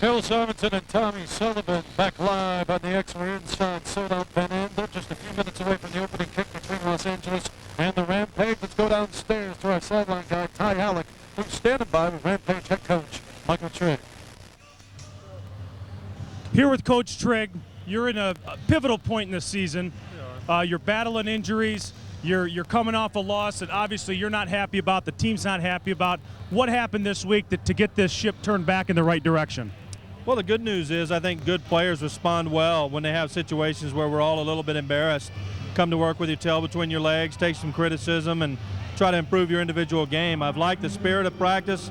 Bill Simonton and Tommy Sullivan back live on the X. We're inside sold-out Van Andel, just a few minutes away from the opening kick between Los Angeles and the Rampage. Let's go downstairs to our sideline guy, Ty Halleck, who's standing by with Rampage head coach Michael Trigg. Here with Coach Trigg, you're in a pivotal point in the season. You're battling injuries. You're coming off a loss that obviously you're not happy about, the team's not happy about. What happened this week to get this ship turned back in the right direction? Well, the good news is I think good players respond well when they have situations where we're all a little bit embarrassed. Come to work with your tail between your legs, take some criticism, and try to improve your individual game. I've liked the spirit of practice,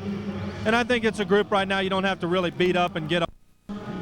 and I think it's a group right now you don't have to really beat up and get up.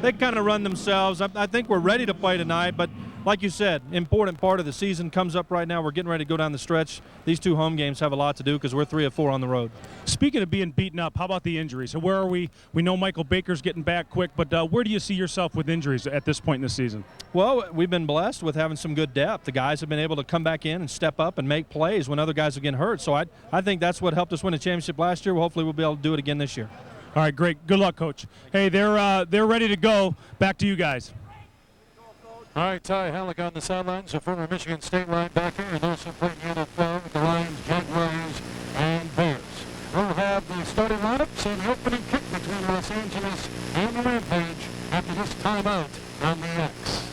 They kind of run themselves. I think we're ready to play tonight, but like you said, important part of the season comes up right now. We're getting ready to go down the stretch. These two home games have a lot to do because we're 3 of 4 on the road. Speaking of being beaten up, how about the injuries? So where are we? We know Michael Baker's getting back quick, but where do you see yourself with injuries at this point in the season? Well, we've been blessed with having some good depth. The guys have been able to come back in and step up and make plays when other guys are getting hurt. So I think that's what helped us win a championship last year. Well, hopefully we'll be able to do it again this year. All right, great. Good luck, Coach. Hey, they're ready to go. Back to you guys. All right, Ty Halleck on the sidelines, a former Michigan State linebacker, and also played in the NFL with the Lions, Jaguars, and Bears. We'll have the starting lineups and the opening kick between Los Angeles and the Rampage after this timeout on the X.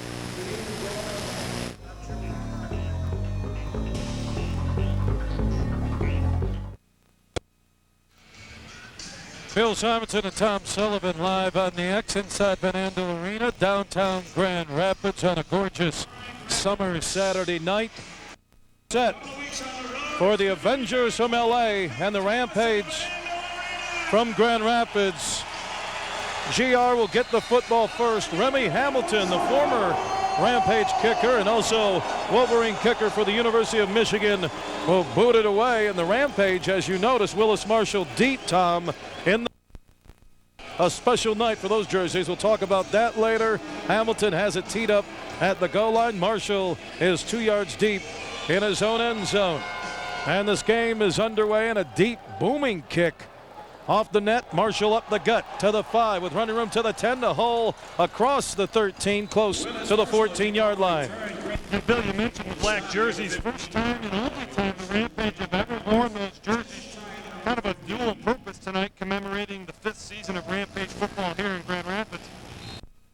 Bill Simonton and Tom Sullivan live on the X inside Van Andel Arena, downtown Grand Rapids on a gorgeous summer Saturday night. Set for the Avengers from LA and the Rampage from Grand Rapids. GR will get the football first. Remy Hamilton, the former Rampage kicker and also Wolverine kicker for the University of Michigan, will boot it away. And the Rampage, as you notice, Willis Marshall deep, Tom, in a special night for those jerseys. We'll talk about that later. Hamilton has it teed up at the goal line. Marshall is 2 yards deep in his own end zone. And this game is underway, and a deep booming kick off the net. Marshall up the gut to the 5 with running room to the 10 to Hull across the 13, close to the 14-yard line. And Bill, you mentioned the black jerseys. First time and only time the Rampage have ever worn those jerseys. Kind of a dual purpose tonight, commemorating the 5th season of Rampage football here in Grand Rapids.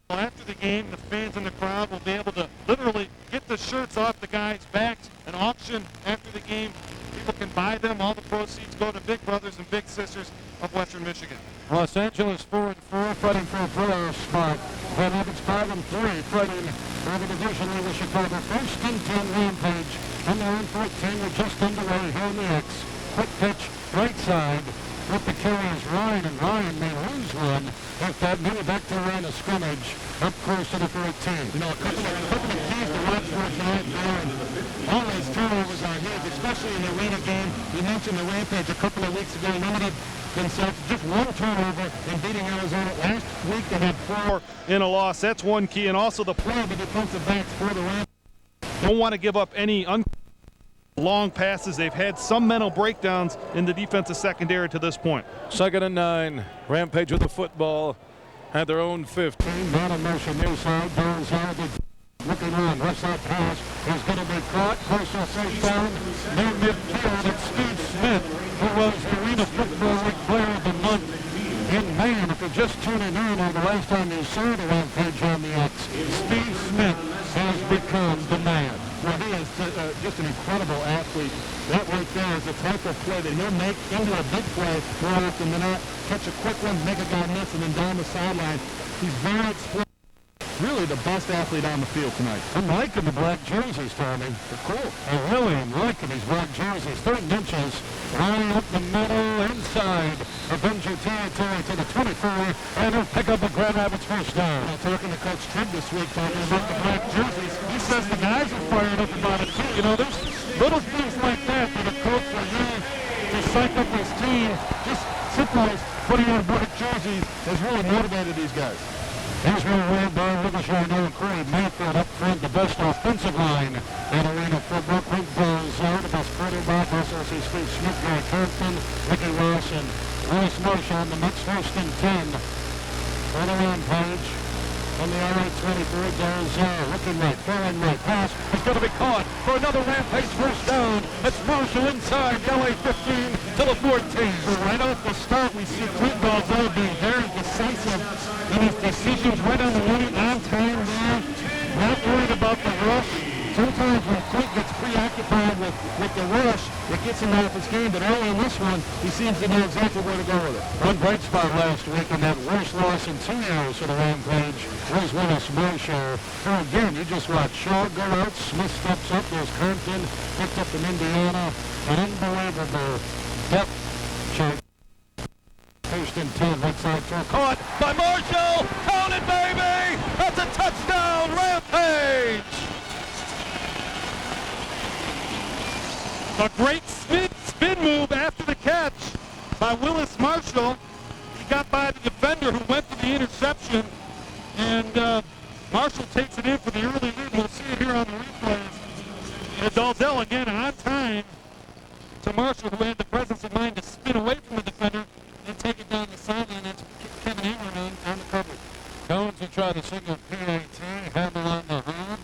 After the game, the fans in the crowd will be able to literally get the shirts off the guys' backs. An auction after the game. People can buy them. All the proceeds go to Big Brothers and Big Sisters of Western Michigan. Los Angeles 4-4, fighting for a playoff spot. Grand Rapids 5-3, fighting for the division leader Chicago. 1st and 10 Rampage. And they're on 14. We're just underway here in the X. Quick pitch, right side. With the carries Ryan, and Ryan may lose one. If that maybe back to the line of scrimmage, up close to the 13. You know, a couple of keys to watch for tonight, all those turnovers are huge, especially in the arena game. You mentioned the Rampage a couple of weeks ago, limited themselves to just one turnover in beating Arizona. Last week they had 4 in a loss. That's one key, and also the play of the defensive backs for the Rampage. Don't want to give up any long passes. They've had some mental breakdowns in the defensive secondary to this point. 2nd and 9. Rampage with the football at their own 15. Man in motion near side. Burns out. Looking on. Rush that pass is going to be caught. Close first down. Near midfield. It's Steve Smith, who was the Arena Football League Player of the Month in May. And if you're just tuning in on the last time you saw the Rampage on the X, Steve Smith has become the man. Well, he is just an incredible athlete. That right there is the type of play that he'll make into a big play more often than not. Catch a quick one, make a guy miss, and then down the sideline. He's very explosive. Really the best athlete on the field tonight. I'm liking the black jerseys, Tommy. They're cool. I really am liking these black jerseys. 3rd and inches. Right up the middle, inside Avenger territory to the 24, and he'll pick up a Grand Rapids first down. Talking to Coach Trigg this week, talking about the black jerseys. He says the guys are fired up about it too. You know, there's little things like that for the coach for you to psych up his team. Just simply putting on black jerseys has really motivated these guys. Here's where we're by Withershaw and Craig Mayfield up front, the best offensive line in Arena Football. Craig Bozard, the best quarterback, also see Steve Smith, Gary Compton, Ricky Ross, and Willis Marshall on the next 1st and 10. On the Rampage. On the RA-24, Dalzell looking right, throwing right, pass. He's going to be caught for another Rampage first down. It's Marshall inside, LA-15 to the 14. So right off the start, we see Clint Dalzell being very decisive in his decisions right on the money, on time there. Not worried about the rush. Sometimes when Clint gets preoccupied with the rush, it gets him off his game. But early in this one, he seems to know exactly where to go with it. One bright spot last week in that worst loss in 2 years for the Rampage was Willis Marshall. Here again, you just watch Shaw go out, Smith steps up, there's Compton, picked up in Indiana. An unbelievable depth check. First and 10, right side throw. Caught by Marshall. Count it, baby. That's a touchdown, Rampage. A great spin move after the catch by Willis Marshall. He got by the defender who went for the interception, and Marshall takes it in for the early lead. We'll see it here on the replays. And Dalzell again on time to Marshall, who had the presence of mind to spin away from the defender and take it down the sideline. That's Kevin Ingram on the coverage. Jones will try the single PAT, handle on the hand.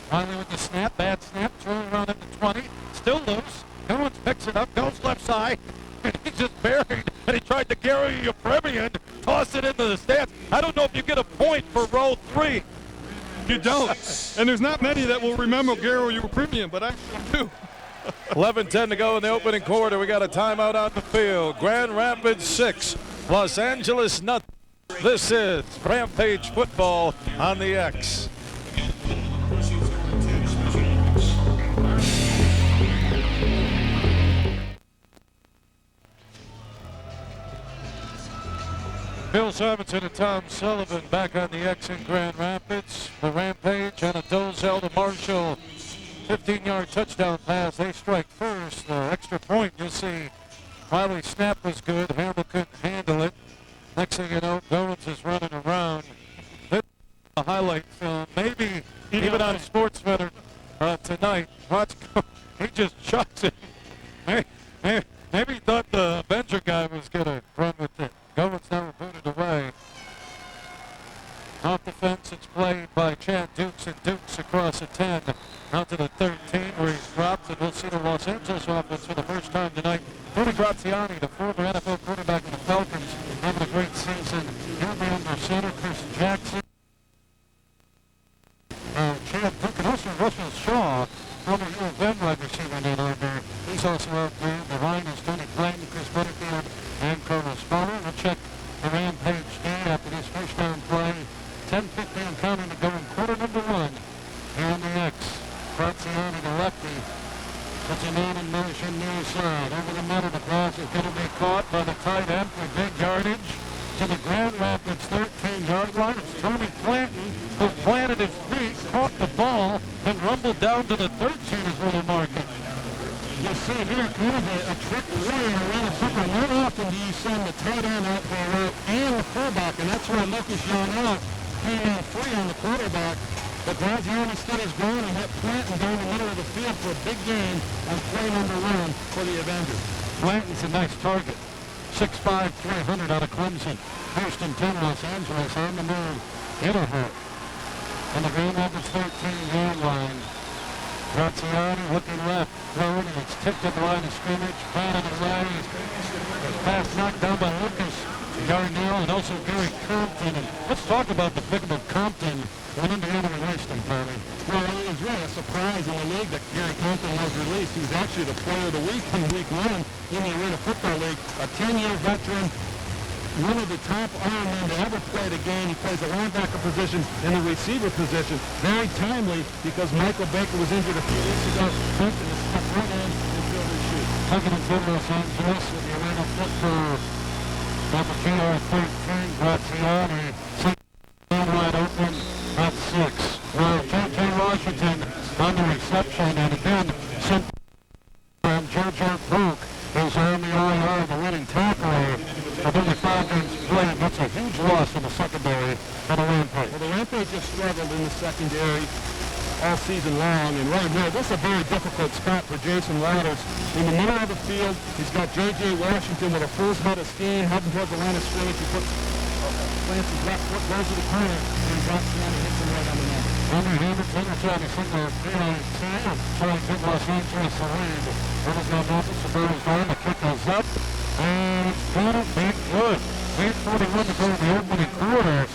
Finally with the snap, bad snap, throwing around at the 20, still loose. Jones picks it up, goes left side, and he's just buried. And he tried to Gary Yepremian, toss it into the stands. I don't know if you get a point for row 3. You don't. And there's not many that will remember Gary Yepremian, but I do. 11:10 to go in the opening quarter. We got a timeout on the field. Grand Rapids 6, Los Angeles nothing. This is Rampage football on the X. Bill Simonson and Tom Sullivan back on the X in Grand Rapids. The Rampage on a Dalzell to Marshall. 15-yard touchdown pass. They strike first. The extra point, you'll see Riley's snap was good. Hamble couldn't handle it. Next thing you know, Goins is running around. This is a highlight film. Maybe even on SportsCenter tonight. Watch, he just chucks it. Maybe he thought the Avenger guy was going to run with it. Goins now booted away. Off the fence, it's played by Chad Dukes, and Dukes across the 10. Out to the 13, where he's dropped, and we'll see the Los Angeles offense for the first time tonight. Tony Graziani, the former NFL quarterback of the Falcons, having a great season. He'll be under center, Chris Jackson. Chad Duke, and also Russell Shaw, former U of M wide receiver in Ann Arbor. He's also out there. The line is Tony Clayton, Chris Butterfield, and Carlos Fowler. We'll check the Rampage D after this first down play. 10:15 counting to go in quarter number 1. Here on the X. Graziani, the lefty. Puts a man in motion near side. Over the middle, the pass is going to be caught by the tight end for big yardage to the Grand Rapids 13-yard line. It's Tony Clanton who planted his feet, caught the ball, and rumbled down to the 13 is where they mark it. You see here kind of a trick play around a football. Not often do you send the tight end out for a route and the fullback, and that's why Lucas Yarnell came in free on the quarterback. But Graziani stood his ground and hit Clanton down the middle of the field for a big gain on play number 1 for the Avengers. Clanton's a nice target. 6'5", 300 out of Clemson. First and 10, Los Angeles on the move. Interhurt. On the Grand Rapids 13-yard line. Graziani looking left, throwing, and it's tipped at the line of scrimmage. Planted away. Pass knocked down by Lucas Yarnell and also Gary Compton. And let's talk about the pickup of Compton when Indiana released him, Tommy. Well, it was really a surprise in the league that Gary Compton was released. He was actually the player of the week in week 1 in the Arena Football League. A 10-year veteran, one of the top Ironmen to ever play the game. He plays the linebacker position and the receiver position. Very timely because Michael Baker was injured a few weeks ago. Compton has stepped right in and filled his shoes. Taking it to Los Angeles with the Arena Football. Number GR13, Graziani. Wide open at 6. Well, J.J. Washington on the reception, and again, J.J. Brook is on the IR, the winning tackler. I think the Falcons played. That's a huge loss in the secondary for the Rampage. Well, the Rampage has struggled in the secondary all season long, and right now, this is a very difficult spot for Jason Ladders. In the middle of the field, he's got J.J. Washington with a full head of steam, heading towards the line of scrimmage. He puts plants his left foot, goes to the corner, and drops down and hits him right on the neck. Henry Hamilton will try to signal 3-2 and try to get Los Angeles the lead. That is now Memphis. The ball is down. The kick is up. And it's going to be good. 8:41 to go in the opening quarter.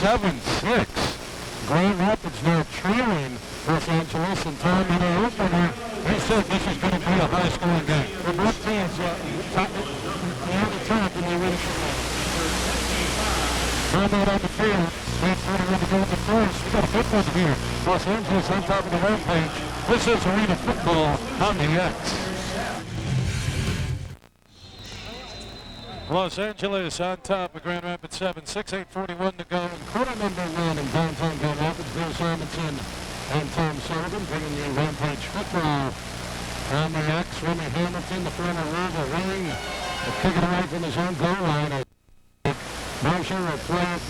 7-6. Grand Rapids now trailing Los Angeles in time in the opener. They said this is going to be a high-scoring game. For both teams, the top and they win it. Time out on the field. 8:41 to go in the first. We got a good one here. Los Angeles on top of the Rampage. This is Arena Football on the X. Los Angeles on top of Grand Rapids 7-6, 8:41 to go. Quarter number 1 in downtown Grand Rapids. Bill Simonson and Tom Sullivan bringing you Rampage football on the X. Remy Hamilton, the former River Ring, kick it away from his own goal line. Marshall will play it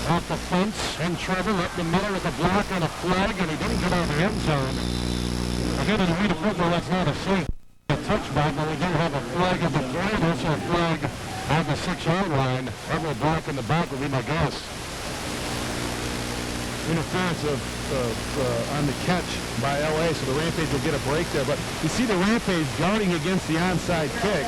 off the fence in trouble up the middle with a block and a flag, and he didn't get out of the end zone. Again, in Arena Football, that's not a safe touchback, but we do have a flag of the play. Also a flag on the 6-yard line. Probably a block in the back would be my guess. Interference on the catch by LA, so the Rampage will get a break there. But you see the Rampage guarding against the onside kick.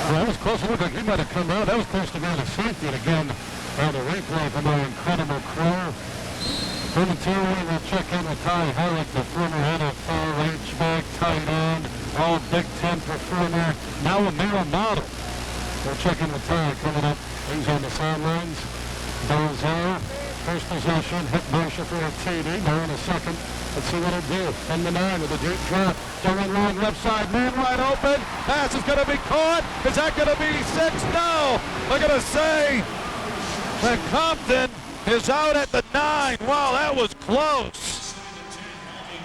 Well, that was close. It looked like he might have come out. That was close to being a safety. And again, the replay from our incredible crew. Momentarily, we'll check in with Ty Halleck, the former NFL H-back, tight end, all Big Ten performer, now a male model. We'll check in with Ty coming up. He's on the sidelines. Donzel, first possession, hit Marshall for a TD. Now in a second, let's see what he'll do. From the 9 with a deep drop. Going long left side, man wide open. Pass is going to be caught. Is that going to be 6? No. They're going to say that Compton is out at the 9. Wow, that was close.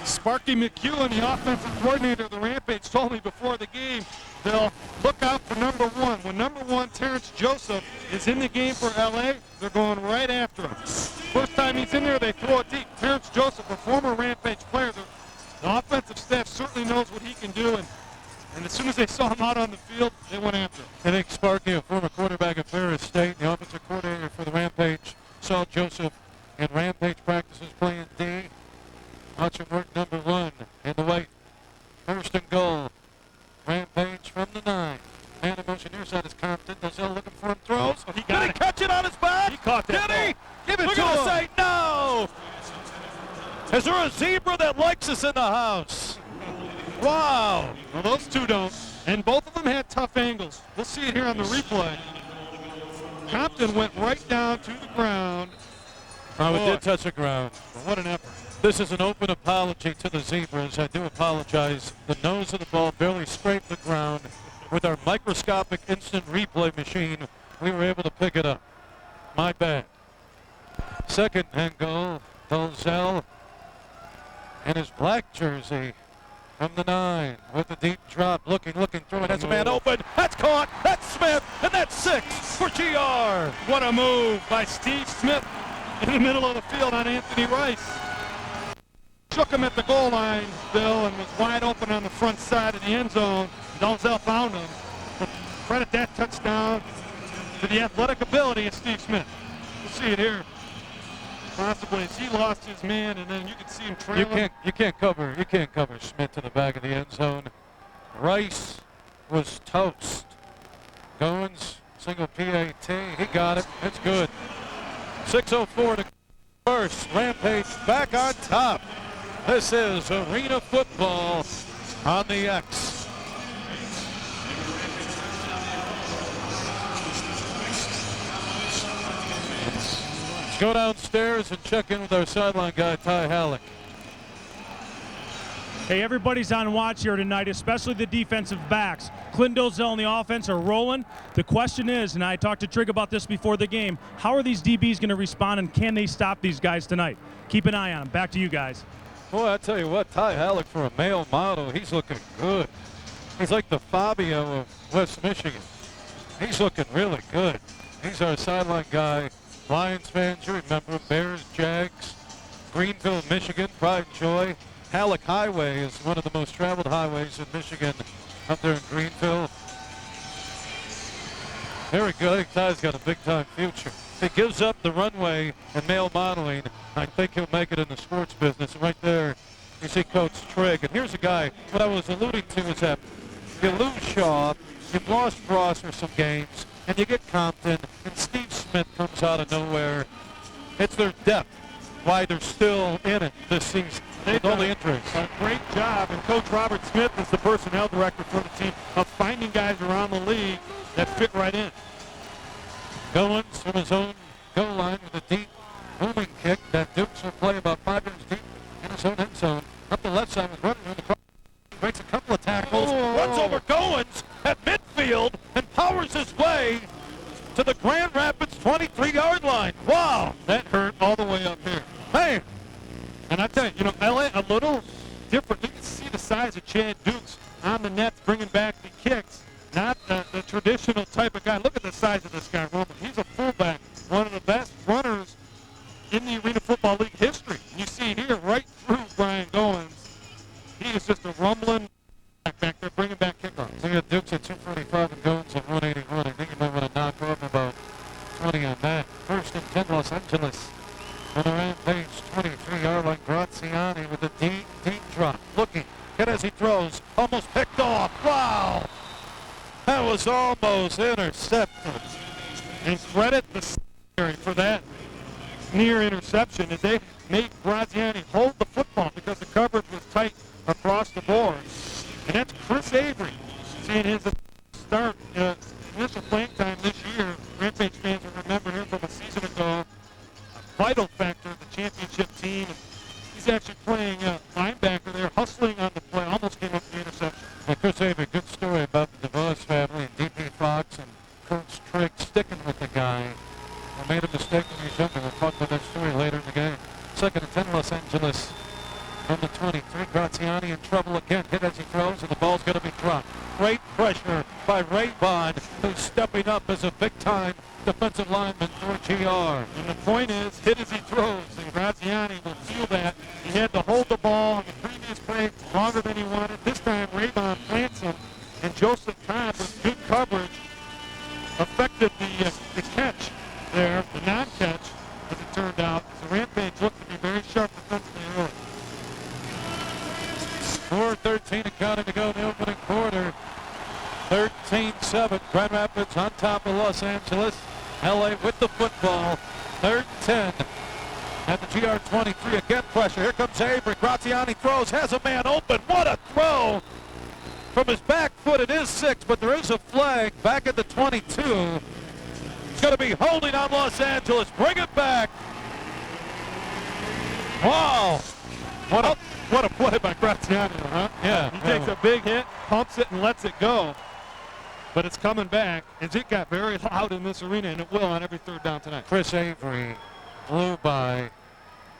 Sparky McEwen, the offensive coordinator of the Rampage, told me before the game, they'll look out for number 1. When number 1, Terrence Joseph, is in the game for LA, they're going right after him. First time he's in there, they throw it deep. Terrence Joseph, a former Rampage player, the offensive staff certainly knows what he can do, and as soon as they saw him out on the field, they went after him. I think Sparky, a former quarterback at Ferris State, the offensive coordinator for the Rampage, saw Joseph in Rampage practices playing D. Watch him work number 1 in the white. First and goal. Rampage from the 9. Man in motion near side is Compton. Donzel looking for him. Throws. Oh, he Did got he it. catch it on his back? He caught that Did he? ball. Give it Look to at him. him. Say no. Is there a zebra that likes us in the house? Wow. Well, those two don't, and both of them had tough angles. We'll see it here on the replay. Compton went right down to the ground. Oh, it Boy. did touch the ground. What an effort. This is an open apology to the Zebras. I do apologize. The nose of the ball barely scraped the ground. With our microscopic instant replay machine, we were able to pick it up. My bad. Second and goal. Donzel in his black jersey from the 9 with the deep drop. Looking, throwing. That's a man open. That's caught. That's Smith. And that's 6 for GR. What a move by Steve Smith in the middle of the field on Anthony Rice. Shook him at the goal line, Bill, and was wide open on the front side of the end zone. Donzel found him. But credit that touchdown to the athletic ability of Steve Smith. We'll see it here. Possibly as he lost his man, and then you can see him trailing. You can't cover Smith to the back of the end zone. Rice was toast. Goins, single PAT. He got it. It's good. 6:04 to first. Rampage back on top. This is Arena Football on the X. Let's go downstairs and check in with our sideline guy, Ty Halleck. Hey, everybody's on watch here tonight, especially the defensive backs. Clint Donzel and the offense are rolling. The question is, and I talked to Trig about this before the game, how are these DBs going to respond, and can they stop these guys tonight? Keep an eye on them. Back to you guys. Boy, I tell you what, Ty Halleck for a male model, he's looking good. He's like the Fabio of West Michigan. He's looking really good. He's our sideline guy. Lions fans, you remember him. Bears, Jags, Greenville, Michigan, pride and joy. Halleck Highway is one of the most traveled highways in Michigan up there in Greenville. Very good. I think Ty's got a big-time future. If he gives up the runway and male modeling, I think he'll make it in the sports business. Right there, you see Coach Trigg. And here's a guy, what I was alluding to is that you lose Shaw, you've lost Frost for some games, and you get Compton, and Steve Smith comes out of nowhere. It's their depth, why they're still in it this season. With all the injuries. A great job, and Coach Robert Smith is the personnel director for the team of finding guys around the league that fit right in. Goins from his own goal line with a deep booming kick that Dukes will play about 5 yards deep in his own end zone. Up the left side with running in the cross. Breaks a couple of tackles, runs over Goins at midfield, and powers his way to the Grand Rapids 23-yard line. Wow, That hurt all the way up here. man. And I tell you, LA a little different. You can see the size of Chad Dukes on the nets, bringing back the kicks. Not the traditional type of guy. Look at the size of this guy, Roman. He's a fullback, one of the best runners in the Arena Football League history. You see here, right through Brian Goins. He is just a rumbling back there, bringing back kickoffs. So you got Dukes at 245 and Goins at 181. I think you might want to knock off about 20 on that. First and 10, Los Angeles. On the Rampage 23-yard line, Graziani with a deep drop. Looking, hit as he throws, almost picked off. Wow! That was almost intercepted. And credit the secondary for that near interception as they made Graziani hold the football because the coverage was tight across the board. And that's Chris Avery seeing his start initial playing time this year. Rampage fans will remember him from a season ago. A vital factor of the championship team. And he's actually playing linebacker there, hustling on the play. Almost came up with the interception. And Chris Avery, good story about the DeVos family and D.P. Fox and Coach Trigg sticking with the guy. I made a mistake when he was younger. We'll talk about that story later in the game. Second and 10, Los Angeles. On the 23, Graziani in trouble again. Hit as he throws, and the ball's going to be dropped. Great pressure by Ray Bond, who's stepping up as a big-time defensive lineman for GR. And the point is, hit as he throws, and Graziani will feel that. He had to hold the ball on the previous play longer than he wanted. This time, Raybon plants him, and Joseph Todd, with good coverage, affected the catch there, the non-catch, as it turned out. So Rampage looked to be very sharp defensively early. 4:13 and counting to go in the opening quarter. 13-7. Grand Rapids on top of Los Angeles. LA with the football. 3rd 10. At the GR23, again pressure. Here comes Avery. Graziani throws, has a man open. What a throw! From his back foot, it is 6, but there is a flag back at the 22. It's going to be holding on Los Angeles. Bring it back. Wow. What a play by Graziani, huh? Yeah. He takes a big hit, pumps it, and lets it go. But it's coming back, as it got very loud in this arena, and it will on every third down tonight. Chris Avery blew by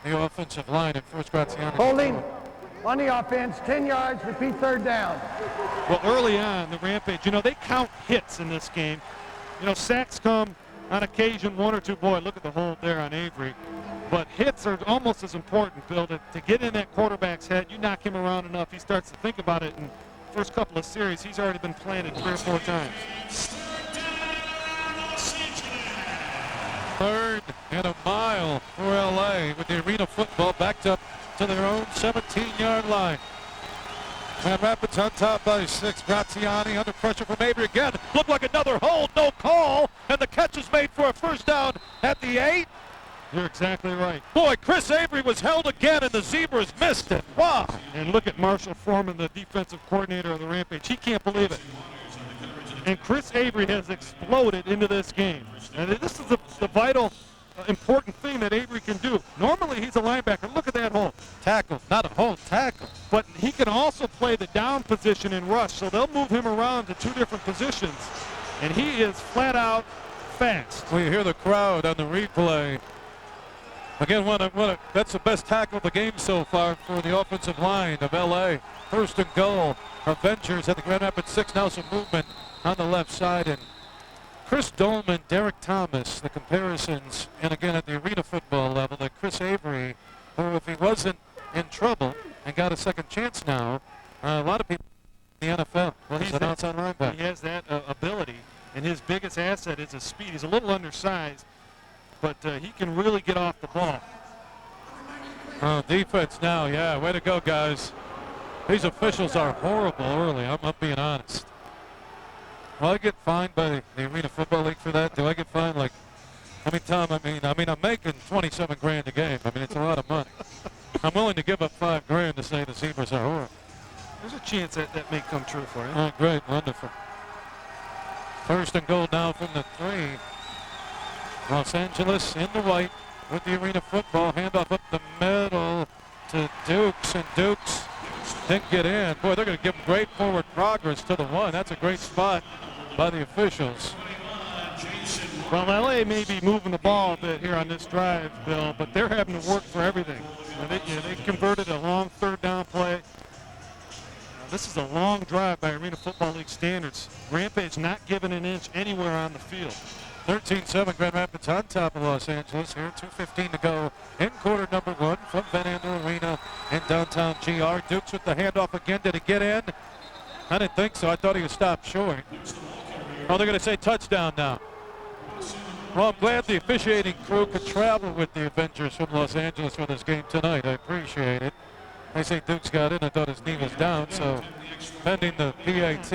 the offensive line and forced Graziani. Holding on the offense, 10 yards, repeat 3rd down. Well, early on, the Rampage, they count hits in this game. Sacks come on occasion, 1 or 2. Boy, look at the hold there on Avery. But hits are almost as important, Bill, to get in that quarterback's head. You knock him around enough, he starts to think about it. And first couple of series, he's already been planted 3 or 4 times. 3rd and a mile for LA with the Arena football backed up to their own 17-yard line. Grand Rapids on top by 6. Graziani under pressure from Avery again. Looked like another hold, no call, and the catch is made for a first down at the 8. You're exactly right. Boy, Chris Avery was held again, and the Zebras missed it. Wow. And look at Marshall Foreman, the defensive coordinator of the Rampage. He can't believe it. And Chris Avery has exploded into this game. And this is the vital, important thing that Avery can do. Normally, he's a linebacker. Look at that hold. Tackle, not a hold, tackle. But he can also play the down position in rush, so they'll move him around to 2 different positions. And he is flat out fast. Well, you hear the crowd on the replay. Again, that's the best tackle of the game so far for the offensive line of LA. 1st and goal. Avengers at the Grand Rapids 6. Now some movement on the left side. And Chris Dolman, Derek Thomas, the comparisons. And again, at the Arena football level, that Chris Avery, who if he wasn't in trouble and got a second chance now, a lot of people in the NFL. Well, he's outside linebacker. He has that ability, and his biggest asset is his speed. He's a little undersized, but he can really get off the ball. Oh, defense now, yeah, way to go, guys. These officials are horrible early, I'm being honest. Will I get fined by the Arena Football League for that? Do I get fined like, I mean, Tom, I'm making 27 grand a game. I mean, it's a lot of money. I'm willing to give up $5 grand to say the Zebras are horrible. There's a chance that may come true for you. Oh, great, wonderful. First and goal now from the 3. Los Angeles in the white with the Arena Football. Handoff up the middle to Dukes, and Dukes didn't get in. Boy, they're going to give him great forward progress to the 1. That's a great spot by the officials. Well, LA may be moving the ball a bit here on this drive, Bill, but they're having to work for everything. They converted a long third down play. This is a long drive by Arena Football League standards. Rampage not giving an inch anywhere on the field. 13-7 Grand Rapids on top of Los Angeles here. 2:15 to go in quarter number 1 from Van Andel Arena in downtown GR. Dukes with the handoff again. Did he get in? I didn't think so. I thought he was stopped short. Oh, they're going to say touchdown now. Well, I'm glad the officiating crew could travel with the Avengers from Los Angeles for this game tonight. I appreciate it. They say Dukes got in. I thought his knee was down, so pending the PAT.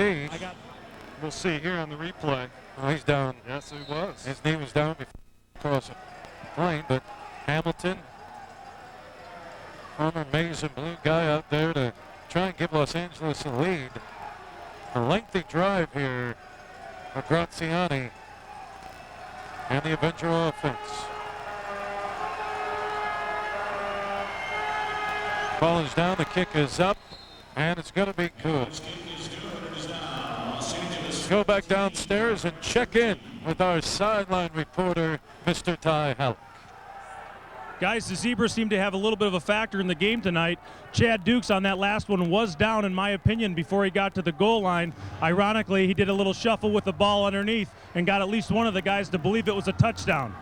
We'll see here on the replay. Oh, he's down. Yes, he was. His knee was down before across the plane, but Hamilton, former maize and blue guy out there to try and give Los Angeles a lead. A lengthy drive here for Graziani and the Avenger offense. Ball is down, the kick is up, and it's going to be good. Go back downstairs and check in with our sideline reporter, Mr. Ty Halleck. Guys, the Zebras seem to have a little bit of a factor in the game tonight. Chad Dukes on that last one was down, in my opinion, before he got to the goal line. Ironically, he did a little shuffle with the ball underneath and got at least one of the guys to believe it was a touchdown.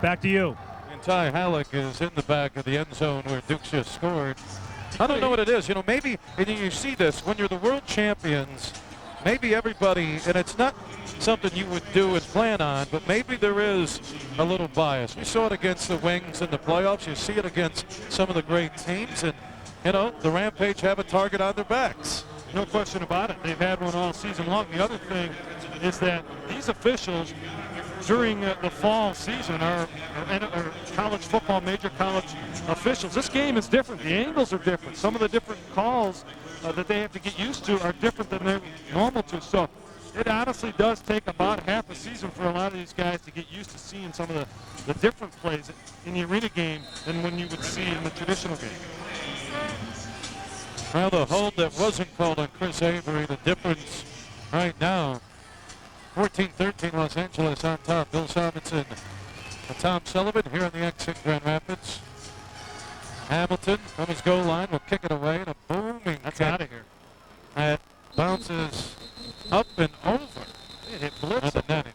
Back to you. And Ty Halleck is in the back of the end zone where Dukes just scored. I don't know what it is. You know, maybe, and you see this, when you're the world champions, maybe everybody, and it's not something you would do and plan on, but maybe there is a little bias. We saw it against the Wings in the playoffs. You see it against some of the great teams, and, you know, the Rampage have a target on their backs. No question about it. They've had one all season long. The other thing is that these officials during the fall season are college football, major college officials. This game is different. The angles are different. Some of the different calls that they have to get used to are different than they're normal to. So it honestly does take about half a season for a lot of these guys to get used to seeing some of the different plays in the arena game than when you would see in the traditional game. Well, the hold that wasn't called on Chris Avery, the difference right now, 14-13 Los Angeles on top. Bill Simonson and Tom Sullivan here on the exit Grand Rapids. Hamilton from his goal line will kick it away, and a booming That's kick out of here. that bounces up and over. It hit Blitz. The netting.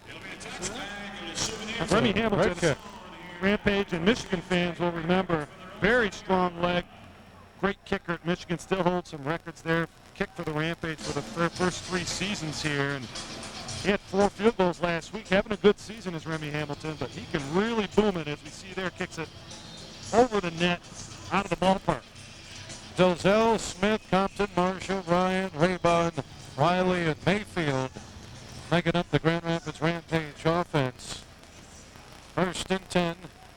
Remy Great Hamilton, kick. Rampage and Michigan fans will remember, very strong leg, great kicker at Michigan, still holds some records there. Kicked for the Rampage for the first 3 seasons here, and he had 4 field goals last week. Having a good season is Remy Hamilton, but he can really boom it, as we see there, kicks it over the net, out of the ballpark. Dalzell, Smith, Compton, Marshall, Ryan, Raybon, Riley, and Mayfield making up the Grand Rapids Rampage offense. First and 10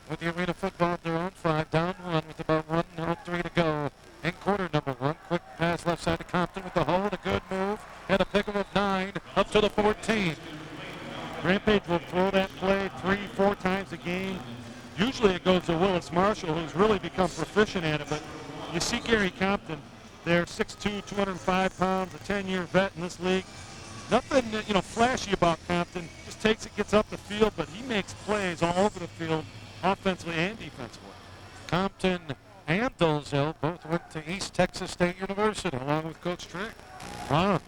with the Arena Football at their own 5, down 1 with about 1:03 to go in quarter number 1. Quick pass left side to Compton with the hold, a good move, and a pickup of 9 up to the 14. Rampage will throw that play 3-4 times a game. Usually it goes to Willis Marshall, who's really become proficient at it, but you see Gary Compton there, 6'2", 205 pounds, a 10-year vet in this league. Nothing, flashy about Compton. Just takes it, gets up the field, but he makes plays all over the field, offensively and defensively. Compton and Dalzell both went to East Texas State University along with Coach Trick. Wow.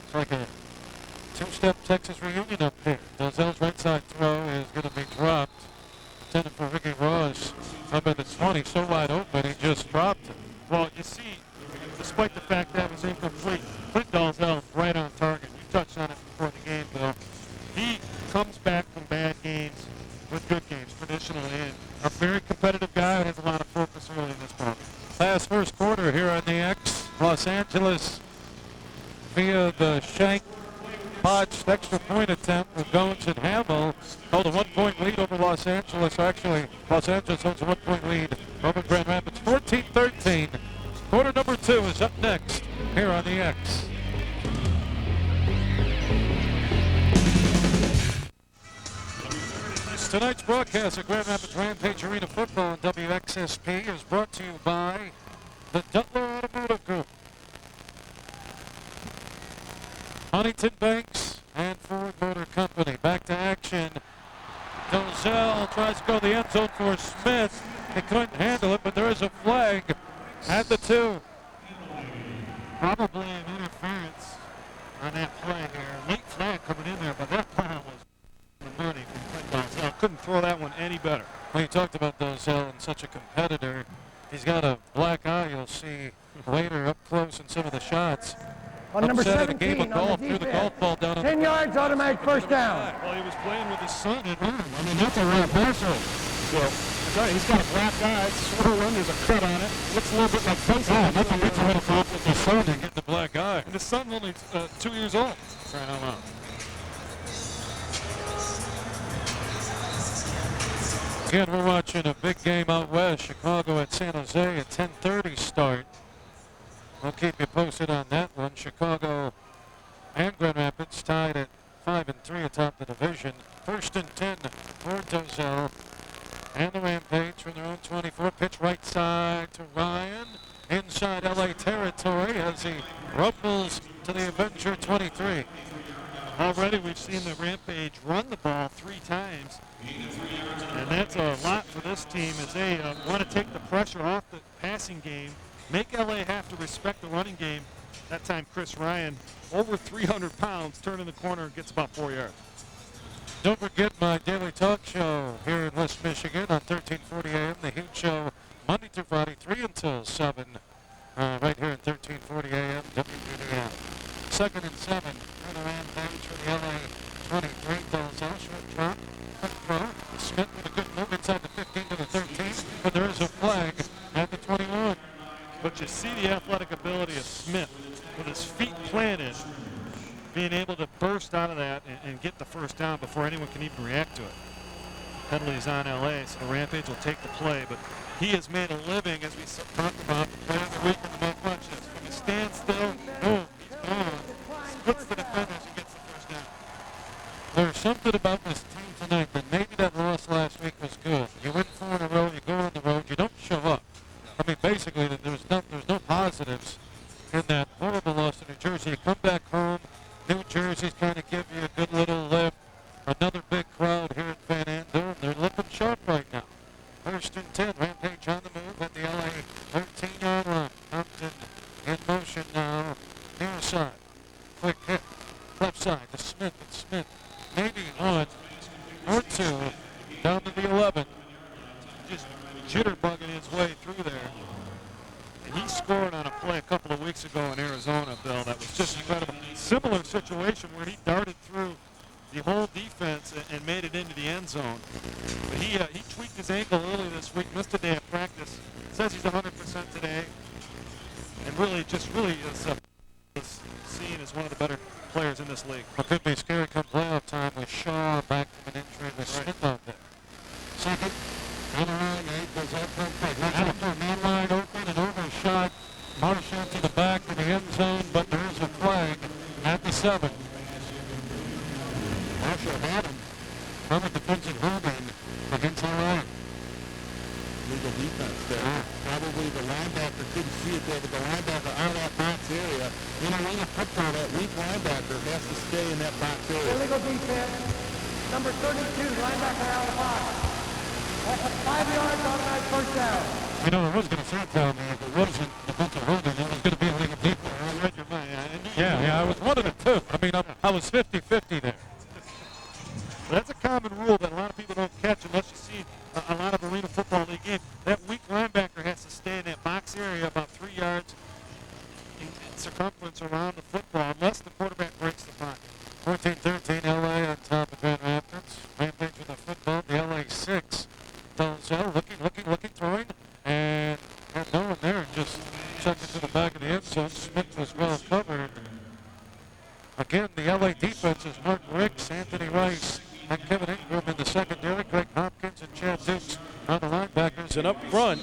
It's like a 2-step Texas reunion up here. Dalzell's right side throw is going to be dropped. Intended for Ricky Ross up at the 20, so wide open, he just dropped it. Well, you see, despite the fact that was incomplete, Clint Dalzell right on target. We via the shank botched extra point attempt with Goins and Hamill. Hold a 1-point lead over Los Angeles. Actually, Los Angeles holds a 1-point lead over Grand Rapids. 14-13. Quarter number 2 is up next here on the X. Tonight's broadcast of Grand Rapids Rampage Arena Football on WXSP is brought to you by the Duttler Automotive Group, Huntington Banks, and Ford Motor Company. Back to action. Dozell tries to go to the end zone for Smith. He couldn't handle it, but there is a flag at the 2. Probably an interference on that play here. Late flag coming in there, but that foul was the money from Clint Dozell. Couldn't throw that one any better. Well, you talked about Dozell and such a competitor. He's got a black eye you'll see later up close in some of the shots. On number Upset at a game 17 of on golf, the threw the defense. golf ball down on 10 the yards, automatic first down. Well, he was playing with his son at home. I mean, that's a reversal. So, he's got a black eye. It's swollen. There's a cut on it. Looks a little bit like face. That's a little bit off with his son to get the black eye. And his son's only 2 years old. Right on. Again, we're watching a big game out west, Chicago at San Jose at 10:30 start. We'll keep you posted on that one. Chicago and Grand Rapids tied at 5-3 atop the division. 1st and 10 for Dozell and the Rampage from their own 24. Pitch right side to Ryan. Inside LA territory as he rumbles to the Avenger 23. Already we've seen the Rampage run the ball 3 times. And that's a lot for this team as they want to take the pressure off the passing game, make LA have to respect the running game. That time Chris Ryan, over 300 pounds, turning the corner and gets about 4 yards. Don't forget my daily talk show here in West Michigan on 1340 AM. The Huge Show, Monday through Friday, 3 until 7, right here at 1340 AM, WBDM. 2nd and 7 for the Rampage for the LA 23. Dozell, short drop, quick throw. Smith with a good move inside the 15 to the 13, but there is a flag at the 21. But you see the athletic ability of Smith with his feet planted, being able to burst out of that and get the first down before anyone can even react to it. Penalties on LA, so the Rampage will take the play, but he has made a living, as we talked about, playing the week in the mouth punches. From a standstill, boom, he's gone. Splits the defenders and gets the first down. There's something about this team tonight that maybe that loss last week was good. You win 4 in a row, you go on the road, you don't show up. I mean, basically, there's no positives in that horrible loss to New Jersey. You come back home, New Jersey's kind of give you a good little lift. Another big crowd here at Van Andel. They're looking sharp right now. 1st and 10, Rampage on the move at the LA 13-yard line. Compton in motion now, near side. Quick hit, left side to Smith, and Smith maybe 1 or 2 down to the 11. Just jitterbugging his way through there. And he scored on a play a couple of weeks ago in Arizona, Bill. That was just incredible. Similar situation where he darted through the whole defense and made it into the end zone. But he tweaked his ankle early this week, missed a day of practice. Says he's 100% today. And really is seen as one of the better players in this league. It could be scary come playoff time with Shaw back from an injury with Smith out there. 2nd, on the line, 8 goes up real quick. That's after a man wide open and overshot. Marshall to the back of the end zone, but there is a flag at the 7. Marshall had him from a defensive holding against LA. Legal defense there. Probably the linebacker couldn't see it there, but the linebacker out of that box area. In arena football, that weak linebacker has to stay in that box area. Illegal defense. Number 32, linebacker out of the box. That's a 5 yards, automatic first down. You know, I was going to say, tell me, if it wasn't defensive holding, it was going to be a legal defense. I read your mind. Yeah, I was one of the two. I mean, I was 50-50 there. That's a common rule that a lot of people don't catch unless you see a lot of arena football league games. That weak linebacker has to stay in that box area about 3 yards in circumference around the football unless the quarterback breaks the pocket. 14-13, LA on top of Grand Rapids. Rampage with the football, the LA 6. Dozell looking, throwing, and had no one there, just chucked it to the back of the end zone. Smith was well covered. Again, the LA defense is Mark Ricks, Anthony Rice, and Kevin Ingram in the secondary. Greg Hopkins and Chad Dukes on the linebackers. And up front,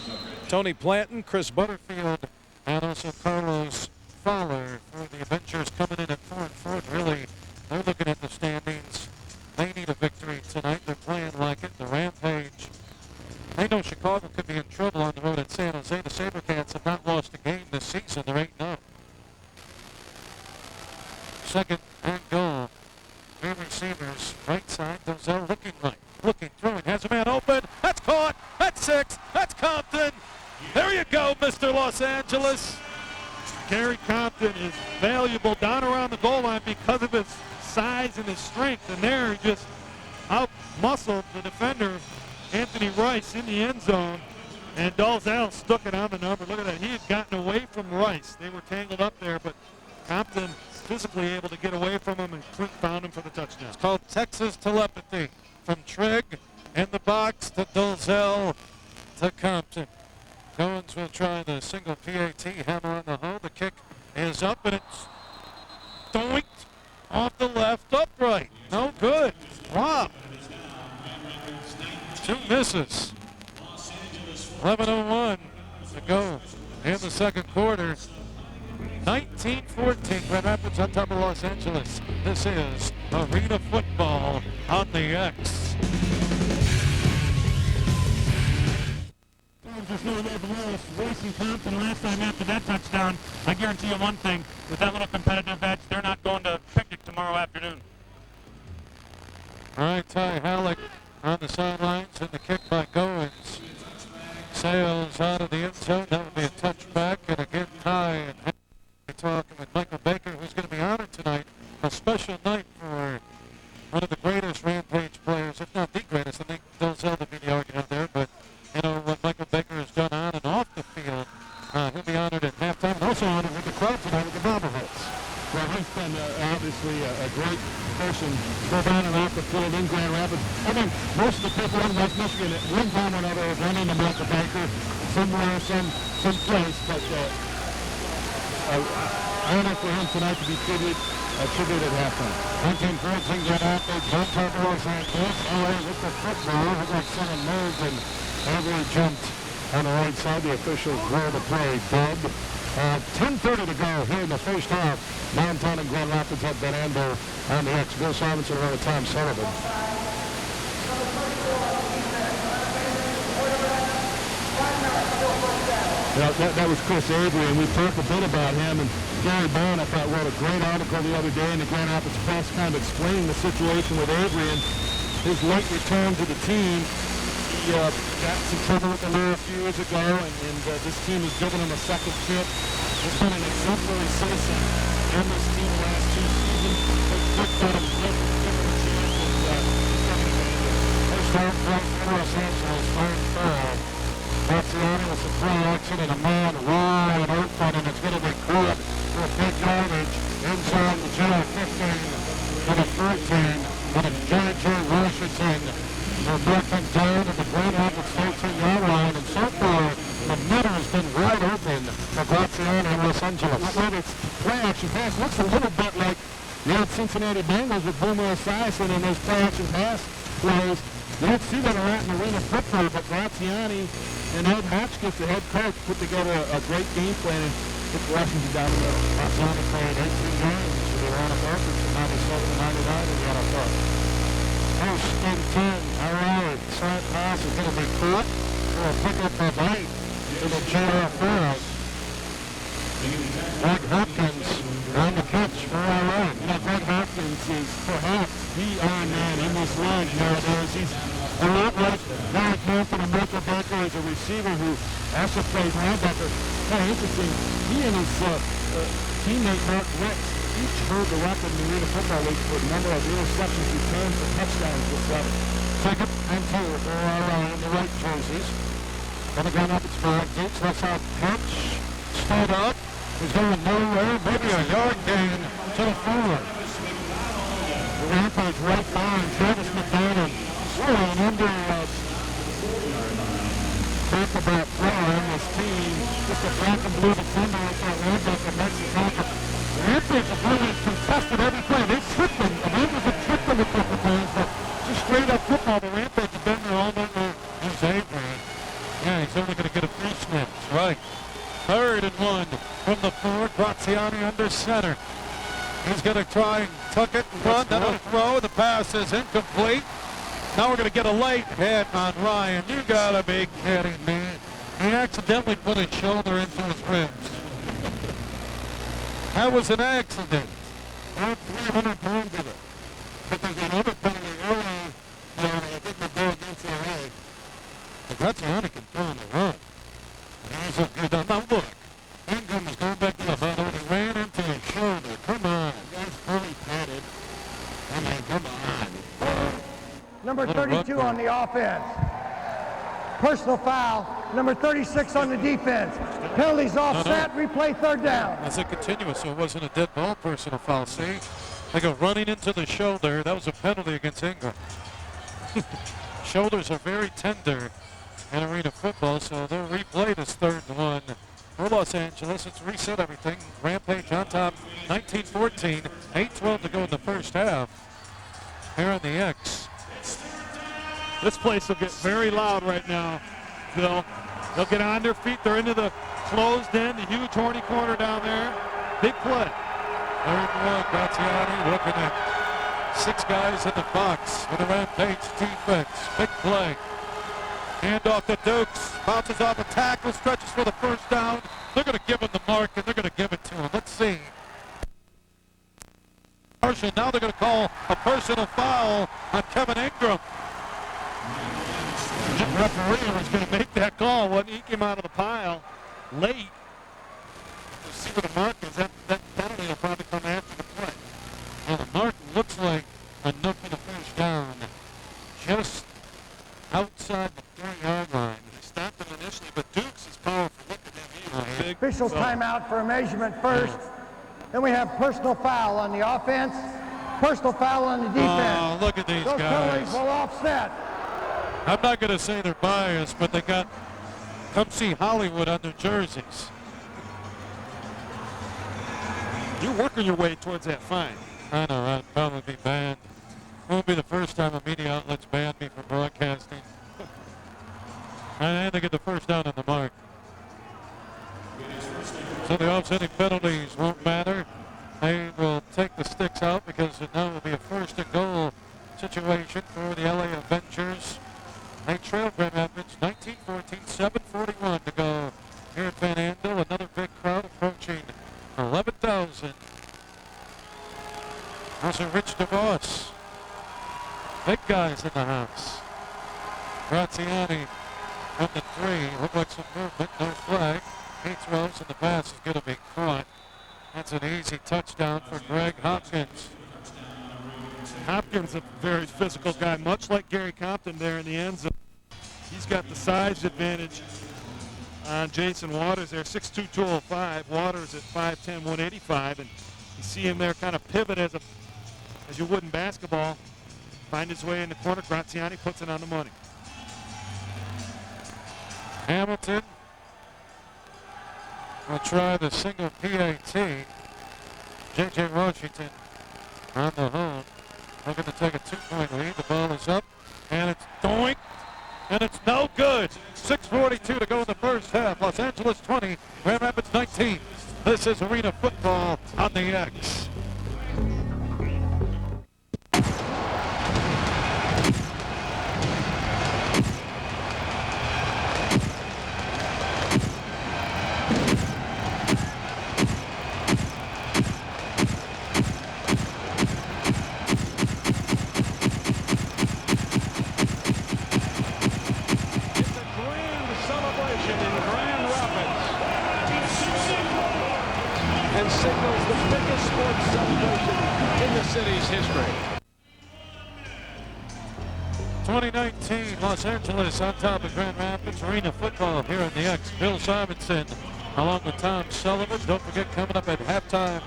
Tony Planton, Chris Butterfield, and also Carlos Fowler for the Avengers coming in at 4-4. Really, they're looking at the standings. They need a victory tonight. They're playing like it. The Rampage. They know Chicago could be in trouble on the road at San Jose. The SaberCats have not lost a game this season. They're 8-0. Second and goal. New receivers, right side. Dozell looking, throwing, has a man open. That's caught. That's 6. That's Compton. There you go, Mr. Los Angeles. Gary Compton is valuable down around the goal line because of his size and his strength. And there he just out-muscled the defender, Anthony Rice, in the end zone. And Dalzell stuck it on the number. Look at that. He had gotten away from Rice. They were tangled up there, but Compton physically able to get away from him, and Clint found him for the touchdown. It's called Texas telepathy. From Trigg in the box to Dalzell to Compton. Goins will try the single PAT, hammer on the hole. The kick is up, and it's doinked off the left upright. No good. Wow. 2 misses. 11:01 to go in the second quarter. 19-14, Grand Rapids on top of Los Angeles. This is Arena Football on the X. Just know they're below us. Racing Compton last time after that touchdown. I guarantee you one thing, with that little competitive edge, they're not going to picnic tomorrow afternoon. All right, Ty Halleck on the sidelines, and the kick by Goins. Sails out of the end zone. That would be a touchback, and again, Ty and Halleck talking with Michael Baker, who's going to be honored tonight. A special night for one of the greatest Rampage players, if not the greatest. I think Dalzell would be the argument there, but you know what Michael Baker has done on and off the field. He'll be honored at halftime, and also honored with the crowd tonight with the bobbleheads. Well, he's been obviously a great person, both on and off the field in Grand Rapids. I think most of the people in West Michigan at one time or another have run into Michael Baker somewhere, some place, but honor for him tonight to be tribute at halftime. 19-14 Grand Rapids, on top of Los Angeles. LA with the football. It was Seven moves, and Avery jumped on the right side. The officials rolled the play dead. 10:30 to go here in the first half. Downtown and Grand Rapids at Ben Andor on the X. Bill Simonson around with Tom Sullivan. Well, that was Chris Avery, and we talked a bit about him. And Gary Bond, I thought, wrote a great article the other day in the Grand Rapids Press, kind of explaining the situation with Avery and his late return to the team. He got some trouble with the law a few years ago, and this team has given him a second chance. He's been an exemplary citizen in this team the last 2 seasons. First half for Los Angeles, third foul. Graziani with some play action and a man wide open, and it's going to be caught for a big yardage inside the jail, 15 to the 14. And it's J.J. Washington. They're backing down at the Grand Rapids 13-yard line, and so far the middle has been wide open for Graziani in Los Angeles. Well, it's play action pass. Looks a little bit like the old Cincinnati Bengals with Boomer Esiason in those play action pass plays. You don't see that a lot in Arena Football, but Graziani and Ed Hotchkiss, the head coach, put together a great game plan and put Washington down the middle. Graziani played 18 games for the Atlanta Falcons from 97 to 99 in the NFL. First and 10, all right, side pass is going to be caught for a pickup by White to the JFS. Greg Hopkins on the catch for LA. You know, Greg Hopkins is perhaps the Iron Man in this league nowadays. He's a lot like Larry Compton and Michael Baker as a receiver who also plays linebacker. Kind of interesting, he and his teammate Mark Rex each hold the record in the Arena Football League for the number of interceptions returned for touchdowns this level. Second and 2 for LA in the right jerseys. Gonna go up its 5 deep. Let's have pitch. Stood up. He's going nowhere. Maybe a yard gain to the forward. The Rampage right behind Travis McDonald. Really an under talk about player on this team. Just a black and blue defender with that linebacker makes the tackle. The Rampage have really contested every play. Graziani under center. He's going to try and tuck it and run. That'll throw. The pass is incomplete. Now we're going to get a late hit on Ryan. You got to be kidding me. He accidentally put his shoulder into his ribs. That was an accident. I'm 300 pounds of it. But there's another penalty early. I think we'll go against the leg. Graziani can throw on the run. He's a good. Now look. Ingram is going back to the huddle. He ran into his shoulder. Come on. The guy's fully padded. I mean, come on. Number 32 on the offense. Personal foul. Number 36 on the defense. Penalties offset. Replay third down. That's a continuous, so it wasn't a dead ball personal foul. See? They go running into the shoulder. That was a penalty against Ingram. Shoulders are very tender in arena football, so they'll replay this third and one. For Los Angeles, it's reset everything. Rampage on top, 19-14. 8:12 to go in the first half. Here on the X. This place will get very loud right now, Phil. They'll get on their feet. They're into the closed end, the huge horny corner down there. Big play. Third and one, Graziani looking at 6 guys in the box for the Rampage defense. Big play. Hand off to Dukes. Bounces off a tackle, stretches for the first down. They're going to give him the mark, and they're going to give it to him. Let's see. Now they're going to call a personal foul on Kevin Ingram. The referee was going to make that call when he came out of the pile late. We'll see what the mark is. That penalty will probably come after the play. Well, the mark looks like enough for the first down. Just outside the 3-yard line. He stopped him initially, but Dukes is powerful. Look at him. He's big. Officials timeout for a measurement first. Then we have personal foul on the offense. Personal foul on the defense. Oh, look at these Those penalties guys. will offset. I'm not going to say they're biased, but they got Come See Hollywood on their jerseys. You're working your way towards that fine. I know, I'd probably be banned. It won't be the first time a media outlet's banned me from broadcasting. And they get the first down on the mark. So the offsetting penalties won't matter. They will take the sticks out because it now will be a first and goal situation for the LA Avengers. They trail Grand Rapids 19-14, 7:41 to go here at Van Andel. Another big crowd approaching 11,000. Those are Rich DeVos. Big guys in the house. Graziani on the 3. Looked like some movement. No flag. He throws and the pass is going to be caught. That's an easy touchdown for Greg Hopkins. Hopkins, a very physical guy, much like Gary Compton there in the end zone. He's got the size advantage on Jason Waters there, 6'2", 205. Waters at 5'10", 185, and you see him there kind of pivot as you would in basketball, find his way in the corner. Graziani puts it on the money. Hamilton will try the single PAT. J.J. Washington on the hold. Looking to take a 2-point lead. The ball is up, and it's doink, and it's no good. 6:42 to go in the first half. Los Angeles 20, Grand Rapids 19. This is Arena Football on the X. Signals the biggest sports celebration in the city's history. 2019, Los Angeles on top of Grand Rapids. Arena Football here on the X. Bill Simonson along with Tom Sullivan. Don't forget, coming up at halftime,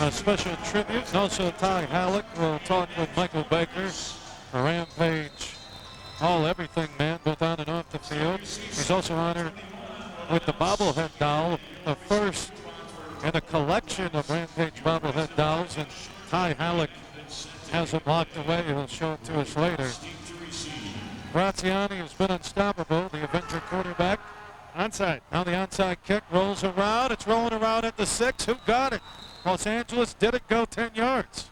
a special tribute. And also Ty Halleck will talk with Michael Baker. A Rampage, all everything man, both on and off the field. He's also honored with the bobblehead doll, the first in a collection of Rampage bobblehead dolls, and Ty Halleck has them locked away. He'll show it to us later. Graziani has been unstoppable, the Avenger quarterback Onside. Now the onside kick rolls around. It's rolling around at the 6. Who got it? Los Angeles didn't go 10 yards.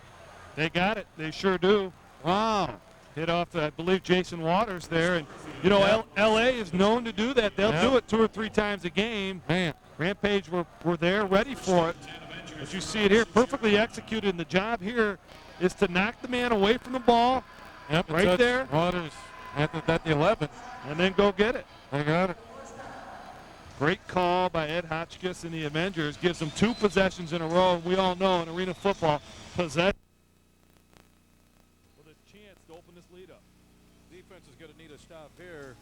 They got it. They sure do. Wow. Hit off, I believe, Jason Waters there. And, you know, L.A. is known to do that. They'll do it 2 or 3 times a game. Man. Rampage were there ready for it. As you see it here, perfectly executed. And the job here is to knock the man away from the ball. Yep, right there. Waters at the 11. And then go get it. They got it. Great call by Ed Hotchkiss and the Avengers. Gives them 2 possessions in a row. And we all know in arena football, possession with a chance to open this lead up. Defense is going to need a stop here.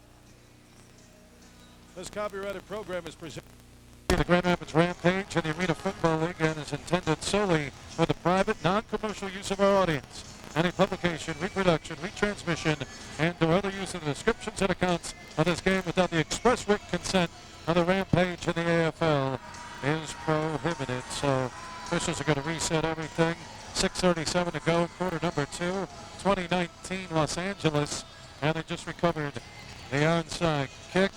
This copyrighted program is presented by the Grand Rapids Rampage and the Arena Football League and is intended solely for the private, non-commercial use of our audience. Any publication, reproduction, retransmission, and/or other use of the descriptions and accounts of this game without the express written consent of the Rampage and the AFL is prohibited. So officials are going to reset everything. 6:37 to go, quarter number 2, 2019 Los Angeles, and they just recovered the onside kick.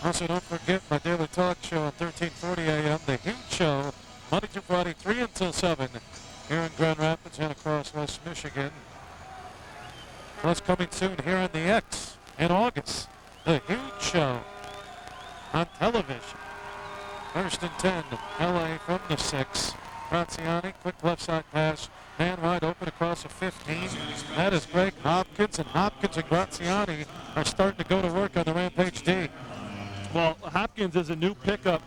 Also, don't forget my daily talk show on 1340 a.m., The Huge Show, Monday through Friday, 3 until 7, here in Grand Rapids and across West Michigan. Plus, coming soon here on the X in August, The Huge Show on television. 1st and 10, L.A. from the 6. Graziani, quick left side pass, man wide open across the 15. That is Greg Hopkins, and Hopkins and Graziani are starting to go to work on the Rampage D. Well, Hopkins is a new pickup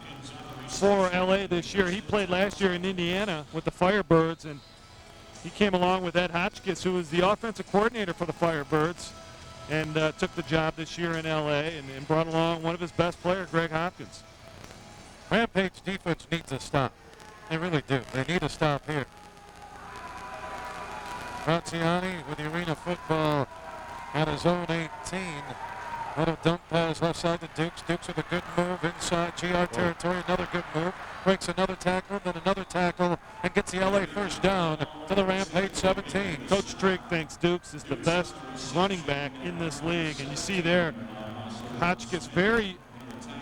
for L.A. this year. He played last year in Indiana with the Firebirds, and he came along with Ed Hotchkiss, who is the offensive coordinator for the Firebirds, and took the job this year in L.A. and brought along one of his best players, Greg Hopkins. Rampage defense needs a stop. They really do. They need a stop here. Graziani with the Arena Football at his own 18. Little dump pass left side to Dukes. Dukes with a good move inside GR territory. Another good move. Breaks another tackle, then another tackle, and gets the LA first down to the Rampage 17. Coach Trigg thinks Dukes is the best running back in this league. And you see there, Hotchkiss very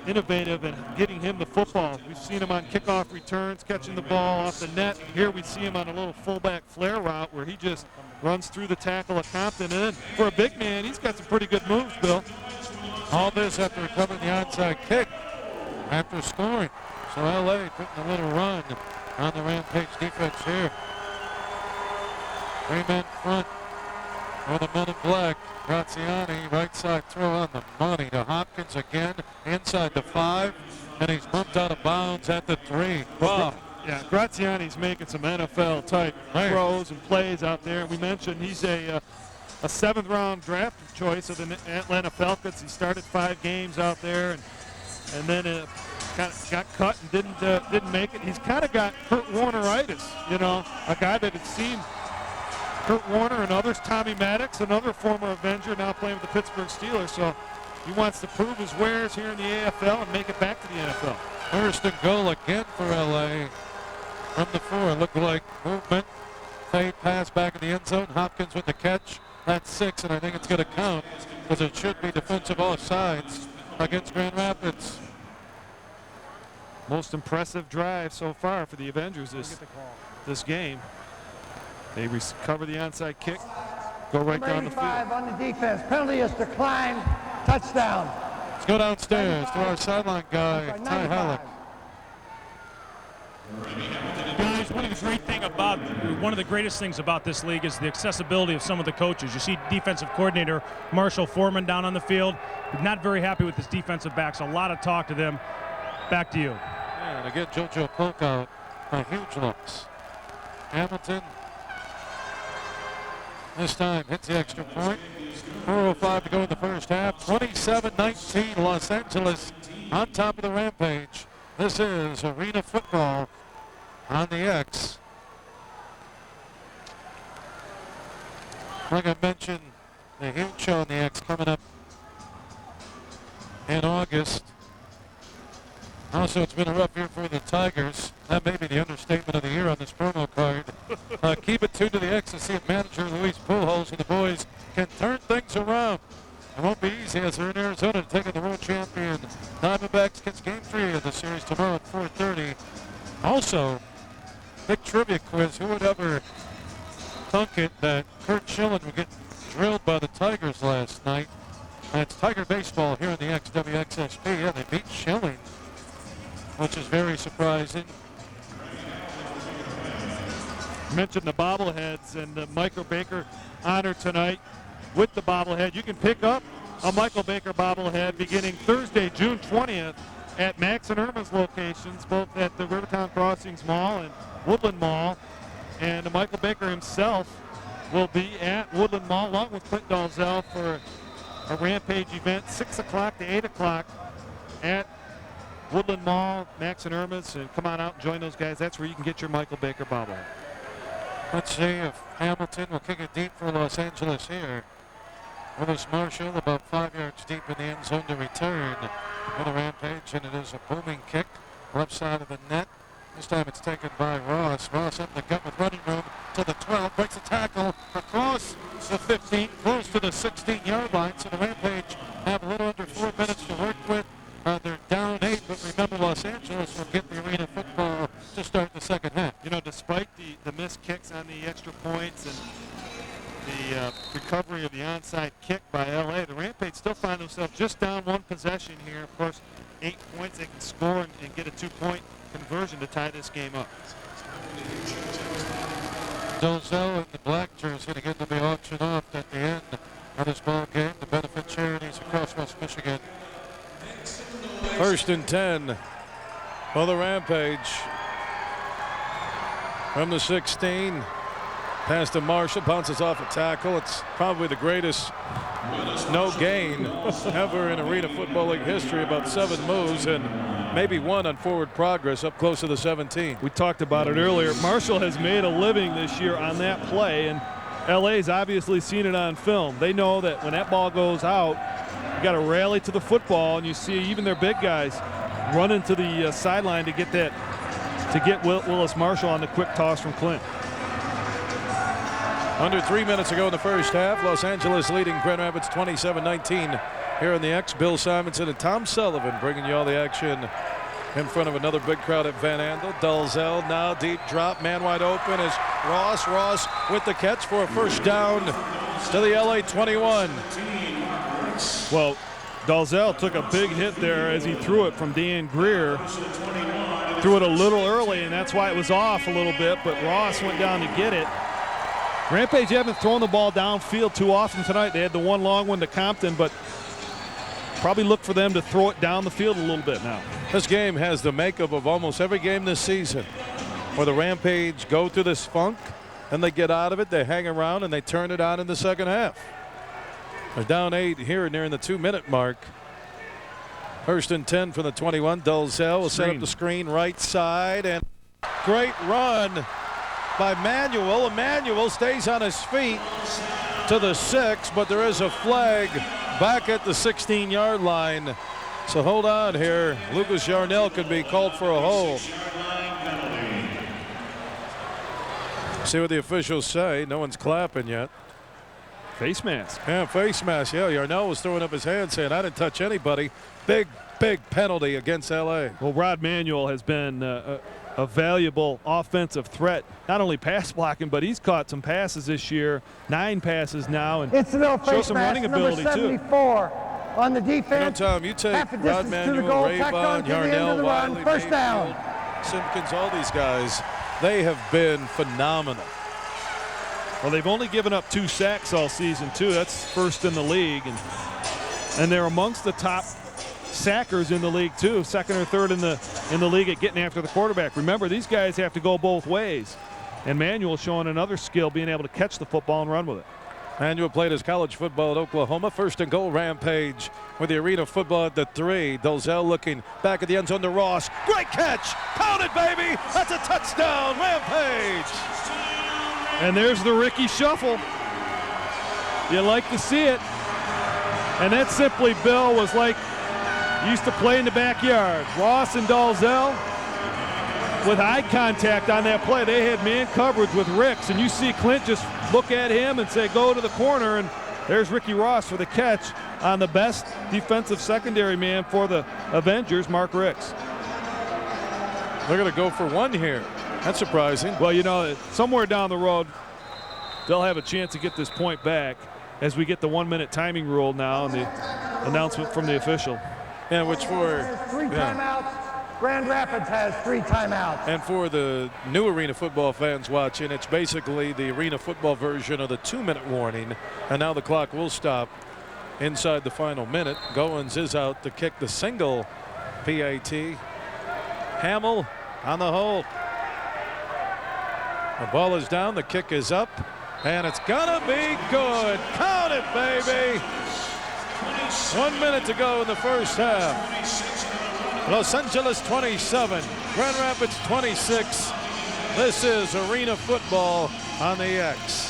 innovative in getting him the football. We've seen him on kickoff returns, catching the ball off the net. Here we see him on a little fullback flare route where he just runs through the tackle of Compton. And then for a big man, he's got some pretty good moves, Bill. All this after recovering the onside kick after scoring. So LA putting a little run on the Rampage defense here. 3-man front for the men in black. Graziani, right side throw on the money to Hopkins again, inside the 5, and he's bumped out of bounds at the 3. Wow. Yeah, Graziani's making some NFL-type throws and plays out there. We mentioned he's a 7th-round draft choice of the Atlanta Falcons. He started 5 games out there, and then got cut and didn't make it. He's kind of got Kurt Warner-itis, you know, a guy that had seen Kurt Warner and others, Tommy Maddox, another former Avenger, now playing with the Pittsburgh Steelers. So he wants to prove his wares here in the AFL and make it back to the NFL. 1st and goal again for LA from the 4. Looked like movement. Fade pass back in the end zone. Hopkins with the catch. That's 6, and I think it's going to count because it should be defensive offsides against Grand Rapids. Most impressive drive so far for the Avengers this game. They recover the onside kick, go right down the field. 85 on the defense. Penalty is declined. Touchdown. Let's go downstairs to our sideline guy, Ty Halleck. Guys, one of the greatest things about this league is the accessibility of some of the coaches. You see defensive coordinator Marshall Foreman down on the field. Not very happy with his defensive backs. A lot of talk to them. Back to you. Yeah, and again, JoJo Polk out. A huge loss. Hamilton this time hits the extra point. 4:05 to go in the first half. 27-19 Los Angeles on top of the Rampage. This is Arena Football on the X. Like I mentioned, the Huge Show on the X coming up in August. Also, it's been a rough year for the Tigers. That may be the understatement of the year on this promo card. Keep it tuned to the X to see if manager Luis Pujols and the boys can turn things around. It won't be easy as they're in Arizona taking the world champion Diamondbacks gets game 3 of the series tomorrow at 4:30. Also, big trivia quiz. Who would ever thunk it that Kurt Schilling would get drilled by the Tigers last night? That's Tiger Baseball here in the WXSP. Yeah, they beat Schilling, which is very surprising. Mentioned the bobbleheads, and Michael Baker honored tonight with the bobblehead. You can pick up a Michael Baker bobblehead beginning Thursday, June 20th at Max and Irma's locations, both at the Rivertown Crossings Mall and Woodland Mall. And Michael Baker himself will be at Woodland Mall along with Clint Dalzell for a Rampage event, 6 o'clock to 8 o'clock at Woodland Mall, Max and Irma's. And come on out and join those guys. That's where you can get your Michael Baker bobblehead. Let's see if Hamilton will kick it deep for Los Angeles here. Willis Marshall about 5 yards deep in the end zone to return for the Rampage, and it is a booming kick, left side of the net. This time it's taken by Ross. Ross up the gut with running room to the 12, breaks a tackle across the 15, close to the 16-yard line. So the Rampage have a little under 4 minutes to work with. They're down 8, but remember Los Angeles will get the arena football to start the second half. You know, despite the missed kicks on the extra points and the recovery of the onside kick by LA, the Rampage still find themselves just down 1 possession here. Of course, 8 points they can score and get a 2-point conversion to tie this game up. Dalzell in the black jersey going to get to be auctioned off at the end of this ball game to benefit charities across West Michigan. 1st and 10 for the Rampage. From the 16, pass to Marshall, bounces off a tackle. It's probably the greatest no gain ever in Arena Football League history. About 7 moves and maybe 1 on forward progress up close to the 17. We talked about it earlier. Marshall has made a living this year on that play, and LA's obviously seen it on film. They know that when that ball goes out, you got to rally to the football, and you see even their big guys run into the sideline to get Willis Marshall on the quick toss from Clint. Under 3 minutes ago in the first half, Los Angeles leading Grand Rapids 27-19 here in the X. Bill Simonson and Tom Sullivan bringing you all the action in front of another big crowd at Van Andel. Dalzell now deep drop, man wide open is Ross. Ross with the catch for a first down to the LA 21. Well, Dalzell took a big hit there as he threw it from Dan Greer. Threw it a little early, and that's why it was off a little bit, but Ross went down to get it. Rampage haven't thrown the ball downfield too often tonight. They had the one long one to Compton, but probably look for them to throw it down the field a little bit now. This game has the makeup of almost every game this season, where the Rampage go through this funk, and they get out of it, they hang around, and they turn it on in the second half. They're down 8 here nearing the 2-minute mark. 1st and 10 for the 21. Dalzell will set up the screen right side, and great run by Manuel. Emmanuel stays on his feet to the 6, but there is a flag back at the 16-yard line. So hold on here. Lucas Yarnell could be called for a hold. See what the officials say. No one's clapping yet. Face mask. Yeah, face mask. Yeah, Yarnell was throwing up his hand saying, I didn't touch anybody. Big penalty against LA. Well, Rod Manuel has been a valuable offensive threat, not only pass blocking, but he's caught some passes this year, 9 passes now, and Incidental face shows some running ability number 74 too. On the defense. You know, Tom, you take half a Rod distance to the Manuel, goal, Ray tacked on Bond, to the end of Yarnell, the run, Wiley, first down. Mayfield, Simpkins, all these guys, they have been phenomenal. Well, they've only given up 2 sacks all season too. That's first in the league, and they're amongst the top sackers in the league too, 2nd or 3rd in the league at getting after the quarterback. Remember, these guys have to go both ways, and Manuel showing another skill, being able to catch the football and run with it. Manuel played his college football at Oklahoma. 1st and goal, Rampage with the arena football at the 3. Dalzell looking back at the end zone to Ross. Great catch! Pound it, baby! That's a touchdown, Rampage! And there's the Ricky Shuffle. You like to see it. And that simply, Bill, was like used to play in the backyard. Ross and Dalzell with eye contact on that play. They had man coverage with Ricks, and you see Clint just look at him and say, go to the corner, and there's Ricky Ross for the catch. on the best defensive secondary man for the Avengers, Mark Ricks. They're going to go for one here. That's surprising. Well, you know, somewhere down the road, they'll have a chance to get this point back as we get the 1-minute timing rule now and the announcement from the official. Yeah, which for Three timeouts. Grand Rapids has 3 timeouts. And for the new arena football fans watching, it's basically the arena football version of the 2-minute warning. And now the clock will stop inside the final minute. Goins is out to kick the single PAT. Hamill on the hold. The ball is down, the kick is up, and it's gonna be good. Count it, baby. 1 minute to go in the first half. Los Angeles 27, Grand Rapids 26. This is arena football on the X.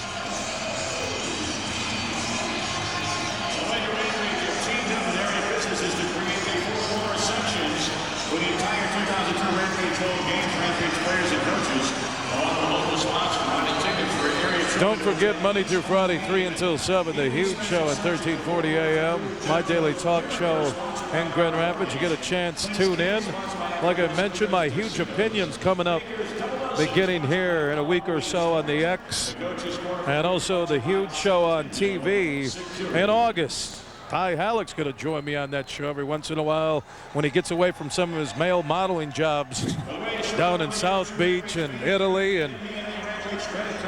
Don't forget Monday through Friday, 3 until 7, the huge show at 1340 a.m. My daily talk show in Grand Rapids. You get a chance, tune in. Like I mentioned, my huge opinions coming up beginning here in a week or so on the X. And also the huge show on TV in August. Ty Halleck's going to join me on that show every once in a while when he gets away from some of his male modeling jobs down in South Beach and Italy and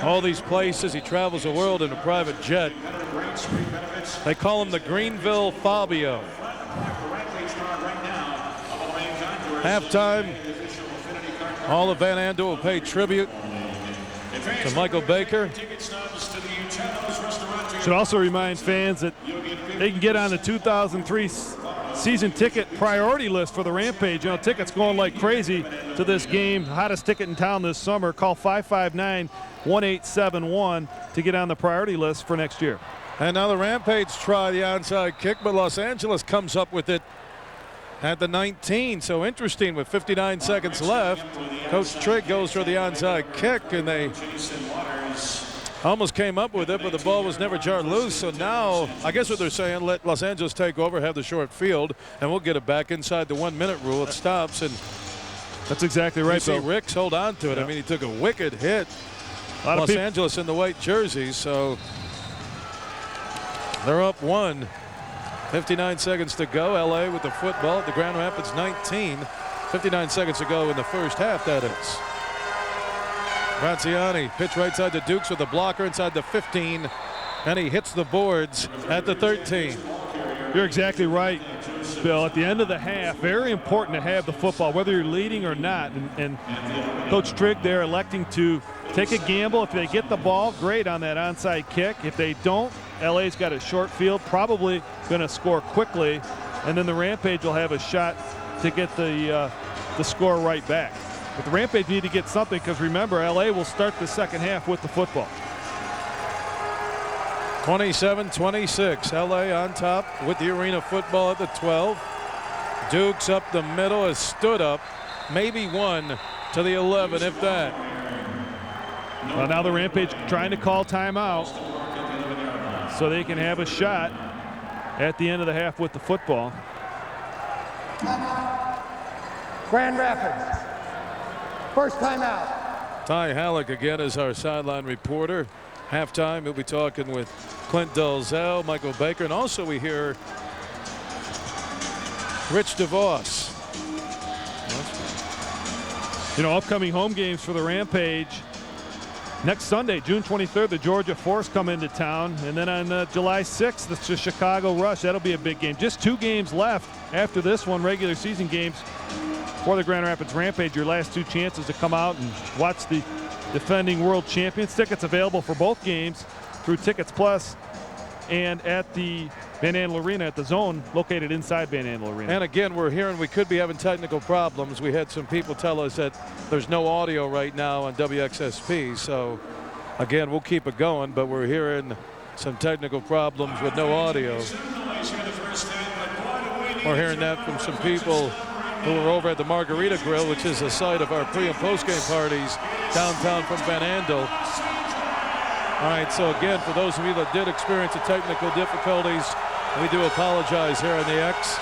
all these places. He travels the world in a private jet. They call him the Greenville Fabio. Halftime, all of Van Andel will pay tribute to Michael Baker. Should also remind fans that they can get on the 2003 season ticket priority list for the Rampage. You know, tickets going like crazy to this game. Hottest ticket in town this summer. Call 559-1871 to get on the priority list for next year. And now the Rampage try the onside kick, but Los Angeles comes up with it at the 19. So interesting, with 59 seconds left, Coach Trigg goes for the onside kick, and they almost came up with it, but the ball was never jarred loose. So now I guess what they're saying, let Los Angeles take over, have the short field, and we'll get it back inside the 1 minute rule. It stops, and that's exactly right. You see Ricks hold on to it. I mean, he took a wicked hit. Los Angeles in the white jerseys, so they're up 1. 59 seconds to go. LA with the football at the Grand Rapids 19. 59 seconds to go in the first half, that is. Graziani, pitch right side to Dukes with the blocker inside the 15, and he hits the boards at the 13. You're exactly right, Bill. At the end of the half, very important to have the football, whether you're leading or not. And Coach Trigg there electing to take a gamble. If they get the ball, great on that onside kick. If they don't, LA's got a short field, probably going to score quickly, and then the Rampage will have a shot to get the score right back. But the Rampage need to get something, because remember, LA will start the second half with the football. 27-26, LA on top with the arena football at the 12. Dukes up the middle, has stood up, maybe 1 to the 11, if that. Well, now the Rampage trying to call timeout so they can have a shot at the end of the half with the football. Grand Rapids, first timeout. Ty Halleck again is our sideline reporter. Halftime, we'll be talking with Clint Dalzell, Michael Baker, and also we hear Rich DeVos. You know, upcoming home games for the Rampage. Next Sunday, June 23rd, the Georgia Force come into town. And then on July 6th, it's the Chicago Rush. That'll be a big game. Just 2 games left after this one, regular season games for the Grand Rapids Rampage. Your last 2 chances to come out and watch the defending world champions. Tickets available for both games through Tickets Plus and at the Van Andel Arena at the Zone, located inside Van Andel Arena. And again, we're hearing we could be having technical problems. We had some people tell us that there's no audio right now on WXSP. So again, we'll keep it going, but we're hearing some technical problems with no audio. We're hearing that from some people who were over at the Margarita Grill, which is the site of our pre and post game parties downtown from Van Andel. All right, so again, for those of you that did experience the technical difficulties We do apologize here on the X.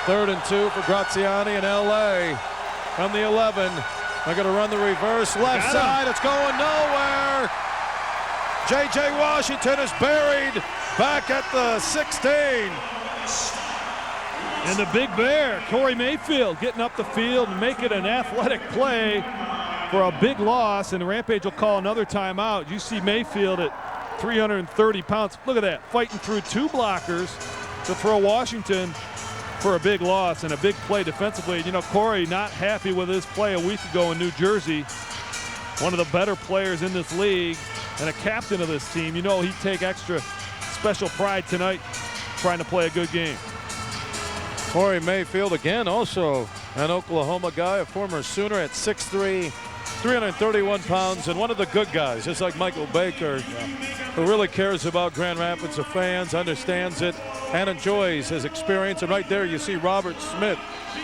3rd and 2 for Graziani in LA. From the 11, they're going to run the reverse left side. It's going nowhere. J.J. Washington is buried back at the 16. And the big bear, Corey Mayfield, getting up the field and making an athletic play for a big loss. And the Rampage will call another timeout. You see Mayfield at 330 pounds. Look at that, fighting through 2 blockers to throw Washington for a big loss and a big play defensively. You know, Corey not happy with his play a week ago in New Jersey. One of the better players in this league and a captain of this team. You know he'd take extra special pride tonight trying to play a good game. Corey Mayfield, again, also an Oklahoma guy, a former Sooner at 6'3", 331 pounds, and one of the good guys, just like Michael Baker, who really cares about Grand Rapids, the fans, understands it, and enjoys his experience. And right there you see Robert Smith.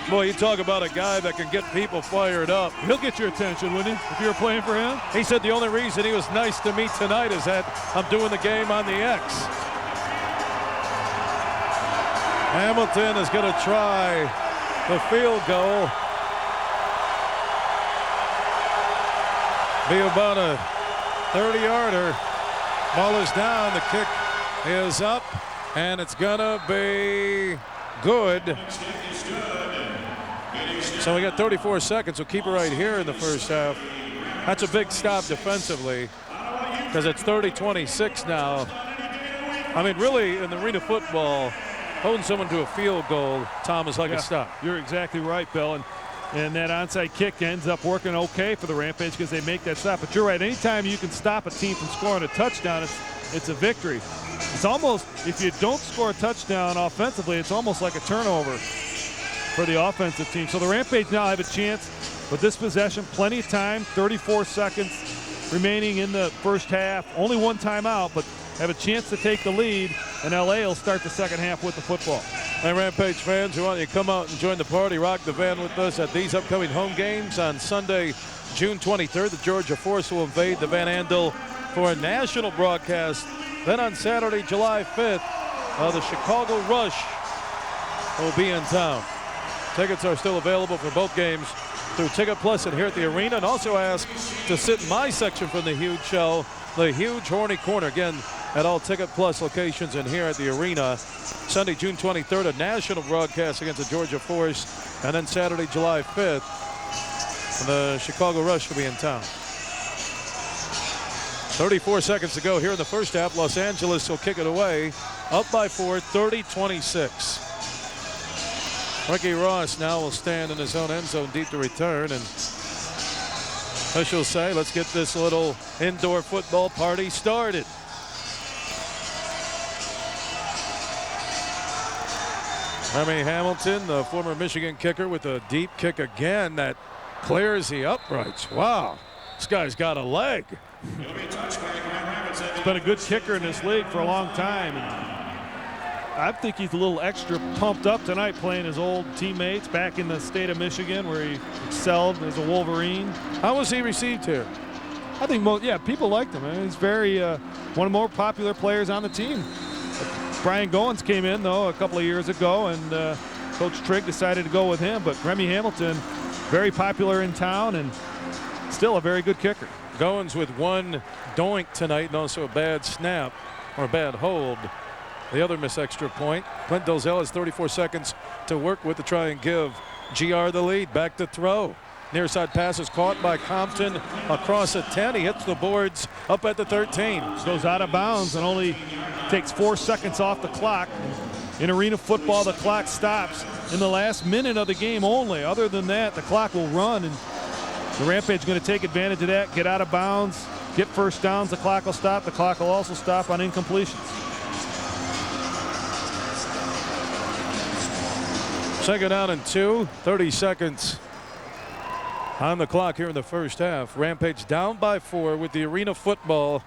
Boy, you talk about a guy that can get people fired up. He'll get your attention, wouldn't he, if you were playing for him? He said the only reason he was nice to me tonight is that I'm doing the game on the X. Hamilton is going to try the field goal. Be about a 30-yarder. Ball is down. The kick is up, and it's going to be good. So we got 34 seconds. We'll keep it right here in the first half. That's a big stop defensively because it's 30-26 now. I mean, really, in the arena football, holding someone to a field goal, Tom, is like a stop. You're exactly right, Bill. And that onside kick ends up working okay for the Rampage because they make that stop. But you're right, anytime you can stop a team from scoring a touchdown, it's a victory. It's almost, if you don't score a touchdown offensively, it's almost like a turnover for the offensive team. So the Rampage now have a chance with this possession, plenty of time, 34 seconds remaining in the first half. Only one timeout, but have a chance to take the lead, and LA will start the second half with the football. And Rampage fans, we want you to come out and join the party, rock the van with us at these upcoming home games. On Sunday, June 23rd, the Georgia Force will invade the Van Andel for a national broadcast. Then on Saturday, July 5th, the Chicago Rush will be in town. Tickets are still available for both games through Ticket Plus and here at the arena. And also ask to sit in my section from the huge show, the huge horny corner. Again, at all Ticket Plus locations and here at the arena. Sunday, June 23rd, a national broadcast against the Georgia Force. And then Saturday, July 5th, the Chicago Rush will be in town. 34 seconds to go here in the first half. Los Angeles will kick it away. Up by 4, 30-26. Ricky Ross now will stand in his own end zone deep to return. And officials say, let's get this little indoor football party started. Remy Hamilton, the former Michigan kicker, with a deep kick again that clears the uprights. Wow, this guy's got a leg. He's been a good kicker in this league for a long time. And I think he's a little extra pumped up tonight playing his old teammates back in the state of Michigan where he excelled as a Wolverine. How was he received here? I think, people liked him. I mean, he's very one of the more popular players on the team. Brian Goins came in, though, a couple of years ago, and Coach Trigg decided to go with him. But Remy Hamilton, very popular in town and still a very good kicker. Goins with one doink tonight and also a bad snap or a bad hold. The other missed extra point. Clint Dozell has 34 seconds to work with to try and give GR the lead. Back to throw. Near side pass is caught by Compton across the 10. He hits the boards up at the 13. Goes out of bounds and only takes 4 seconds off the clock. In arena football, the clock stops in the last minute of the game only. Other than that, the clock will run, and the Rampage is going to take advantage of that, get out of bounds, get first downs. The clock will stop. The clock will also stop on incompletions. Second down and 2, 30 seconds on the clock here in the first half. Rampage down by 4 with the arena football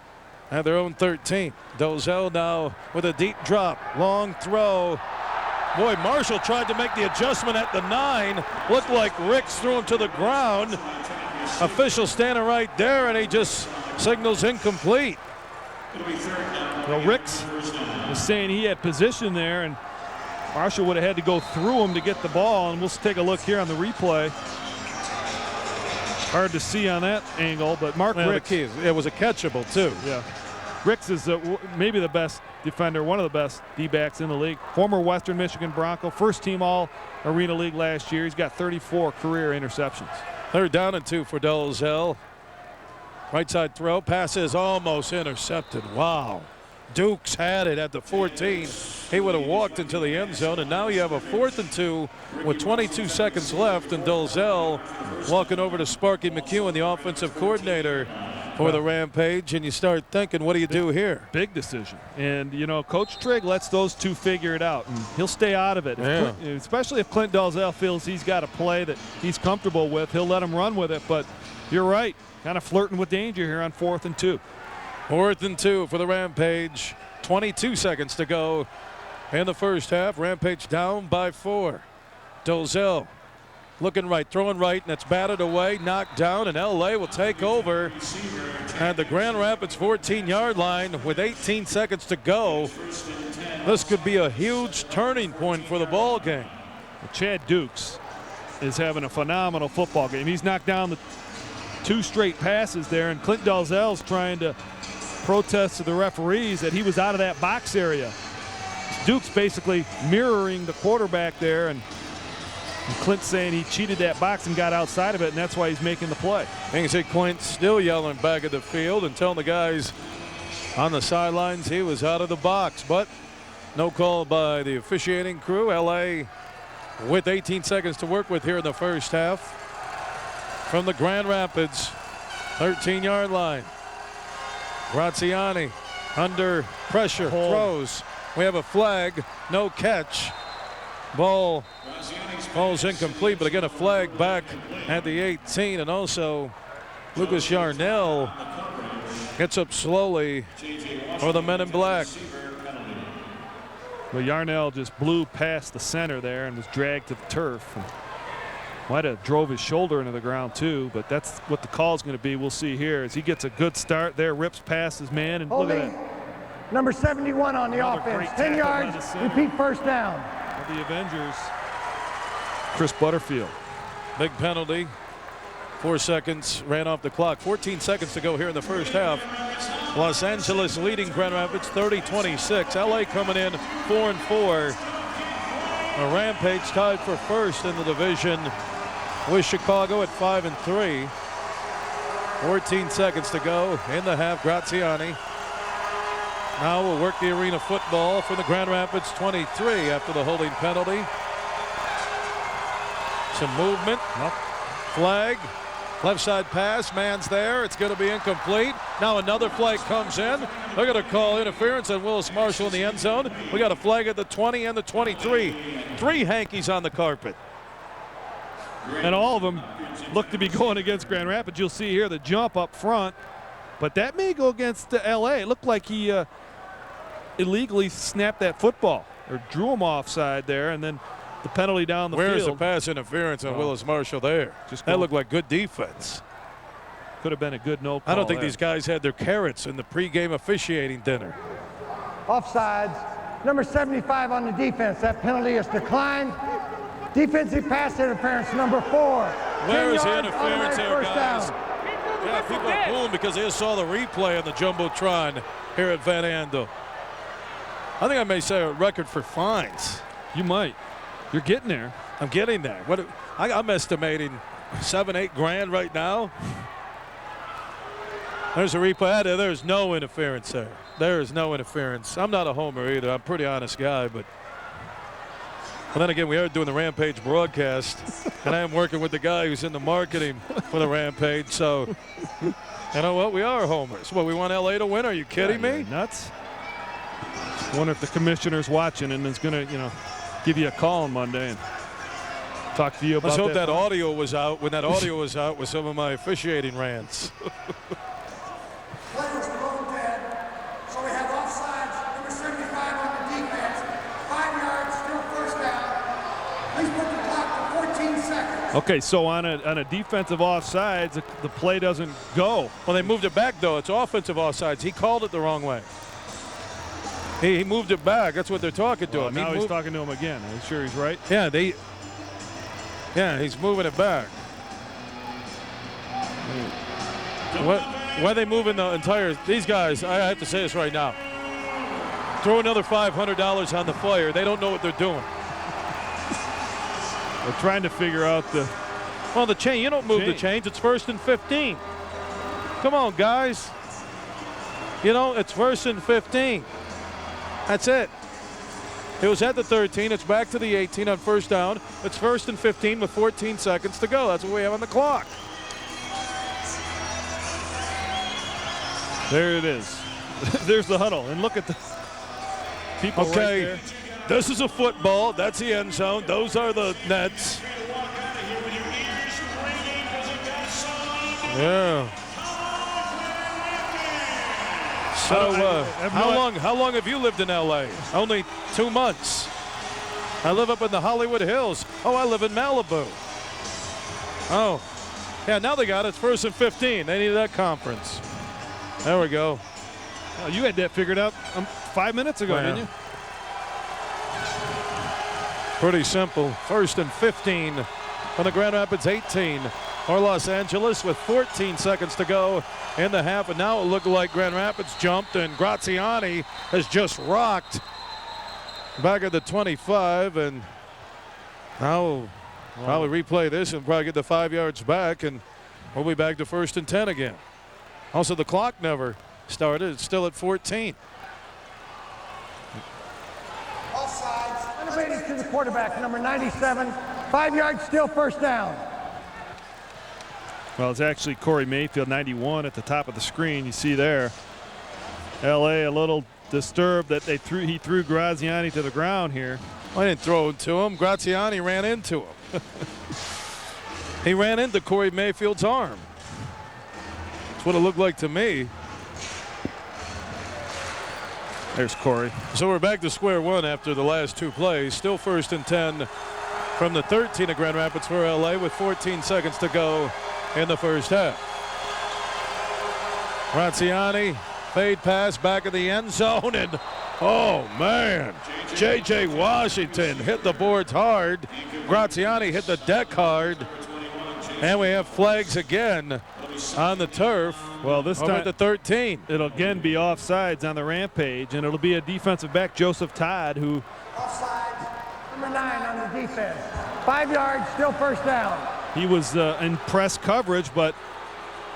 at their own 13. Dozell now with a deep drop, long throw. Boy, Marshall tried to make the adjustment at the 9. Looked like Ricks threw him to the ground. Official standing right there, and he just signals incomplete. Well, Ricks was saying he had position there, and Marshall would have had to go through him to get the ball, and we'll take a look here on the replay. Hard to see on that angle, but Mark Ricks. The key is it was a catchable, too. Yeah. Ricks is maybe the best defender, one of the best D-backs in the league. Former Western Michigan Bronco, first team All-Arena League last year. He's got 34 career interceptions. 3rd down and 2 for Dalzell. Right side throw, pass is almost intercepted. Wow. Dukes had it at the 14. He would have walked into the end zone, and now you have a 4th and 2 with 22 seconds left, and Dalzell walking over to Sparky McEwen, the offensive coordinator for the Rampage, and you start thinking, what do you do here? Big decision. And, you know, Coach Trigg lets those two figure it out, and he'll stay out of it. Yeah. Especially if Clint Dalzell feels he's got a play that he's comfortable with, he'll let him run with it. But you're right, kind of flirting with danger here on 4th and 2. 4th and 2 for the Rampage. 22 seconds to go in the first half. Rampage down by 4. Dalzell looking right, throwing right, and it's batted away, knocked down, and LA will take over at the Grand Rapids 14-yard line with 18 seconds to go. This could be a huge turning point for the ball game. Well, Chad Dukes is having a phenomenal football game. He's knocked down the 2 straight passes there, and Clint Dalzell's trying to protest to the referees that he was out of that box area. Dukes basically mirroring the quarterback there, and Clint saying he cheated that box and got outside of it, and that's why he's making the play. And you see Clint still yelling back at the field and telling the guys on the sidelines he was out of the box, but no call by the officiating crew. LA with 18 seconds to work with here in the first half from the Grand Rapids 13-yard line. Graziani under pressure, throws. We have a flag, no catch. Ball falls incomplete, but again a flag back at the 18, and also Lucas Yarnell gets up slowly for the men in black. Well, Yarnell just blew past the center there and was dragged to the turf. Might have drove his shoulder into the ground too, but that's what the call is going to be. We'll see here as he gets a good start there, rips past his man, and look at that. Number 71 on the offense, 10 yards, repeat first down. For the Avengers, Chris Butterfield. Big penalty. 4 seconds ran off the clock. 14 seconds to go here in the first half. Los Angeles leading Grand Rapids 30-26. LA coming in 4-4. A Rampage tied for first in the division with Chicago at 5-3. 14 seconds to go in the half. Graziani now will work the arena football for the Grand Rapids 23 after the holding penalty. Some movement. Flag. Left side pass. Man's there. It's going to be incomplete. Now another flag comes in. They're going to call interference on Willis Marshall in the end zone. We got a flag at the 20 and the 23. 3 hankies on the carpet. And all of them look to be going against Grand Rapids. You'll see here the jump up front, but that may go against the LA. It looked like he illegally snapped that football or drew him offside there, and then the penalty down the field. Where's the pass interference on Willis Marshall there? That looked like good defense. Could have been a good no call. I don't think these guys had their carrots in the pregame officiating dinner. Offsides. Number 75 on the defense. That penalty is declined. Defensive pass interference, number 4. Where is the interference here, guys? Down. Yeah, people are booing because they saw the replay on the Jumbotron here at Van Andel. I think I may say a record for fines. You might. You're getting there. I'm getting there. I'm estimating 7-8 grand right now. There's a replay. There's no interference there. There is no interference. I'm not a homer either. I'm a pretty honest guy, but. And then again, we are doing the Rampage broadcast, and I am working with the guy who's in the marketing for the Rampage. So, you know what? We are homers. Well, we want LA to win. Are you kidding me? Nuts. Wonder if the commissioner's watching and is going to, give you a call on Monday and talk to you about. Let's hope that audio was out when that audio was out with some of my officiating rants. Players below dead. So we have offsides. Number 75 on the defense. 5 yards, still first down. Please put the clock to 14 seconds. Okay, so on a defensive offsides, the play doesn't go. Well, they moved it back, though. It's offensive offsides. He called it the wrong way. He moved it back. That's what they're talking to him. Now he's talking to him again. Are you sure he's right? Yeah, he's moving it back. Why are they moving the entire? These guys, I have to say this right now. Throw another $500 on the fire. They don't know what they're doing. We're trying to figure out the. Well, the chain. You don't move the chains. It's 1st and 15. Come on, guys. You know, it's 1st and 15. That's it. It was at the 13. It's back to the 18 on 1st down. It's 1st and 15 with 14 seconds to go. That's what we have on the clock. There it is. There's the huddle. And look at the people right there. This is a football. That's the end zone. Those are the nets. Yeah. So, how long have you lived in LA? Only 2 months. I live up in the Hollywood Hills. Oh, I live in Malibu. Oh, yeah. Now they got it. It's 1st and 15. They needed that conference. There we go. Oh, you had that figured out 5 minutes ago, didn't you? Pretty simple. 1st and 15 on the Grand Rapids 18. Or Los Angeles with 14 seconds to go in the half. And now it looked like Grand Rapids jumped, and Graziani has just rocked back at the 25. And now probably replay this and probably get the 5 yards back, and we'll be back to 1st and 10 again. Also, the clock never started. It's still at 14. Offsides. Renovating to the quarterback, number 97. 5 yards, still 1st down. Well, it's actually Corey Mayfield, 91, at the top of the screen. You see there. LA a little disturbed that he threw Graziani to the ground here. I didn't throw it to him. Graziani ran into him. He ran into Corey Mayfield's arm. That's what it looked like to me. There's Corey. So we're back to square one after the last 2 plays. Still 1st and 10 from the 13 of Grand Rapids for LA with 14 seconds to go in the 1st half. Graziani, fade pass back of the end zone, and oh man, J.J. Washington hit the boards hard. Graziani hit the deck hard, and we have flags again on the turf. Well, this time at the 13. It'll again be offsides on the Rampage, and it'll be a defensive back, Joseph Todd, who. Offsides, number 9 on the defense. 5 yards, still 1st down. He was in press coverage, but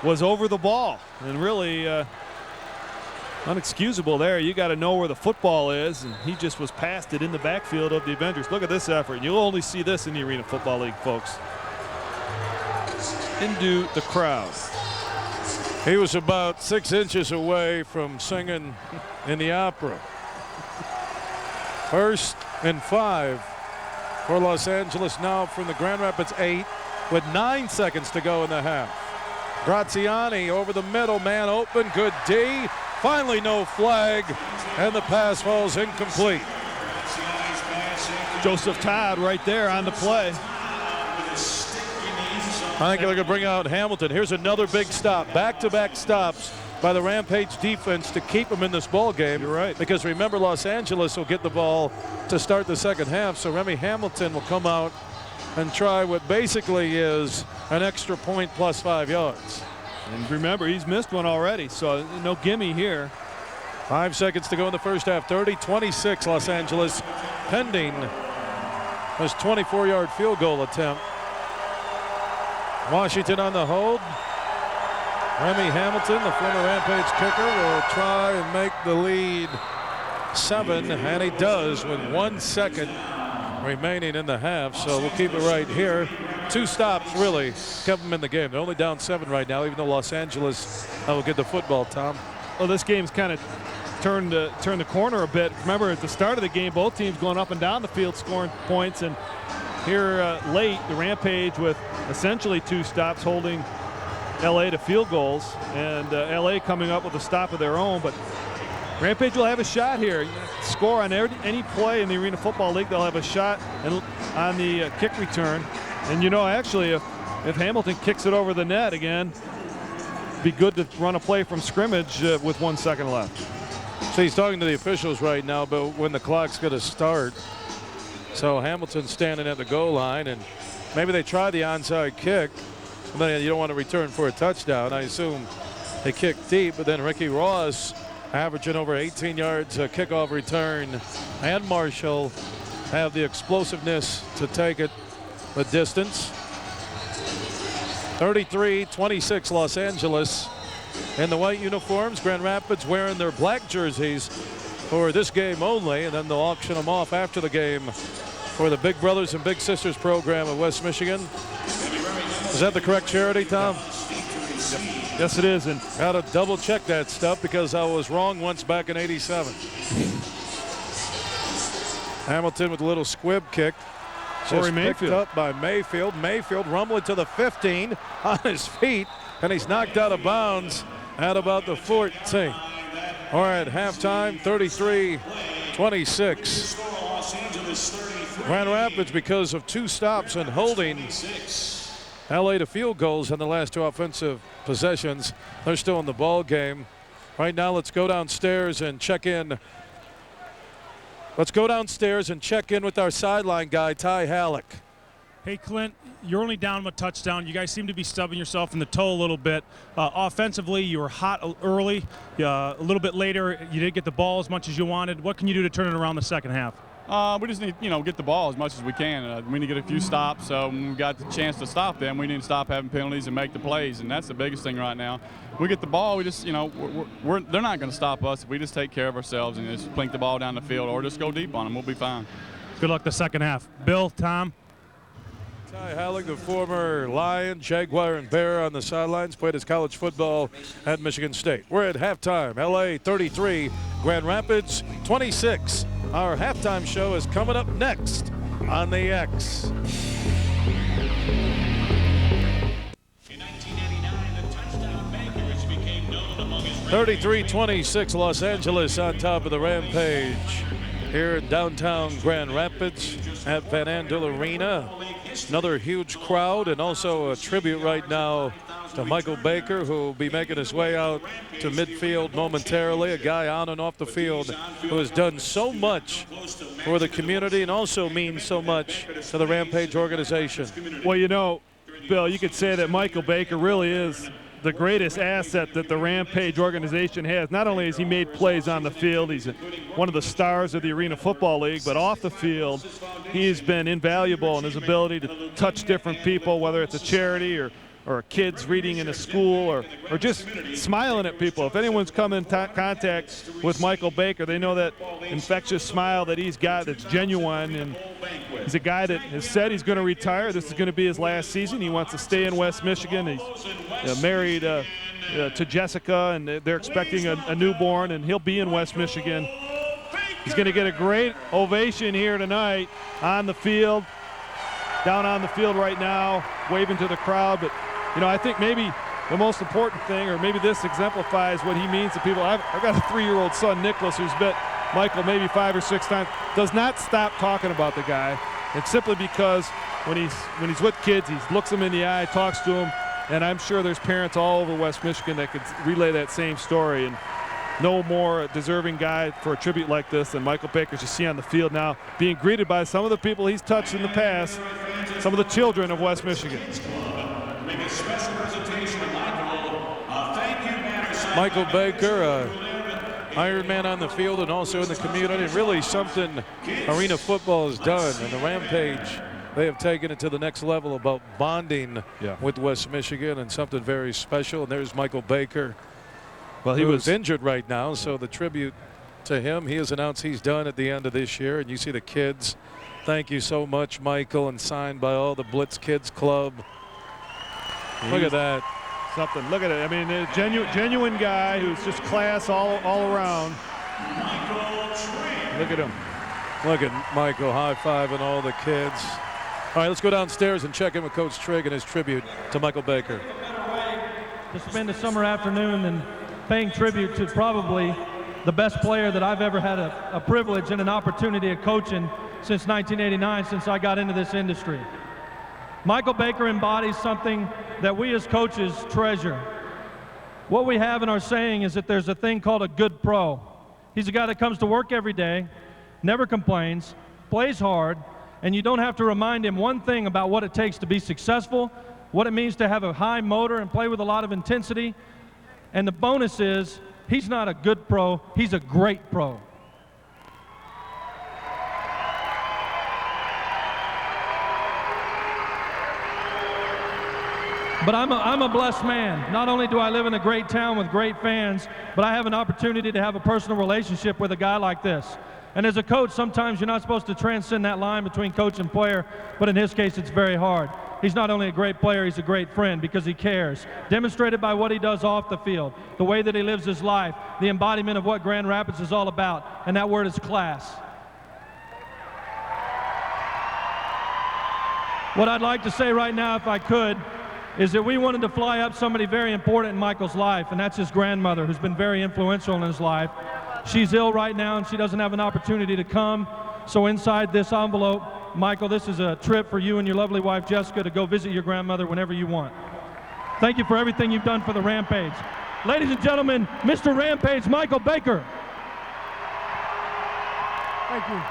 was over the ball, and really unexcusable there. You got to know where the football is, and he just was past it in the backfield of the Avengers. Look at this effort. You'll only see this in the Arena Football League, folks. Into the crowd. He was about 6 inches away from singing in the opera. 1st and 5 for Los Angeles now from the Grand Rapids 8 with 9 seconds to go in the half. Graziani over the middle, man open, good D. Finally no flag, and the pass falls incomplete. Joseph Todd right there on the play. I think they're going to bring out Hamilton. Here's another big stop. Back-to-back stops by the Rampage defense to keep them in this ball game. You're right. Because remember, Los Angeles will get the ball to start the second half, so Remy Hamilton will come out and try what basically is an extra point plus 5 yards. And remember, he's missed one already, so no gimme here. 5 seconds to go in the 1st half. 30-26 Los Angeles, pending his 24-yard field goal attempt. Washington on the hold. Remy Hamilton, the former Rampage kicker, will try and make the lead 7, and he does with 1 second remaining in the half, so we'll keep it right here. 2 stops really kept them in the game. They're only down 7 right now, even though Los Angeles will get the football, Tom. Well, this game's kind of turned the corner a bit. Remember, at the start of the game, both teams going up and down the field scoring points, and here late, the Rampage with essentially 2 stops holding LA to field goals, and LA coming up with a stop of their own, but Rampage will have a shot here. Score on any play in the Arena Football League, they'll have a shot on the kick return. And you know, actually, if Hamilton kicks it over the net again, it'd be good to run a play from scrimmage with 1 second left. So he's talking to the officials right now, but when the clock's going to start. So Hamilton's standing at the goal line, and maybe they try the onside kick, and then you don't want to return for a touchdown. I assume they kick deep, but then Ricky Ross averaging over 18 yards a kickoff return, and Marshall have the explosiveness to take it the distance. 33-26 Los Angeles in the white uniforms. Grand Rapids wearing their black jerseys for this game only, and then they'll auction them off after the game for the Big Brothers and Big Sisters program at West Michigan. Is that the correct charity, Tom? Yes, it is. And got to double check that stuff because I was wrong once back in '87. Hamilton with a little squib kick. Just picked up by Mayfield. Mayfield rumbling to the 15 on his feet, and he's knocked out of bounds at about the 14. All right, halftime, 33-26. Grand Rapids, because of 2 stops and holding LA to field goals in the last 2 offensive possessions, they're still in the ball game. Right now, let's go downstairs and check in. Let's go downstairs and check in with our sideline guy, Ty Halleck. Hey, Clint, you're only down a touchdown. You guys seem to be stubbing yourself in the toe a little bit. Offensively, you were hot early. A little bit later, you didn't get the ball as much as you wanted. What can you do to turn it around the second half? We just need, get the ball as much as we can. We need to get a few stops. So when we got the chance to stop them, we need to stop having penalties and make the plays, and that's the biggest thing right now. We get the ball, we just, they're not going to stop us if we just take care of ourselves and just plink the ball down the field or just go deep on them. We'll be fine. Good luck the second half. Bill, Tom. Ty Halleck, the former Lion, Jaguar, and Bear on the sidelines, played his college football at Michigan State. We're at halftime. LA 33, Grand Rapids 26. Our halftime show is coming up next on the X. In 1989, the touchdown makers became known among his 33-26 Los Angeles on top of the Rampage here in downtown Grand Rapids at Van Andel Arena. Another huge crowd, and also a tribute right now to Michael Baker, who will be making his way out to midfield momentarily. A guy on and off the field who has done so much for the community and also means so much to the Rampage organization. Well, Bill, you could say that Michael Baker really is the greatest asset that the Rampage organization has. Not only has he made plays on the field, he's one of the stars of the Arena Football League, but off the field, he's been invaluable in his ability to touch different people, whether it's a charity or kids reading in a school or just smiling at people. If anyone's come in contact with Michael Baker, they know that infectious smile that he's got that's genuine, and he's a guy that has said he's going to retire. This is going to be his last season. He wants to stay in West Michigan. He's married to Jessica, and they're expecting a newborn, and he'll be in West Michigan. He's going to get a great ovation here tonight on the field, down on the field right now, waving to the crowd. But I think maybe the most important thing, or maybe this exemplifies what he means to people. I've got a 3-year-old son, Nicholas, who's met Michael maybe 5 or 6 times, does not stop talking about the guy. It's simply because when he's with kids, he looks them in the eye, talks to them, and I'm sure there's parents all over West Michigan that could relay that same story. And no more deserving guy for a tribute like this than Michael Baker, as you see on the field now, being greeted by some of the people he's touched in the past, some of the children of West Michigan. Michael Baker, Iron Man on the field and also in the community. Really something Arena Football has done, and the Rampage, they have taken it to the next level about bonding with West Michigan, and something very special. And there's Michael Baker. Well, he was injured right now, so the tribute to him, he has announced he's done at the end of this year. And you see the kids, thank you so much, Michael, and signed by all the Blitz Kids Club. Look at that. Something. Look at it. I mean, a genuine guy who's just class all around. Look at him. Look at Michael high-fiving all the kids. All right, let's go downstairs and check in with Coach Trigg and his tribute to Michael Baker. To spend a summer afternoon and paying tribute to probably the best player that I've ever had a privilege and an opportunity of coaching since 1989, since I got into this industry. Michael Baker embodies something that we as coaches treasure. What we have in our saying is that there's a thing called a good pro. He's a guy that comes to work every day, never complains, plays hard, and you don't have to remind him one thing about what it takes to be successful, what it means to have a high motor and play with a lot of intensity. And the bonus is, he's not a good pro, he's a great pro. But I'm a blessed man. Not only do I live in a great town with great fans, but I have an opportunity to have a personal relationship with a guy like this. And as a coach, sometimes you're not supposed to transcend that line between coach and player, but in his case, it's very hard. He's not only a great player, he's a great friend because he cares. Demonstrated by what he does off the field, the way that he lives his life, the embodiment of what Grand Rapids is all about, and that word is class. What I'd like to say right now, if I could, is that we wanted to fly up somebody very important in Michael's life, and that's his grandmother, who's been very influential in his life. She's ill right now, and she doesn't have an opportunity to come. So inside this envelope, Michael, this is a trip for you and your lovely wife, Jessica, to go visit your grandmother whenever you want. Thank you for everything you've done for the Rampage. Ladies and gentlemen, Mr. Rampage, Michael Baker. Thank you.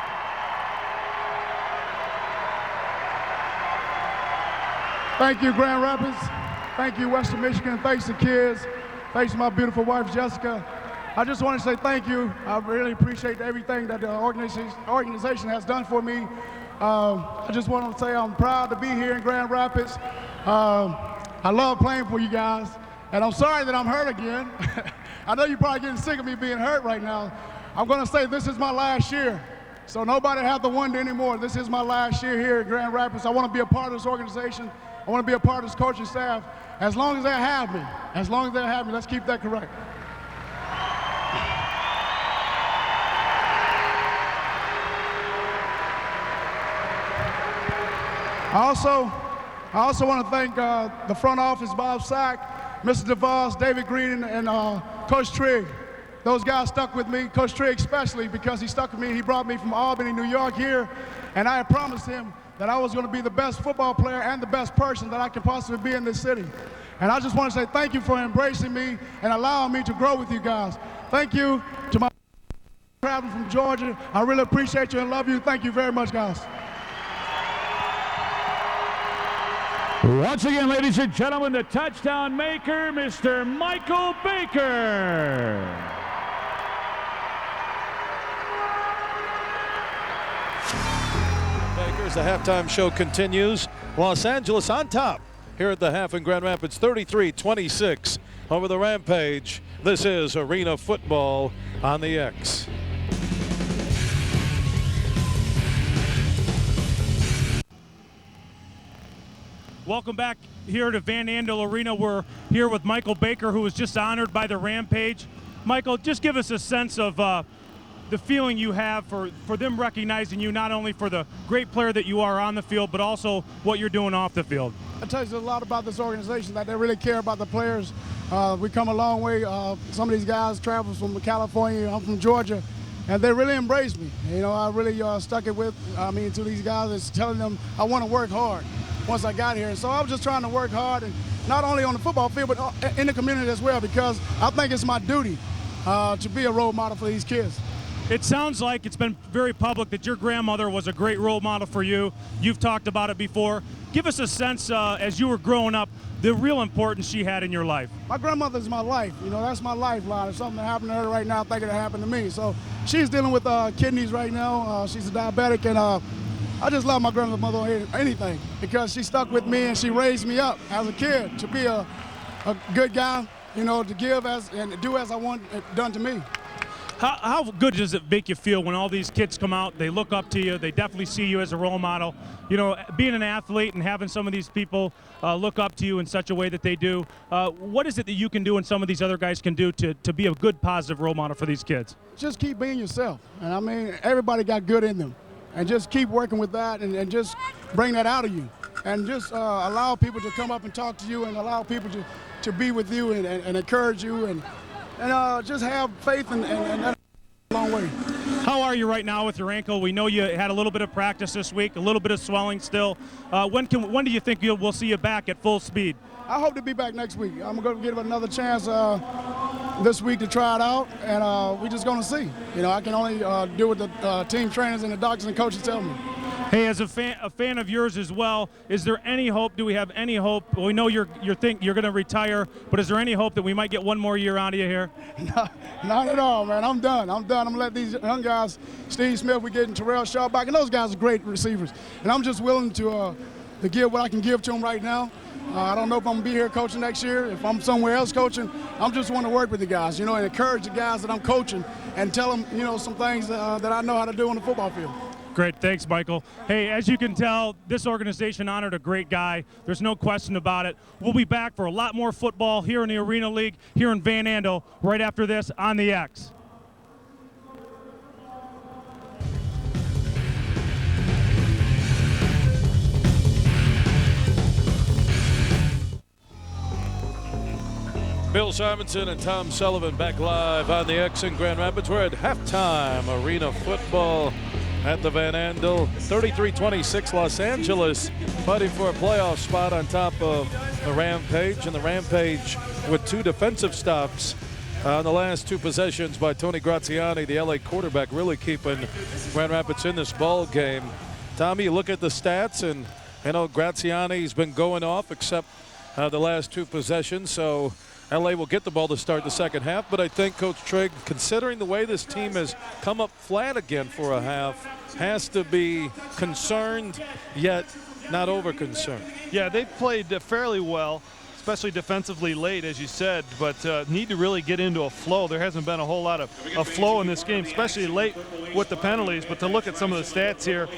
Thank you, Grand Rapids. Thank you, Western Michigan. Thanks to kids. Thanks to my beautiful wife, Jessica. I just want to say thank you. I really appreciate everything that the organization has done for me. I just want to say I'm proud to be here in Grand Rapids. I love playing for you guys, and I'm sorry that I'm hurt again. I know you're probably getting sick of me being hurt right now. I'm going to say this is my last year, so nobody have to wonder anymore. This is my last year here in Grand Rapids. I want to be a part of this organization. I want to be a part of this coaching staff. As long as they have me, let's keep that correct. I also want to thank the front office, Bob Sack, Mr. DeVos, David Green, and Coach Trigg. Those guys stuck with me, Coach Trigg especially, because he stuck with me. He brought me from Albany, New York here, and I had promised him that I was going to be the best football player and the best person that I can possibly be in this city. And I just want to say thank you for embracing me and allowing me to grow with you guys. Thank you to my traveling from Georgia. I really appreciate you and love you. Thank you very much, guys. Once again, ladies and gentlemen, the touchdown maker, Mr. Michael Baker. The halftime show continues. Los Angeles on top here at the half in Grand Rapids, 33-26 over the Rampage. This is Arena Football on the X. Welcome back here to Van Andel Arena. We're here with Michael Baker, who was just honored by the Rampage. Michael, just give us a sense of the feeling you have for them recognizing you, not only for the great player that you are on the field, but also what you're doing off the field. It tells you a lot about this organization, that they really care about the players. We come a long way. Some of these guys travel from California, I'm from Georgia, and they really embraced me. You know, I really stuck it with, to these guys, is telling them I want to work hard once I got here. And so I was just trying to work hard, and not only on the football field, but in the community as well, because I think it's my duty to be a role model for these kids. It sounds like it's been very public that your grandmother was a great role model for you. You've talked about it before. Give us a sense, as you were growing up, the real importance she had in your life. My grandmother's my life. You know, that's my lifeline. If something happened to her right now, I think it happened to me. So she's dealing with kidneys right now. She's a diabetic, and I just love my grandmother more than anything because she stuck with me and she raised me up as a kid to be a good guy, you know, to give and do as I want it done to me. How good does it make you feel when all these kids come out, they look up to you, they definitely see you as a role model? You know, being an athlete and having some of these people look up to you in such a way that they do, what is it that you can do and some of these other guys can do to be a good, positive role model for these kids? Just keep being yourself. And I mean, everybody got good in them. And just keep working with that and just bring that out of you. And just allow people to come up and talk to you and allow people to be with you and encourage you and just have faith and that's a long way. How are you right now with your ankle? We know you had a little bit of practice this week, a little bit of swelling still. When do you think we'll see you back at full speed? I hope to be back next week. I'm going to give it another chance this week to try it out, and we're just going to see. You know, I can only do what the team trainers and the doctors and coaches tell me. Hey, as a fan of yours as well, is there any hope? Do we have any hope? Well, we know you're going to retire, but is there any hope that we might get one more year out of you here? No, not at all, man. I'm done. I'm going to let these young guys, Steve Smith, we're getting Terrell Shaw back, and those guys are great receivers. And I'm just willing to give what I can give to them right now. I don't know if I'm going to be here coaching next year. If I'm somewhere else coaching, I'm just want to work with the guys, and encourage the guys that I'm coaching and tell them, some things that I know how to do on the football field. Great. Thanks, Michael. Hey, as you can tell, this organization honored a great guy. There's no question about it. We'll be back for a lot more football here in the Arena League, here in Van Andel, right after this on the X. Bill Simonson and Tom Sullivan back live on the X in Grand Rapids. We're at halftime arena football at the Van Andel. 33-26 Los Angeles fighting for a playoff spot on top of the Rampage. And the Rampage with 2 defensive stops on the last 2 possessions by Tony Graziani, the LA quarterback, really keeping Grand Rapids in this ball game. Tommy, you look at the stats, and Graziani's been going off except the last 2 possessions. So LA will get the ball to start the second half, but I think Coach Trigg, considering the way this team has come up flat again for a half, has to be concerned, yet not over-concerned. Yeah, they've played fairly well, especially defensively late, as you said, but need to really get into a flow. There hasn't been a whole lot of flow in this game, especially late with the penalties. But to look at some of the stats here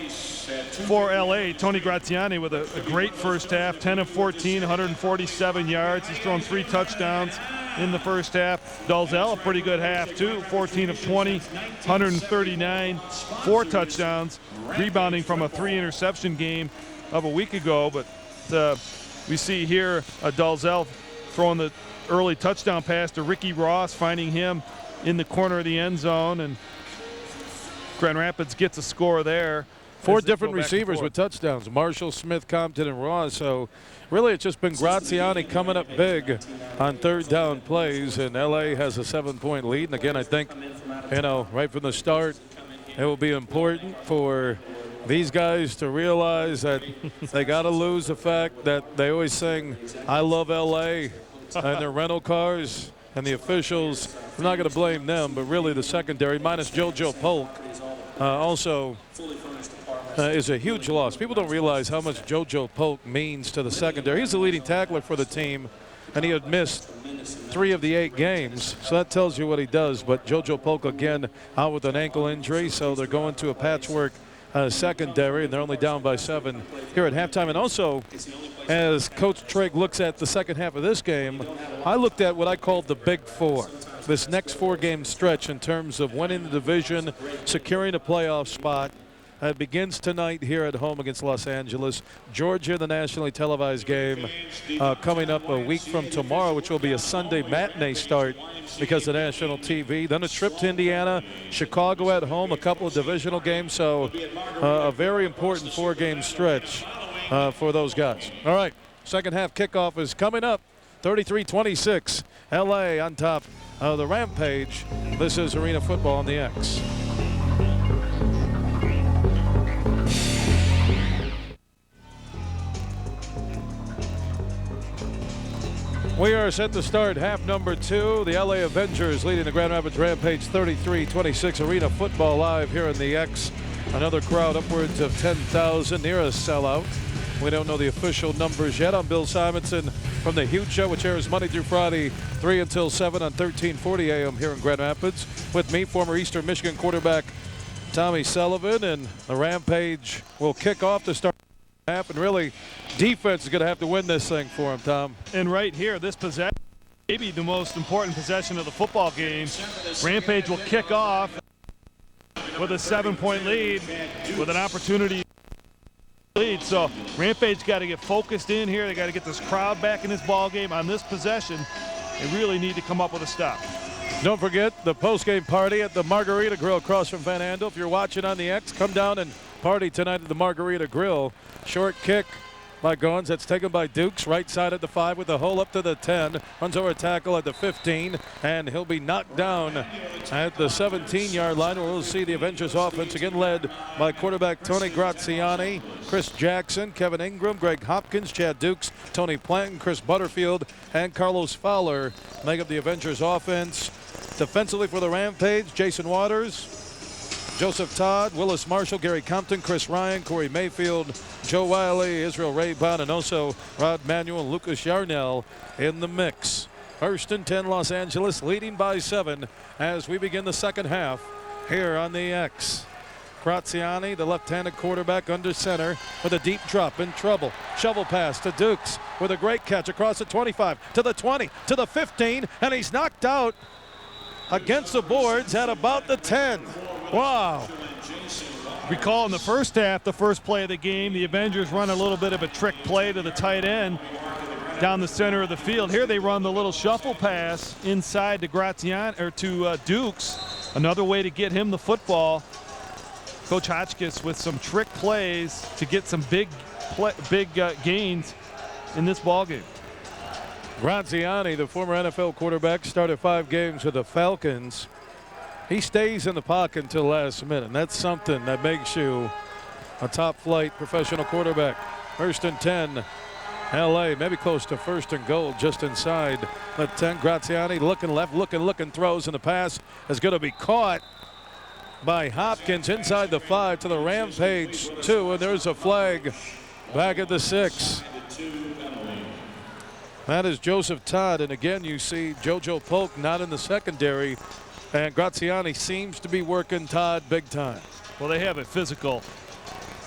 for LA, Tony Graziani with a great first half, 10 of 14, 147 yards. He's thrown 3 touchdowns in the first half. Dalzell, a pretty good half too, 14 of 20, 139, 4 touchdowns, rebounding from a 3-interception game of a week ago. But we see here Dalzell throwing the early touchdown pass to Ricky Ross, finding him in the corner of the end zone, and Grand Rapids gets a score there. 4 different receivers with touchdowns: Marshall, Smith, Compton, and Ross. So really it's just been Graziani coming up big on third down plays, and LA has a 7-point lead. And again, I think, right from the start, it will be important for these guys to realize that they got to lose the fact that they always sing "I love LA" and their rental cars and the officials. I'm not going to blame them, but really the secondary, minus JoJo Polk, also is a huge loss. People don't realize how much JoJo Polk means to the secondary. He's the leading tackler for the team, and he had missed 3 of the 8 games, so that tells you what he does. But JoJo Polk again out with an ankle injury, so they're going to a patchwork secondary, and they're only down by 7 here at halftime. And also, as Coach Trigg looks at the second half of this game, I looked at what I called the Big 4, this next 4-game stretch in terms of winning the division, securing a playoff spot. It begins tonight here at home against Los Angeles. Georgia, the nationally televised game, coming up a week from tomorrow, which will be a Sunday matinee start because of national TV. Then a trip to Indiana, Chicago at home, a couple of divisional games. So a very important 4-game stretch for those guys. All right, second half kickoff is coming up. 33-26, LA on top of the Rampage. This is Arena Football on the X. We are set to start half number 2. The LA Avengers leading the Grand Rapids Rampage 33-26. Arena Football live here in the X. Another crowd upwards of 10,000, near a sellout. We don't know the official numbers yet. I'm Bill Simonson from The Huge Show, which airs Monday through Friday, 3 until 7 on 1340 AM here in Grand Rapids. With me, former Eastern Michigan quarterback Tommy Sullivan, and the Rampage will kick off to start half, and really defense is going to have to win this thing for him, Tom. And right here, this possession, maybe the most important possession of the football game. Rampage will kick off with a 7-point lead with an opportunity lead. So Rampage got to get focused in here. They got to get this crowd back in this ball game on this possession. They really need to come up with a stop. Don't forget the post-game party at the Margarita Grill across from Van Andel. If you're watching on the X, come down and party tonight at the Margarita Grill. Short kick by Goins. That's taken by Dukes. Right side at the 5 with the hole up to the 10. Runs over a tackle at the 15, and he'll be knocked down at the 17-yard line. We'll see the Avengers offense again led by quarterback Tony Graziani, Chris Jackson, Kevin Ingram, Greg Hopkins, Chad Dukes, Tony Planton, Chris Butterfield, and Carlos Fowler make up the Avengers offense. Defensively for the Rampage, Jason Waters, Joseph Todd, Willis Marshall, Gary Compton, Chris Ryan, Corey Mayfield, Joe Wiley, Israel Raybon, and also Rod Manuel and Lucas Yarnell in the mix. 1st and 10, Los Angeles leading by 7 as we begin the second half here on the X. Graziani, the left-handed quarterback under center with a deep drop, in trouble. Shovel pass to Dukes with a great catch across the 25 to the 20 to the 15, and he's knocked out against the boards at about the 10. Wow. Recall in the first half, the first play of the game, the Avengers run a little bit of a trick play to the tight end down the center of the field. Here they run the little shuffle pass inside to Graziani, or to Dukes. Another way to get him the football. Coach Hotchkiss with some trick plays to get some big gains in this ball game. Graziani, the former NFL quarterback, started 5 games with the Falcons. He stays in the pocket until the last minute, and that's something that makes you a top-flight professional quarterback. 1st and 10, LA, maybe close to 1st and goal, just inside the 10. Graziani looking left, looking, throws, and the pass is going to be caught by Hopkins inside the 5 to the Rampage 2, and there's a flag back at the 6. That is Joseph Todd, and again you see JoJo Polk not in the secondary, and Graziani seems to be working Todd big time. Well, they have a physical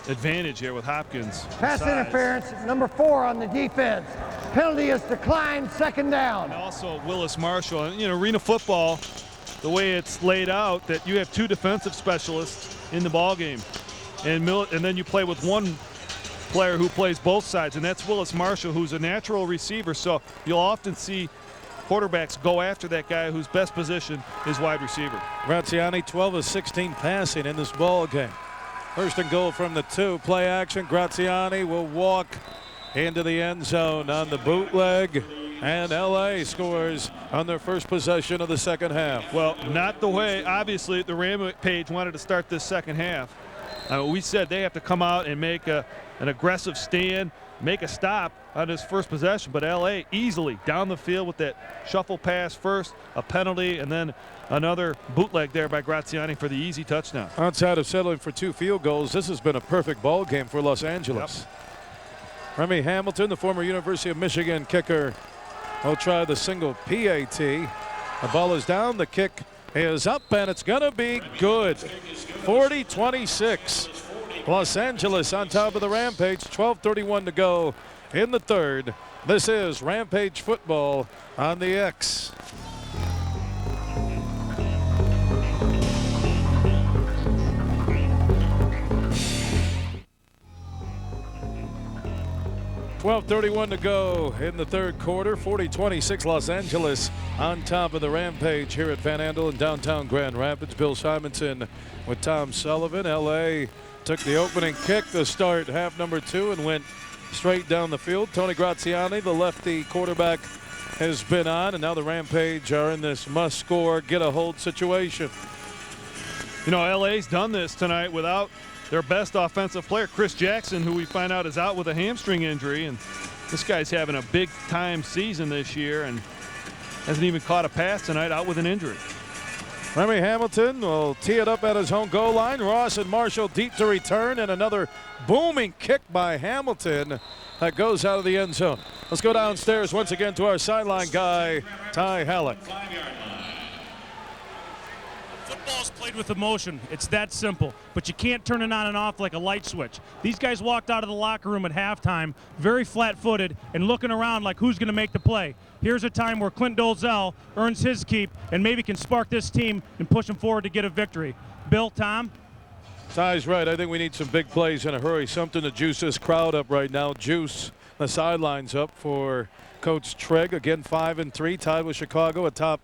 advantage here with Hopkins. Pass interference, number 4 on the defense. Penalty is declined, 2nd down. And also Willis Marshall. And, arena football, the way it's laid out, that you have 2 defensive specialists in the ball game, and then you play with one player who plays both sides, and that's Willis Marshall, who's a natural receiver. So you'll often see quarterbacks go after that guy whose best position is wide receiver. Graziani 12 of 16 passing in this ball game. 1st and goal from the 2. Play action. Graziani will walk into the end zone on the bootleg, and LA scores on their first possession of the second half. Well, not the way obviously the Rampage wanted to start this second half. We said they have to come out and make an aggressive stand, make a stop on his first possession, but LA easily down the field with that shuffle pass first, a penalty, and then another bootleg there by Graziani for the easy touchdown. Outside of settling for 2 field goals, this has been a perfect ball game for Los Angeles. Yep. Remy Hamilton, the former University of Michigan kicker, will try the single PAT. The ball is down, the kick is up, and it's going to be good. 40-26. Los Angeles on top of the Rampage. 12:31 to go in the 3rd. This is Rampage football on the X. .12:31 to go in the 3rd quarter. 40-26 Los Angeles on top of the Rampage here at Van Andel in downtown Grand Rapids. Bill Simonson with Tom Sullivan. LA took the opening kick to start half number 2 and went straight down the field. Tony Graziani, the lefty quarterback, has been on, and now the Rampage are in this must-score, get-a-hold situation. LA's done this tonight without their best offensive player, Chris Jackson, who we find out is out with a hamstring injury, and this guy's having a big-time season this year and hasn't even caught a pass tonight, out with an injury. Remy Hamilton will tee it up at his own goal line. Ross and Marshall deep to return, and another booming kick by Hamilton that goes out of the end zone. Let's go downstairs once again to our sideline guy, Ty Halleck. Football's played with emotion. It's that simple. But you can't turn it on and off like a light switch. These guys walked out of the locker room at halftime very flat-footed and looking around like who's going to make the play. Here's a time where Clint Dolezal earns his keep and maybe can spark this team and push them forward to get a victory. Bill, Tom? Ty's right. I think we need some big plays in a hurry. Something to juice this crowd up right now. Juice the sidelines up for Coach Trigg. Again, 5-3, tied with Chicago atop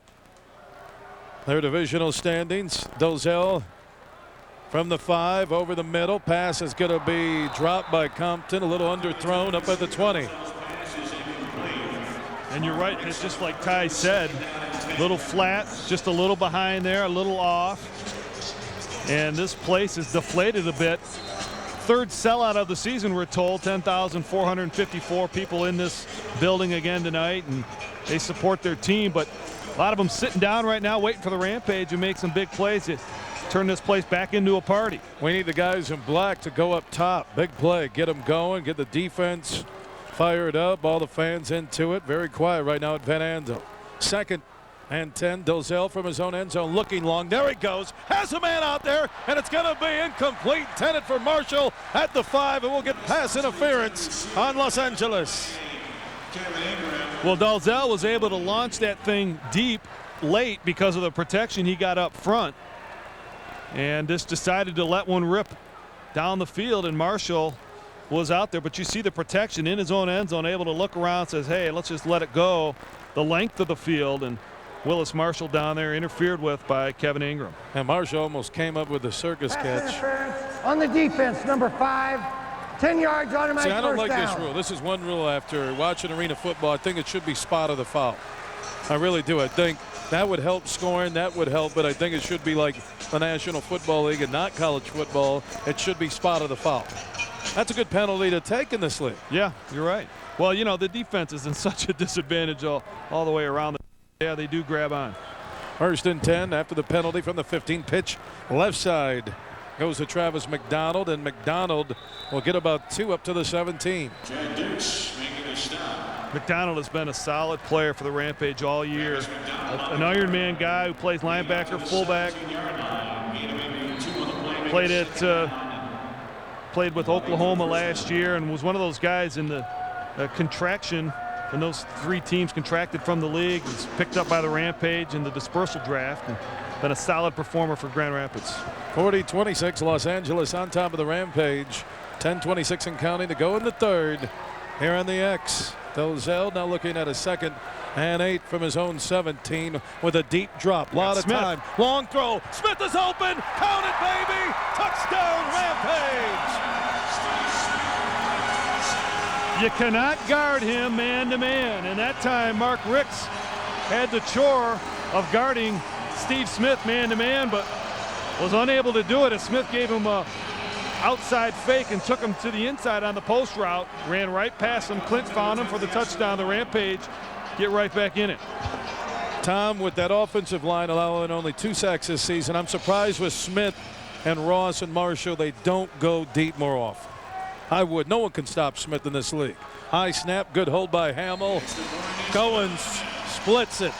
Their divisional standings. Dozell from the 5 over the middle. Pass is going to be dropped by Compton. A little underthrown up at the 20. And you're right. It's just like Ty said. A little flat, just a little behind there, a little off. And this place is deflated a bit. Third sellout of the season, we're told. 10,454 people in this building again tonight, and they support their team. But a lot of them sitting down right now waiting for the Rampage to make some big plays to turn this place back into a party. We need the guys in black to go up top. Big play. Get them going. Get the defense fired up. All the fans into it. Very quiet right now at Van Andel. 2nd and 10. Dozell from his own end zone looking long. There he goes. Has a man out there, and it's going to be incomplete. Intended for Marshall at the 5, and we'll get pass interference on Los Angeles. Well, Dalzell was able to launch that thing deep late because of the protection he got up front, and just decided to let one rip down the field, and Marshall was out there. But you see the protection in his own end zone, able to look around, says, hey, let's just let it go the length of the field, and Willis Marshall down there interfered with by Kevin Ingram. And Marshall almost came up with a circus catch. On the defense, number 5, 10 yards on him. See, I don't like this rule. This is one rule after watching arena football. I think it should be spot of the foul. I really do. I think that would help scoring. That would help. But I think it should be like the National Football League and not college football. It should be spot of the foul. That's a good penalty to take in this league. Yeah, you're right. Well, you know, the defense is in such a disadvantage all the way around. Yeah, they do grab on. 1st and 10 after the penalty from the 15. Pitch left side goes to Travis McDonald, and McDonald will get about 2 up to the 17. McDonald has been a solid player for the Rampage all year. An Iron Man guy who plays linebacker, fullback. Played with Oklahoma last year and was one of those guys in the contraction. And those 3 teams contracted from the league. Was picked up by the Rampage in the dispersal draft. And been a solid performer for Grand Rapids. 40-26 Los Angeles on top of the Rampage. 10:26 and counting to go in the 3rd here on the X. Dozell now looking at a 2nd and 8 from his own 17 with a deep drop. Lot of time. Long throw. Smith is open. Count it, baby. Touchdown Rampage. You cannot guard him man-to-man. And that time, Mark Ricks had the chore of guarding Steve Smith man-to-man, but was unable to do it as Smith gave him a outside fake and took him to the inside on the post route. Ran right past him. Clint found him for the touchdown. The Rampage get right back in it. Tom, with that offensive line allowing only 2 sacks this season, I'm surprised with Smith and Ross and Marshall they don't go deep more often. I would. No one can stop Smith in this league. High snap, good hold by Hamill. Goins splits it.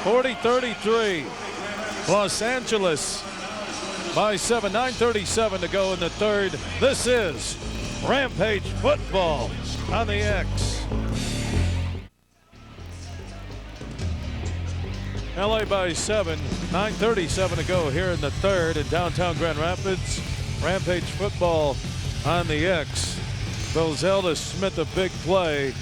40-33. Los Angeles by 7. 9:37 to go in the 3rd. This is Rampage football on the X. LA by 7. 9:37 to go here in the 3rd in downtown Grand Rapids. Rampage football on the X. Dozell to Smith, a big play.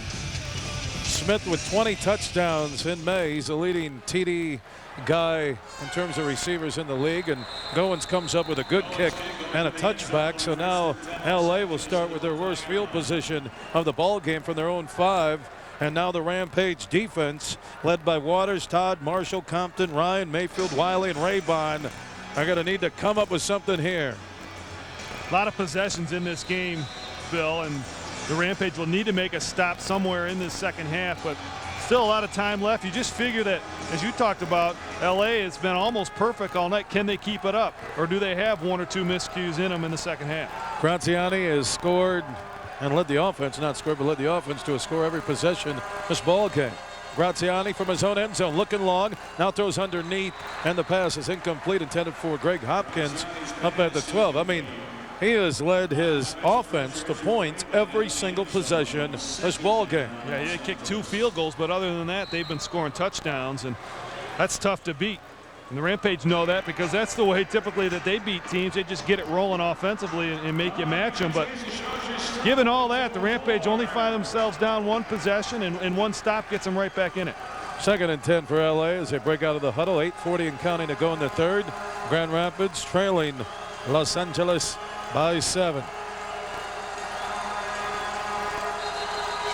Smith with 20 touchdowns in May. He's the leading TD guy in terms of receivers in the league. And Goins comes up with a good kick and a touchback. So now LA will start with their worst field position of the ball game from their own 5. And now the Rampage defense, led by Waters, Todd, Marshall, Compton, Ryan, Mayfield, Wiley, and Raybon, are going to need to come up with something here. A lot of possessions in this game, Bill, and the Rampage will need to make a stop somewhere in this second half, but still a lot of time left. You just figure that, as you talked about, LA has been almost perfect all night. Can they keep it up, or do they have 1 or 2 miscues in them in the second half? Graziani has scored and led the offense, not scored, but led the offense to a score every possession this ball game. Graziani from his own end zone, looking long, now throws underneath, and the pass is incomplete, intended for Greg Hopkins up at the 12. I mean, he has led his offense to points every single possession this ball game. Yeah, he kicked 2 field goals, but other than that, they've been scoring touchdowns, and that's tough to beat. And the Rampage know that because that's the way typically that they beat teams. They just get it rolling offensively and make you match them. But given all that, the Rampage only find themselves down 1 possession, and 1 stop gets them right back in it. 2nd and 10 for LA as they break out of the huddle. 8:40 and counting to go in the third. Grand Rapids trailing Los Angeles by 7.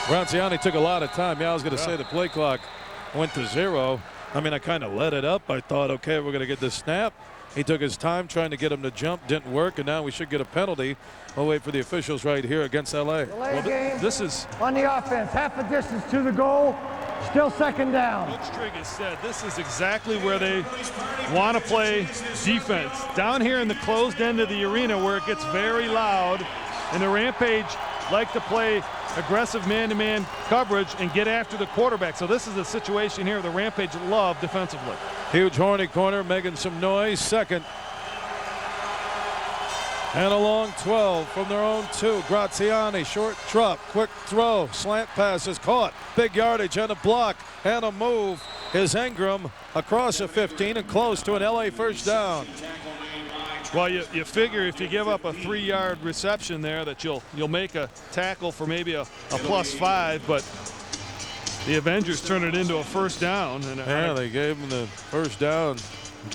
Graziani took a lot of time. Yeah, I was going to say the play clock went to 0. I mean, I kind of let it up. I thought, okay, we're going to get this snap. He took his time trying to get him to jump. Didn't work, and now we should get a penalty. We'll wait for the officials right here against LA. This is on the offense. Half a distance to the goal. Still 2nd down. Coach Trigg has said this is exactly where they want to play defense. Down here in the closed end of the arena where it gets very loud, and the Rampage like to play aggressive man-to-man coverage and get after the quarterback. So this is a situation here the Rampage love defensively. Huge horny corner making some noise. 2nd and a long 12 from their own 2. Graziani, short drop, quick throw, slant pass is caught. Big yardage and a block and a move is Ingram across the 15 and close to an LA first down. Well, you figure if you give up a 3-yard reception there that you'll make a tackle for maybe a +5, but the Avengers turn it into a first down. And yeah, they gave him the first down.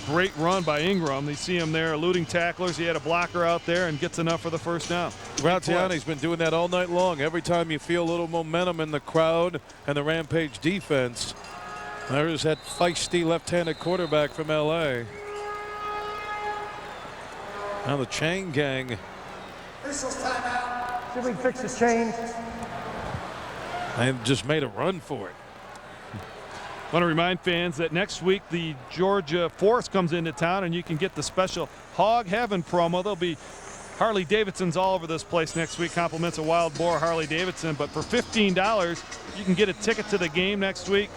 Great run by Ingram. They see him there eluding tacklers. He had a blocker out there and gets enough for the first down. Graziani's been doing that all night long. Every time you feel a little momentum in the crowd and the Rampage defense, there's that feisty left-handed quarterback from LA. Now the chain gang. Officials timeout. See if we can fix the chain. They just made a run for it. I want to remind fans that next week the Georgia Force comes into town and you can get the special Hog Heaven promo. There'll be Harley Davidsons all over this place next week. Compliments of Wild Boar Harley Davidson. But for $15, you can get a ticket to the game next week,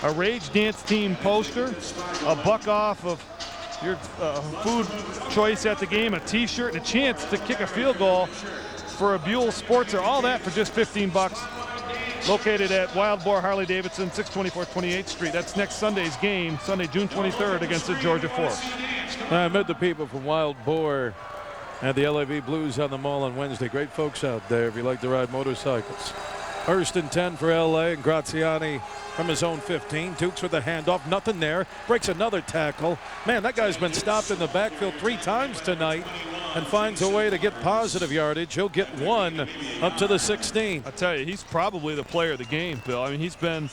a Rage Dance Team poster, $1 off of your food choice at the game, a t-shirt, and a chance to kick a field goal for a Buell Sportster. All that for just $15. Located at Wild Boar Harley Davidson, 624 28th Street. That's next Sunday's game, Sunday, June 23rd against the Georgia Force. I met the people from Wild Boar at the LAV Blues on the Mall on Wednesday. Great folks out there if you like to ride motorcycles. 1st and 10 for LA, and Graziani from his own 15. Dukes with a handoff, nothing there. Breaks another tackle. Man, that guy's been stopped in the backfield 3 times tonight and finds a way to get positive yardage. He'll get 1 up to the 16. I tell you, he's probably the player of the game, Bill. I mean, he's been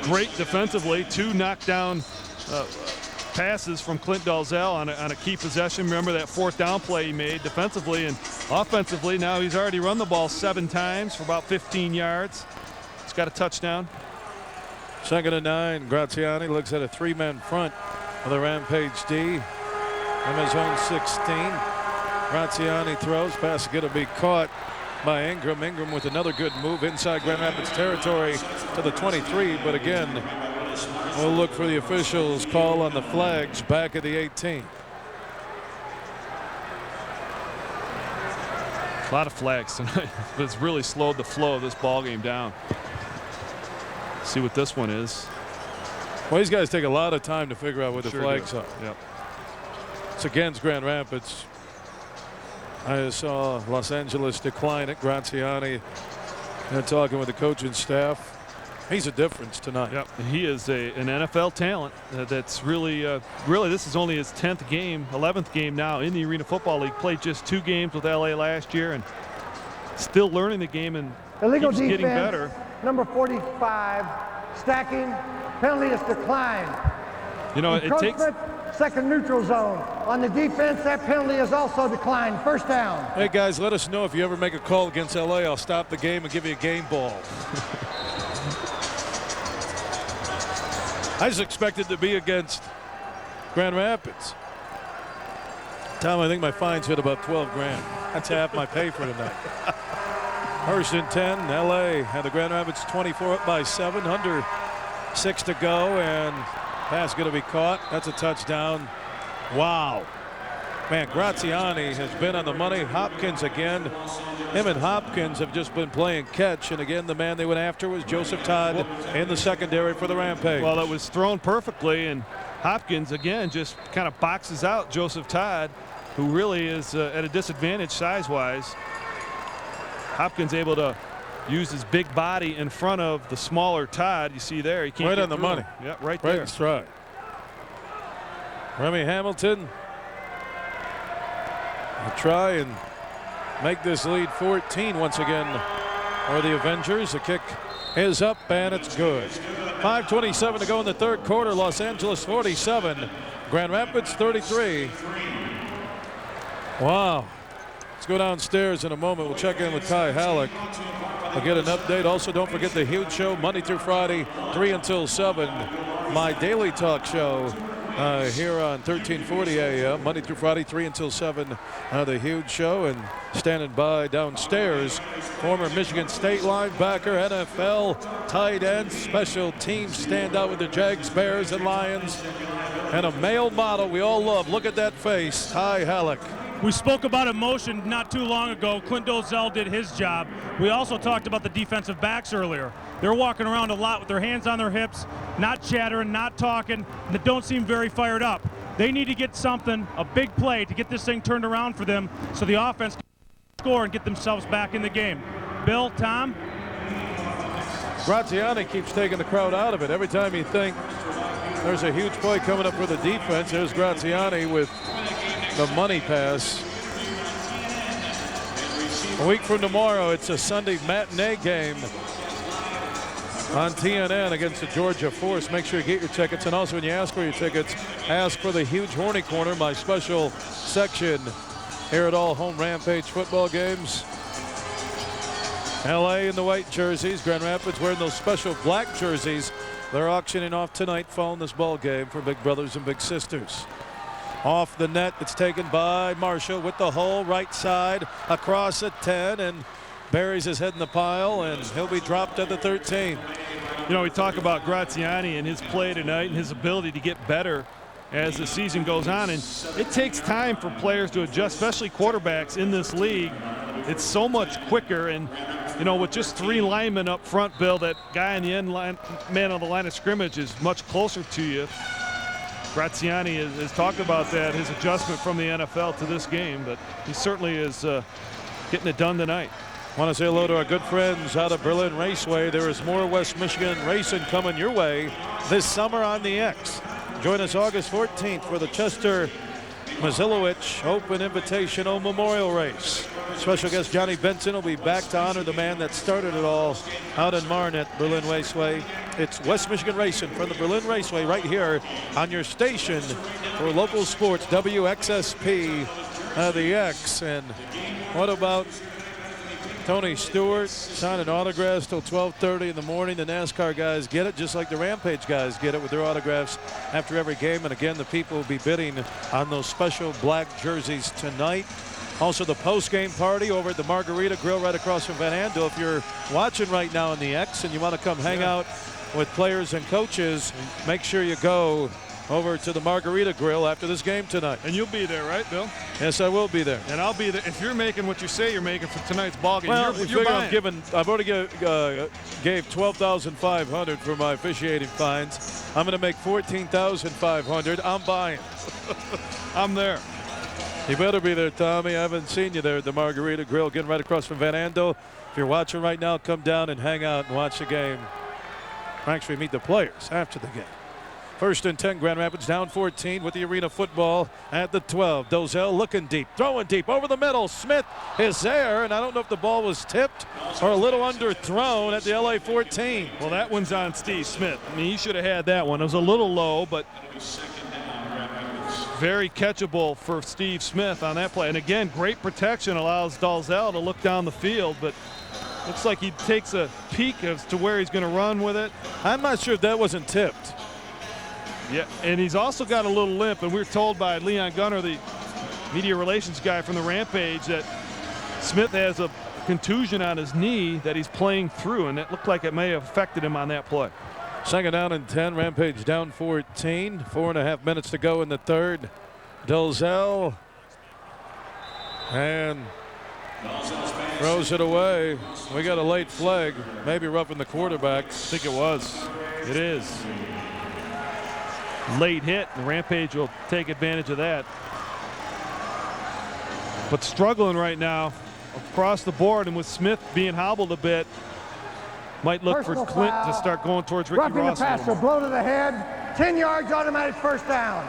great defensively. 2 knockdown passes from Clint Dalzell on a key possession. Remember that 4th down play he made defensively, and offensively now he's already run the ball 7 times for about 15 yards. He's got a touchdown. 2nd and 9. Graziani looks at a 3-man front of the Rampage D from his own 16. Graziani throws. Pass going to be caught by Ingram. Ingram with another good move inside Grand Rapids territory to the 23. But again, we'll look for the officials' call on the flags back at the 18. A lot of flags tonight, but it's really slowed the flow of this ball game down. See what this one is. Well, these guys take a lot of time to figure out what the flags are. Yep. It's against Grand Rapids. I saw Los Angeles decline it. Graziani and talking with the coaching staff. He's a difference tonight. Yep. He is an NFL talent that's really this is only his 10th game, 11th game now in the Arena Football League. Played just 2 games with LA last year and still learning the game and illegal keeps defense, getting better. Number 45, stacking, penalty is declined. You know, it takes 2nd neutral zone. On the defense, that penalty is also declined. First down. Hey guys, let us know if you ever make a call against LA. I'll stop the game and give you a game ball. I just expected to be against Grand Rapids. Tom, I think my fines hit about 12 grand. That's half my pay for tonight. 1st and 10, LA and the Grand Rapids 24 up by 7, under 6 to go, and pass going to be caught. That's a touchdown. Wow. Man, Graziani has been on the money. Hopkins again. Him and Hopkins have just been playing catch, and again the man they went after was Joseph Todd in the secondary for the Rampage. Well, it was thrown perfectly, and Hopkins again just kind of boxes out Joseph Todd, who really is at a disadvantage size-wise. Hopkins able to used his big body in front of the smaller Todd. You see there, he can't right get on the through money. him. Yeah, right Right there. in stride. Remy Hamilton will try and make this lead 14 once again for the Avengers. The kick is up and it's good. 5:27 to go in the third quarter. Los Angeles 47, Grand Rapids 33. Wow. Let's go downstairs in a moment. We'll check in with Ty Halleck. We'll get an update. Also, don't forget the huge show Monday through Friday, 3 until 7. My daily talk show here on 1340 AM, Monday through Friday, 3 until 7. The huge show. And standing by downstairs, former Michigan State linebacker, NFL tight end, special teams standout with the Jags, Bears, and Lions, and a male model we all love. Look at that face, Ty Halleck. We spoke about emotion not too long ago. Clint Dozell did his job. We also talked about the defensive backs earlier. They're walking around a lot with their hands on their hips, not chattering, not talking, and they don't seem very fired up. They need to get something, a big play, to get this thing turned around for them so the offense can score and get themselves back in the game. Bill, Tom? Graziani keeps taking the crowd out of it. Every time you think there's a huge play coming up for the defense, there's Graziani with the money pass. A week from tomorrow, it's a Sunday matinee game on TNN against the Georgia Force. Make sure you get your tickets. And also when you ask for your tickets, ask for the huge Horny Corner, my special section here at all home Rampage football games. LA in the white jerseys, Grand Rapids wearing those special black jerseys. They're auctioning off tonight following this ball game for big brothers and big sisters. Off the net, it's taken by Marshall with the hole, right side, across at 10, and buries his head in the pile, and he'll be dropped at the 13. You know, we talk about Graziani and his play tonight and his ability to get better as the season goes on, and it takes time for players to adjust, especially quarterbacks in this league. It's so much quicker, and you know, with just 3 linemen up front, Bill, that guy in the end line, man on the line of scrimmage is much closer to you. Graziani has talked about that, his adjustment from the NFL to this game, but he certainly is getting it done tonight. Want to say hello to our good friends out of Berlin Raceway. There is more West Michigan racing coming your way this summer on the X. Join us August 14th for the Chester Mazilowicz Open Invitational Memorial Race. Special guest Johnny Benson will be back to honor the man that started it all out in Marne at Berlin Raceway. It's West Michigan Racing from the Berlin Raceway right here on your station for local sports, WXSP, the X. And what about Tony Stewart signing autographs till 12:30 in the morning? The NASCAR guys get it, just like the Rampage guys get it with their autographs after every game. And again, the people will be bidding on those special black jerseys tonight. Also, the post-game party over at the Margarita Grill right across from Van Andel. If you're watching right now in the X and you want to come hang out with players and coaches, make sure you go over to the Margarita Grill after this game tonight. And you'll be there, right, Bill? Yes, I will be there. And I'll be there. If you're making what you say you're making for tonight's ball game, well, you're buying. I've already gave $12,500 for my officiating fines. I'm going to make $14,500. I'm buying. I'm there. You better be there, Tommy. I haven't seen you there at the Margarita Grill, getting right across from Van Andel. If you're watching right now, come down and hang out and watch the game. Actually, meet the players after the game. 1st and 10, Grand Rapids down 14 with the arena football at the 12. Dozell looking deep, throwing deep over the middle. Smith is there, and I don't know if the ball was tipped or a little underthrown at the LA 14. Well, that one's on Steve Smith. I mean, he should have had that one. It was a little low, but very catchable for Steve Smith on that play. And again, great protection allows Dalzell to look down the field, but looks like he takes a peek as to where he's going to run with it. I'm not sure if that wasn't tipped. Yeah, and he's also got a little limp, and we were told by Leon Gunner, the media relations guy from the Rampage, that Smith has a contusion on his knee that he's playing through, and it looked like it may have affected him on that play. 2nd down and 10, Rampage down 14. 4.5 minutes to go in the third. Dalzell and throws it away. We got a late flag, maybe roughing the quarterback. I think it was. It is. Late hit, and Rampage will take advantage of that. But struggling right now across the board, and with Smith being hobbled a bit, Might look for Personal Clint foul. to start going towards Ricky Roughing the Ross. a little passer, more. blow to the head, 10 yards, automatic first down.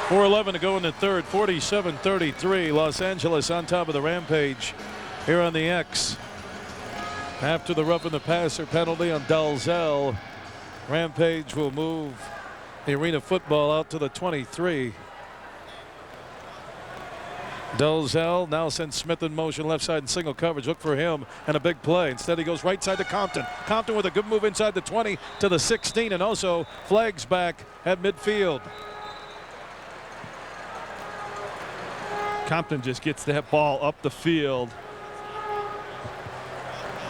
4:11 to go in the third. 47-33. Los Angeles on top of the Rampage here on the X. After the roughing the passer penalty on Dalzell, Rampage will move the Arena Football out to the 23. Dalzell now sends Smith in motion left side in single coverage. Look for him and a big play. Instead he goes right side to Compton. Compton with a good move inside the 20 to the 16 and also flags back at midfield. Compton just gets that ball up the field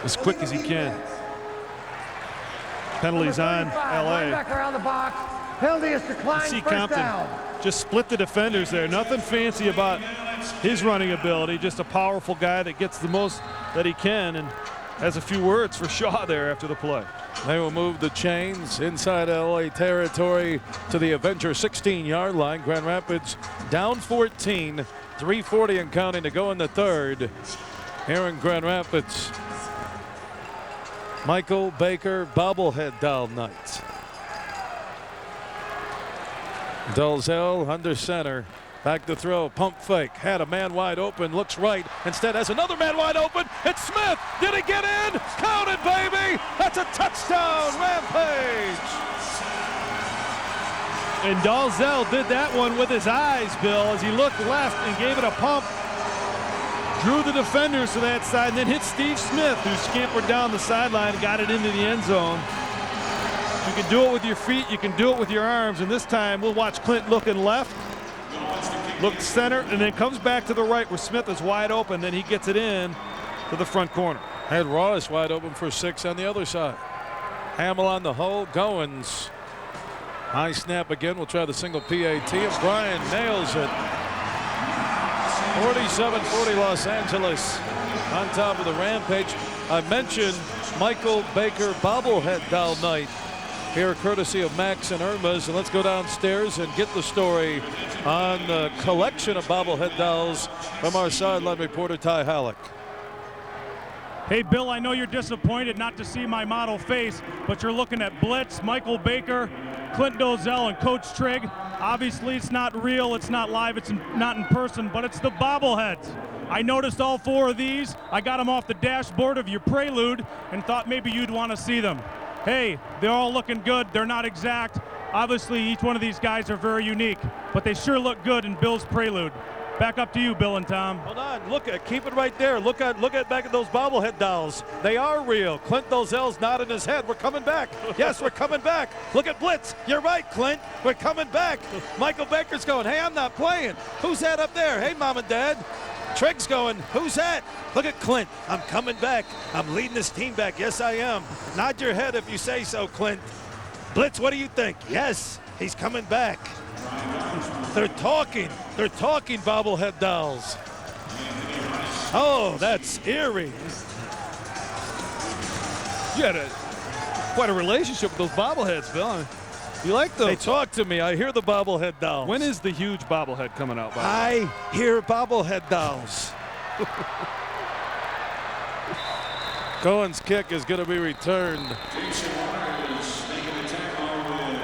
as quick as he can. Penalties on LA. Linebacker around the box. Penalty is declined. See First Compton down. just split the defenders there. Nothing fancy about his running ability. Just a powerful guy that gets the most that he can and has a few words for Shaw there after the play. They will move the chains inside LA territory to the Avengers 16-yard line. Grand Rapids down 14. 3:40 and counting to go in the third. Here in Grand Rapids. Michael Baker bobblehead doll night. Dalzell under center. Back to throw. Pump fake. Had a man wide open. Looks right. Instead has another man wide open. It's Smith. Did he get in? Counted, baby. That's a touchdown. Rampage. And Dalzell did that one with his eyes, Bill, as he looked left and gave it a pump. Drew the defenders to that side and then hit Steve Smith, who scampered down the sideline and got it into the end zone. You can do it with your feet, you can do it with your arms, and this time we'll watch Clint looking left, look center, and then comes back to the right where Smith is wide open. Then he gets it in to the front corner. Had Ross wide open for 6 on the other side. Hamill on the hole. Goins. High snap again. We'll try the single PAT, and Bryan nails it. 47-40 Los Angeles on top of the Rampage. I mentioned Michael Baker bobblehead doll night here courtesy of Max and Irma's, and let's go downstairs and get the story on the collection of bobblehead dolls from our sideline reporter Ty Halleck. Hey, Bill, I know you're disappointed not to see my model face, but you're looking at Blitz, Michael Baker, Clint Dalzell, and Coach Trigg. Obviously, it's not real, it's not live, it's not in person, but it's the bobbleheads. I noticed all 4 of these. I got them off the dashboard of your Prelude and thought maybe you'd want to see them. Hey, they're all looking good. They're not exact. Obviously, each one of these guys are very unique, but they sure look good in Bill's Prelude. Back up to you, Bill and Tom. Hold on, look at, keep it right there. Look at back at those bobblehead dolls. They are real. Clint Dalzell's nodding his head. We're coming back. Yes, we're coming back. Look at Blitz. You're right, Clint. We're coming back. Michael Baker's going, hey, I'm not playing. Who's that up there? Hey, Mom and Dad. Trigg's going, who's that? Look at Clint. I'm coming back. I'm leading this team back. Yes, I am. Nod your head if you say so, Clint. Blitz, what do you think? Yes, he's coming back. They're talking bobblehead dolls. Oh, that's eerie. You had quite a relationship with those bobbleheads, Bill. You like those? They talk to me. I hear the bobblehead dolls. When is the huge bobblehead coming out? I hear bobblehead dolls. Cohen's kick is going to be returned.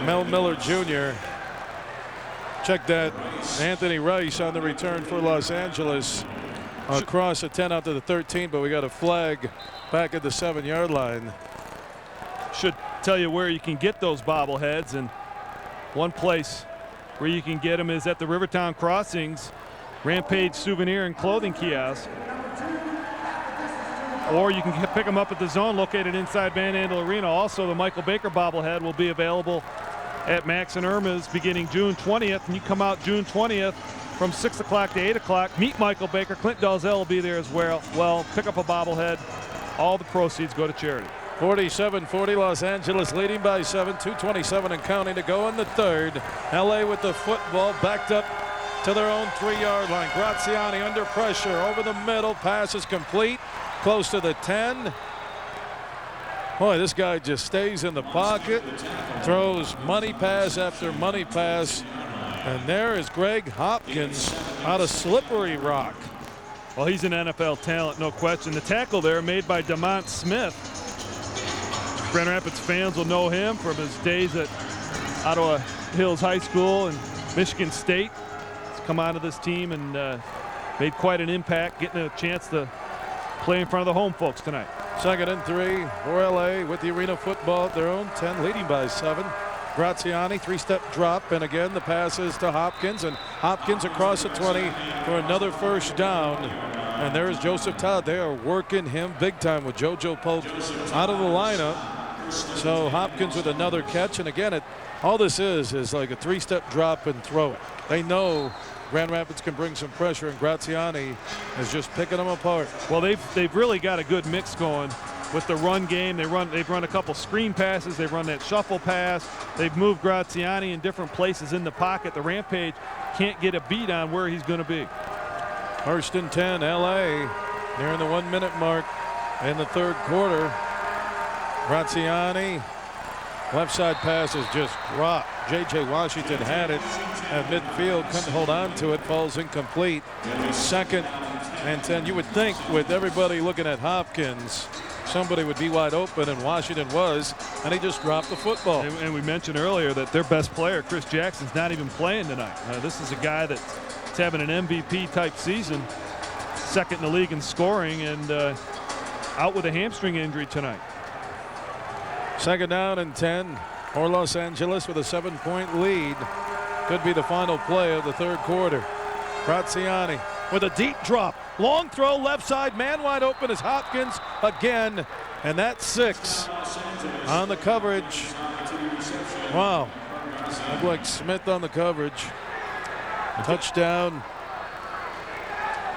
Mel Miller Jr. Check that. Anthony Rice on the return for Los Angeles. Across the 10 out to the 13, but we got a flag back at the 7-yard line. Should tell you where you can get those bobbleheads, and one place where you can get them is at the Rivertown Crossings Rampage souvenir and clothing kiosk. Or you can pick them up at the Zone located inside Van Andel Arena. Also, the Michael Baker bobblehead will be available at Max and Irma's beginning June 20th. And you come out June 20th from 6 o'clock to 8 o'clock. Meet Michael Baker. Clint Dalzell will be there as well. Pick up a bobblehead. All the proceeds go to charity. 47-40 Los Angeles leading by 7. 2:27 and counting to go in the third. LA with the football backed up to their own 3-yard line. Graziani under pressure over the middle. Pass is complete. Close to the 10. Boy, this guy just stays in the pocket, throws money pass after money pass, and there is Greg Hopkins out of Slippery Rock. Well, he's an NFL talent, no question. The tackle there made by DeMont Smith. Grand Rapids fans will know him from his days at Ottawa Hills High School and Michigan State. He's come onto this team and made quite an impact, getting a chance to play in front of the home folks tonight. 2nd and 3 for LA with the Arena Football at their own 10, leading by 7. Graziani, 3-step drop, and again the pass is to Hopkins, and Hopkins across the 20 for another first down. And there's Joseph Todd. They are working him big time with JoJo Pope out of the lineup. So Hopkins with another catch, and again, all this is like a 3-step drop and throw it. They know Grand Rapids can bring some pressure, and Graziani is just picking them apart. Well, they've really got a good mix going with the run game. They've run a couple screen passes. They've run that shuffle pass. They've moved Graziani in different places in the pocket. The Rampage can't get a beat on where he's going to be. 1st and 10, LA, nearing the 1 minute mark in the 3rd quarter. Graziani, left side pass is just dropped. J.J. Washington had it at midfield, couldn't hold on to it, falls incomplete. 2nd and 10. You would think with everybody looking at Hopkins, somebody would be wide open, and Washington was, and he just dropped the football. And we mentioned earlier that their best player, Chris Jackson's not even playing tonight. This is a guy that's having an MVP type season, 2nd in the league in scoring, and out with a hamstring injury tonight. 2nd down and 10 for Los Angeles with a 7-point lead. Could be the final play of the 3rd quarter. Graziani with a deep drop. Long throw, left side, man wide open is Hopkins again. And that's 6 on the coverage. Wow. Looked like Smith on the coverage. Touchdown.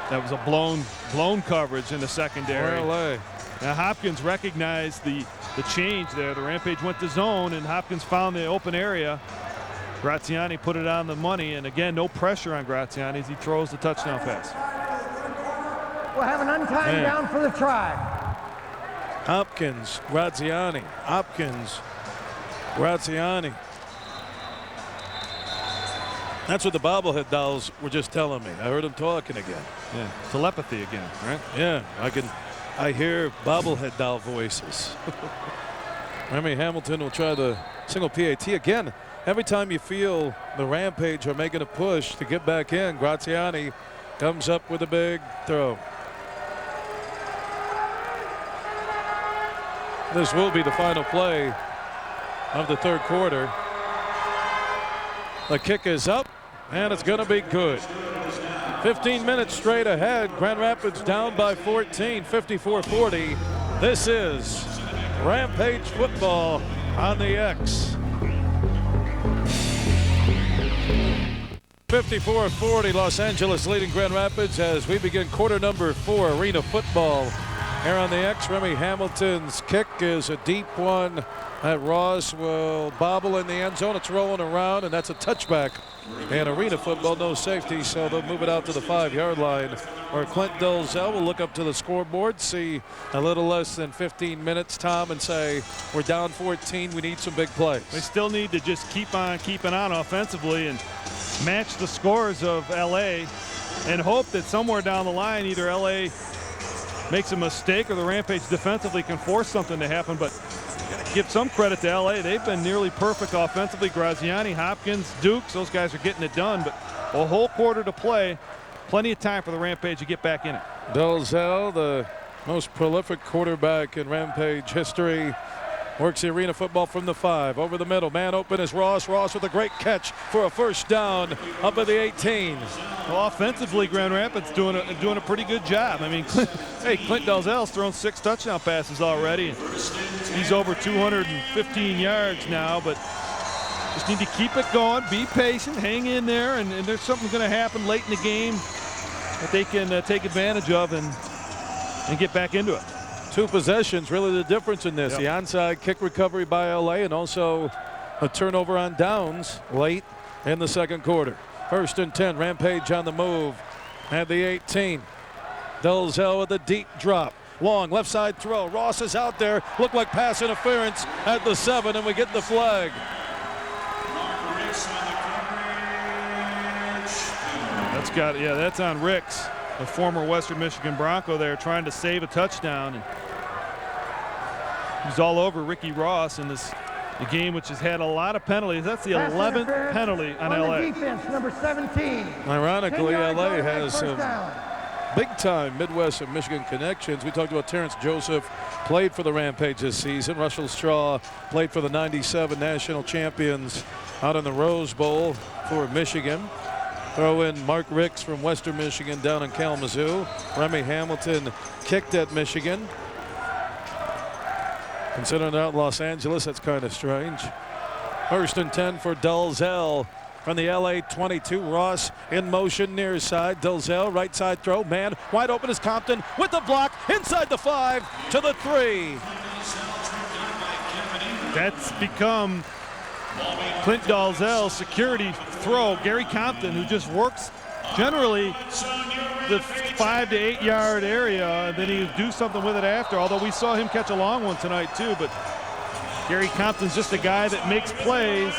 That was a blown coverage in the secondary. LA. Now Hopkins recognized the change there. The Rampage went to zone, and Hopkins found the open area. Graziani put it on the money, and again, no pressure on Graziani as he throws the touchdown pass. We'll have an untimed down for the try. Hopkins, Graziani, Hopkins, Graziani. That's what the bobblehead dolls were just telling me. I heard them talking again. Yeah, telepathy again, right? Yeah, I hear bobblehead doll voices. Remy Hamilton will try the single PAT again. Every time you feel the Rampage are making a push to get back in, Graziani comes up with a big throw. This will be the final play of the 3rd quarter. The kick is up, and it's going to be good. 15 minutes straight ahead. Grand Rapids down by 14, 54-40. This is Rampage football on the X. 54-40, Los Angeles leading Grand Rapids as we begin quarter number 4 Arena football here on the X. Remy Hamilton's kick is a deep one that Ross will bobble in the end zone. It's rolling around, and that's a touchback. And Arena football, no safety, so they'll move it out to the 5-yard line, where Clint Dolzell will look up to the scoreboard, see a little less than 15 minutes, Tom, and say, we're down 14, we need some big plays. They still need to just keep on keeping on offensively and match the scores of LA and hope that somewhere down the line either LA makes a mistake or the Rampage defensively can force something to happen. But give some credit to LA. They've been nearly perfect offensively. Graziani, Hopkins, Dukes, those guys are getting it done, but a whole quarter to play. Plenty of time for the Rampage to get back in it. Dolzell, the most prolific quarterback in Rampage history, works the Arena football from the 5. Over the middle, man open is Ross. Ross with a great catch for a first down up at the 18. Well, offensively, Grand Rapids doing a pretty good job. I mean, Clint Dalzell's thrown 6 touchdown passes already. He's over 215 yards now, but just need to keep it going, be patient, hang in there, and there's something going to happen late in the game that they can take advantage of and get back into it. 2 possessions, really the difference in this. Yep. The onside kick recovery by LA, and also a turnover on downs late in the 2nd quarter. 1st and 10, Rampage on the move at the 18. Dolzell with a deep drop. Long left side throw. Ross is out there. Looked like pass interference at the 7, and we get the flag. That's on Ricks. a former Western Michigan Bronco there, trying to save a touchdown. And he's all over Ricky Ross in the game, which has had a lot of penalties. That's the 11th penalty on LA. Defense, number 17. Ironically, LA has some big-time Midwest and Michigan connections. We talked about Terrence Joseph, played for the Rampage this season. Russell Straw played for the '97 national champions out in the Rose Bowl for Michigan. Throw in Mark Ricks from Western Michigan down in Kalamazoo. Remy Hamilton kicked at Michigan. Considering they're out in Los Angeles, that's kind of strange. 1st and 10 for Dalzell from the LA 22. Ross in motion near side. Dalzell right side throw. Man wide open is Compton with the block inside the 5 to the 3. That's become Clint Dalzell's security throw. Gary Compton, who just works generally the 5 to 8 yard area, and then he do something with it after, although we saw him catch a long one tonight too. But Gary Compton's just a guy that makes plays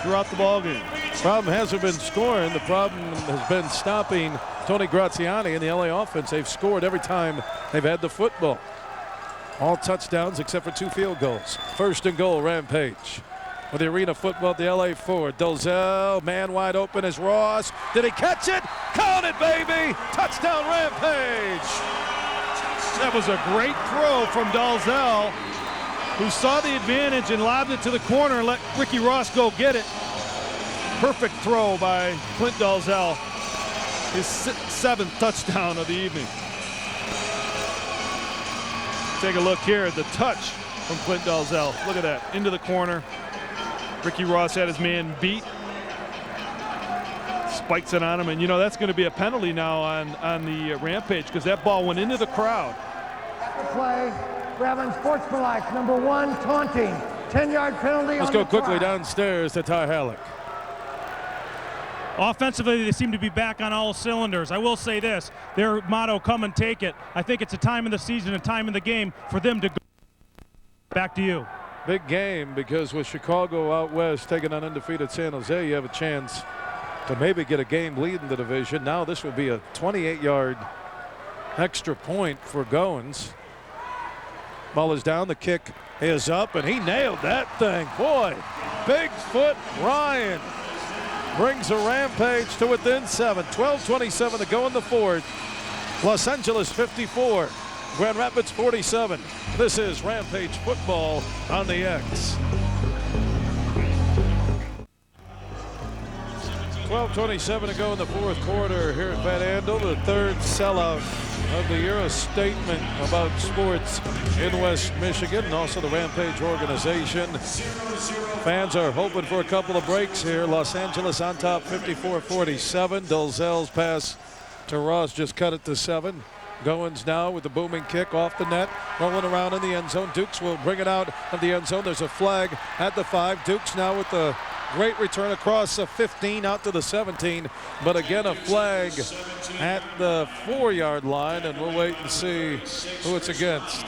throughout the ballgame. Problem hasn't been scoring. The problem has been stopping Tony Graziani in the LA offense. They've scored every time they've had the football. All touchdowns except for 2 field goals. 1st and goal, Rampage. With the Arena Football at the LA 4. Dalzell, man wide open is Ross. Did he catch it? Count it, baby! Touchdown, Rampage! That was a great throw from Dalzell, who saw the advantage and lobbed it to the corner and let Ricky Ross go get it. Perfect throw by Clint Dalzell. His 7th touchdown of the evening. Take a look here at the touch from Clint Dalzell. Look at that, into the corner. Ricky Ross had his man beat. Spikes it on him, and you know that's going to be a penalty now on the Rampage, because that ball went into the crowd. Play, grabbing sportsmanlike, number 1, taunting. 10-yard penalty. Let's go quickly downstairs to Ty Halleck. Offensively, they seem to be back on all cylinders. I will say this, their motto, come and take it. I think it's a time in the season, a time in the game for them to go. Back to you. Big game, because with Chicago out west taking on undefeated San Jose, you have a chance to maybe get a game lead in the division. Now this would be a 28-yard extra point for Goins. Ball is down, the kick is up, and he nailed that thing. Boy, Bigfoot Ryan brings a Rampage to within 7. 12:27 to go in the 4th. Los Angeles 54, Grand Rapids 47. This is Rampage football on the X. 12:27 to go in the 4th quarter here at Van Andel. The 3rd sellout of the year, a statement about sports in West Michigan and also the Rampage organization. Fans are hoping for a couple of breaks here. Los Angeles on top 54-47. Dalzell's pass to Ross just cut it to 7. Goins now with the booming kick off the net, rolling around in the end zone. Dukes will bring it out of the end zone. There's a flag at the 5. Dukes now with the great return across the 15 out to the 17, but again a flag at the 4-yard line, and we'll wait and see who it's against.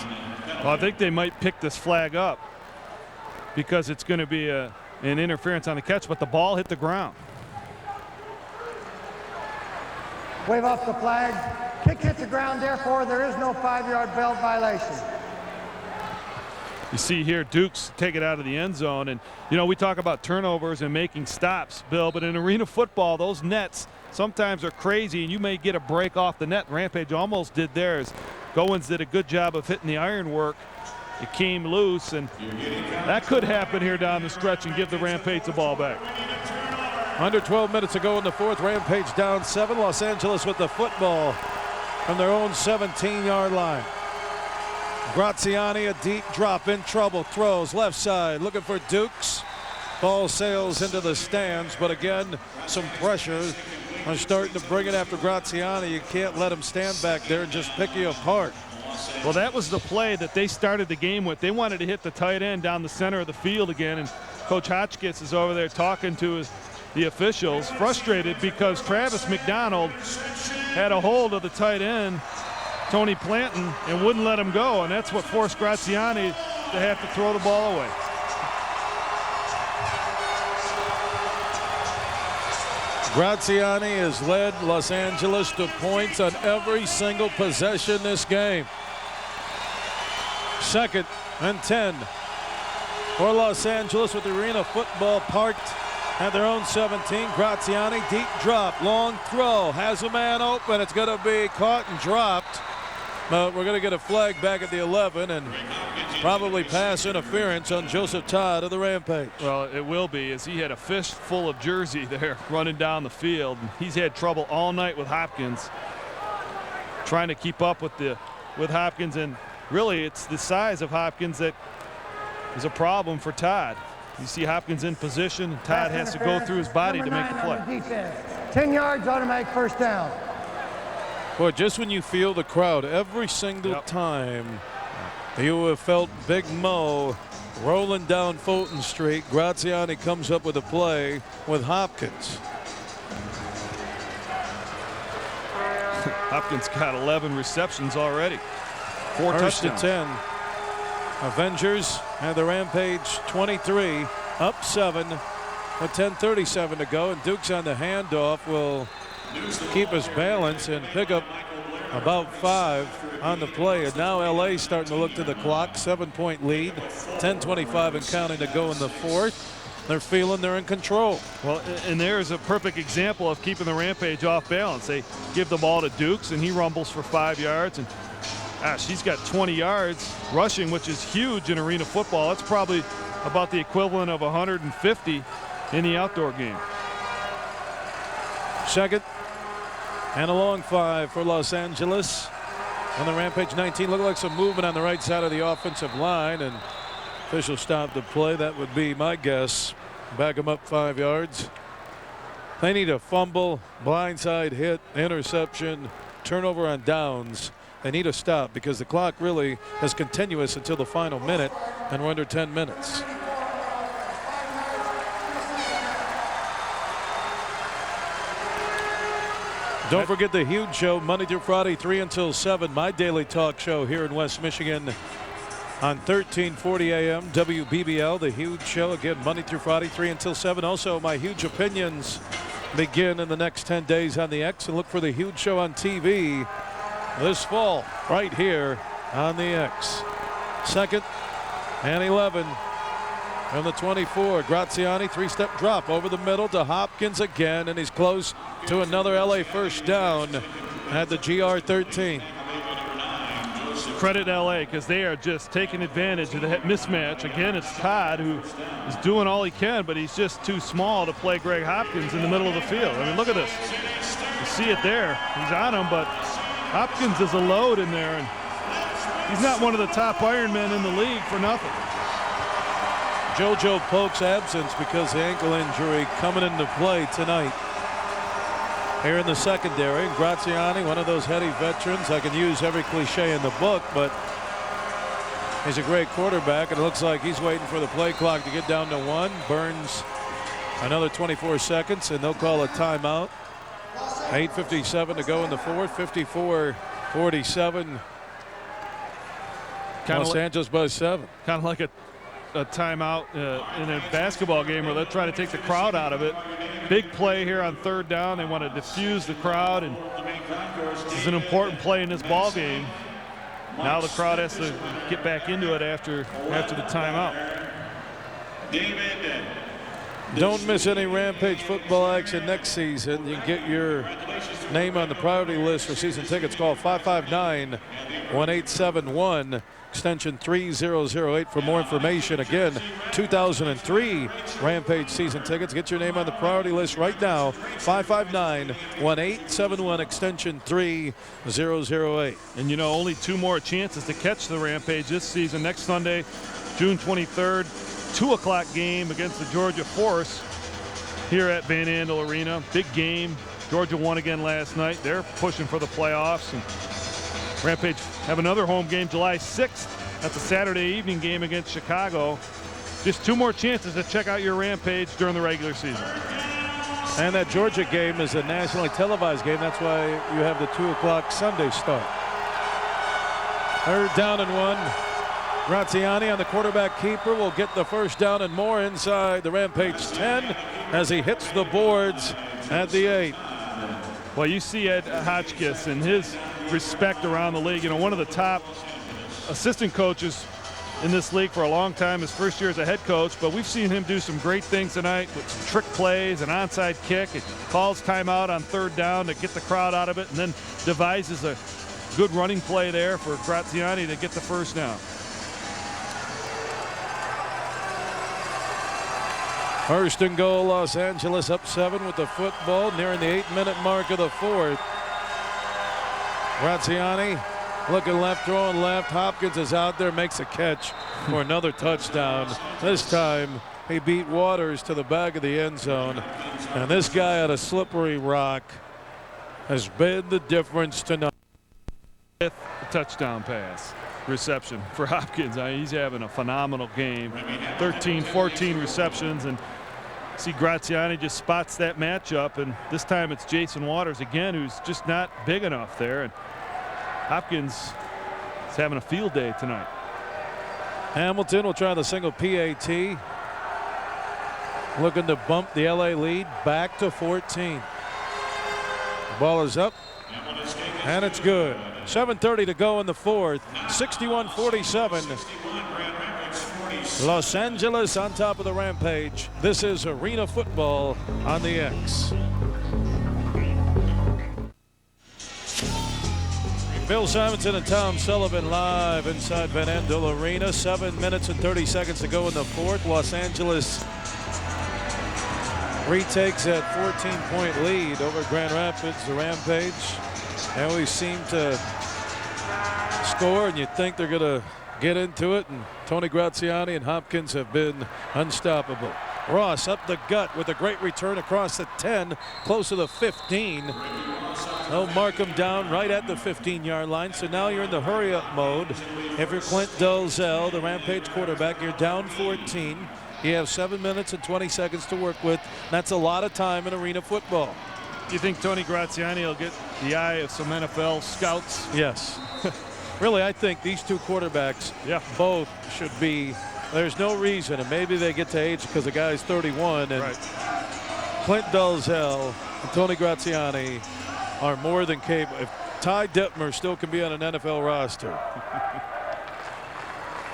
Well, I think they might pick this flag up because it's going to be an interference on the catch, but the ball hit the ground. Wave off the flag. Kick hit the ground, therefore there is no 5-yard belt violation. You see here Dukes take it out of the end zone, and you know we talk about turnovers and making stops, Bill, but in arena football those nets sometimes are crazy and you may get a break off the net. Rampage almost did theirs. Goins did a good job of hitting the ironwork. It came loose, and that could happen here down the stretch and give the Rampage the ball back. Under 12 minutes to go in the 4th. Rampage down 7. Los Angeles with the football from their own 17-yard line. Graziani, a deep drop, in trouble, throws left side, looking for Dukes. Ball sails into the stands, but again, some pressure are starting to bring it after Graziani. You can't let him stand back there and just pick you apart. Well, that was the play that they started the game with. They wanted to hit the tight end down the center of the field again, and Coach Hotchkiss is over there talking to the officials, frustrated because Travis McDonald had a hold of the tight end, Tony Planton, and wouldn't let him go, and that's what forced Graziani to have to throw the ball away. Graziani has led Los Angeles to points on every single possession this game. 2nd and 10 for Los Angeles with the arena football parked at their own 17. Graziani, deep drop, long throw, has a man open. It's going to be caught and dropped. But we're going to get a flag back at the 11 and probably pass interference on Joseph Todd of the Rampage. Well, it will be, as he had a fist full of jersey there running down the field. He's had trouble all night with Hopkins, trying to keep up with Hopkins, and really it's the size of Hopkins that is a problem for Todd. You see Hopkins in position, and Todd has to go through his body to make the play. 10 yards, automatic first down. Boy, just when you feel the crowd every single time, you have felt Big Mo rolling down Fulton Street. Graziani comes up with a play with Hopkins. Hopkins got 11 receptions already. 4 First touchdowns. and 10. Avengers have the Rampage 23, up 7 with 10:37 to go, and Dukes on the handoff will keep his balance and pick up about 5 on the play. And now LA starting to look to the clock. 7-point lead, 10:25 and counting to go in the 4th. They're feeling they're in control. Well, and there's a perfect example of keeping the Rampage off balance. They give the ball to Dukes, and he rumbles for 5 yards. And gosh, he's got 20 yards rushing, which is huge in arena football. That's probably about the equivalent of 150 in the outdoor game. 2nd and a long 5 for Los Angeles. On the Rampage 19, looked like some movement on the right side of the offensive line, and official stopped the play. That would be my guess. Back them up 5 yards. They need a fumble, blindside hit, interception, turnover on downs. They need a stop because the clock really is continuous until the final minute, and we're under 10 minutes. Don't forget the Huge Show, Monday through Friday, 3 until 7. My daily talk show here in West Michigan on 1340 AM WBBL. The Huge Show, again, Monday through Friday, 3 until 7. Also, my Huge Opinions begin in the next 10 days on the X. And look for the Huge Show on TV this fall, right here on the X. 2nd and 11. On the 24, Graziani, 3-step drop over the middle to Hopkins again, and he's close to another LA first down at the GR13. Credit LA, because they are just taking advantage of the mismatch. Again, it's Todd who is doing all he can, but he's just too small to play Greg Hopkins in the middle of the field. I mean, look at this. You see it there. He's on him, but Hopkins is a load in there, and he's not one of the top Ironmen in the league for nothing. JoJo Polk's absence because the ankle injury coming into play tonight. Here in the secondary, Graziani, one of those heady veterans. I can use every cliche in the book, but he's a great quarterback, and it looks like he's waiting for the play clock to get down to 1. Burns another 24 seconds, and they'll call a timeout. 8:57 to go in the 4th, 54-47. Los Angeles by 7. Kind of like a timeout in a basketball game where they're trying to take the crowd out of it. Big play here on 3rd down. They want to diffuse the crowd, and this is an important play in this ball game. Now the crowd has to get back into it after the timeout. Don't miss any Rampage football action next season. You can get your name on the priority list for season tickets. Call 559-1871. Extension 3008 for more information. Again, 2003 Rampage season tickets. Get your name on the priority list right now. 559-1871, extension 3008. And you know, only 2 more chances to catch the Rampage this season. Next Sunday, June 23rd, 2 o'clock game against the Georgia Force here at Van Andel Arena. Big game. Georgia won again last night. They're pushing for the playoffs. And Rampage have another home game July 6th. That's a Saturday evening game against Chicago. Just 2 more chances to check out your Rampage during the regular season. And that Georgia game is a nationally televised game. That's why you have the 2 o'clock Sunday start. 3rd down and 1. Graziani on the quarterback keeper will get the first down and more inside the Rampage 10 as he hits the boards at the 8. Well, you see Ed Hotchkiss and his respect around the league. You know, one of the top assistant coaches in this league for a long time, his first year as a head coach, but we've seen him do some great things tonight with some trick plays, an onside kick. It calls timeout on 3rd down to get the crowd out of it, and then devises a good running play there for Graziani to get the first down. First and goal, Los Angeles up 7 with the football, nearing the 8-minute mark of the 4th. Graziani looking left, throwing left. Hopkins is out there, makes a catch for another touchdown. This time he beat Waters to the back of the end zone. And this guy at a slippery rock has been the difference tonight. 5th touchdown pass reception for Hopkins. I mean, he's having a phenomenal game. 13, 14 receptions, and see Graziani just spots that matchup, and this time it's Jason Waters again, who's just not big enough there. And Hopkins is having a field day tonight. Hamilton will try the single PAT. Looking to bump the LA lead back to 14. The ball is up, and it's good. 7:30 to go in the 4th. 61-47. Los Angeles on top of the Rampage. This is Arena Football on the X. Bill Simonson and Tom Sullivan live inside Van Andel Arena. 7 minutes and 30 seconds to go in the 4th. Los Angeles retakes that 14-point lead over Grand Rapids, the Rampage. They always seem to score, and you think they're going to get into it, and Tony Graziani and Hopkins have been unstoppable. Ross up the gut with a great return across the 10, close to the 15. They'll mark him down right at the 15-yard line, so now you're in the hurry-up mode. If you're Clint Dalzell, the Rampage quarterback, you're down 14. You have 7 minutes and 20 seconds to work with. That's a lot of time in arena football. Do you think Tony Graziani will get the eye of some NFL scouts? Yes. Really, I think these two quarterbacks both should be, there's no reason, and maybe they get to age because the guy's 31, and right. Clint Dalzell and Tony Graziani are more than capable. If Ty Detmer still can be on an NFL roster,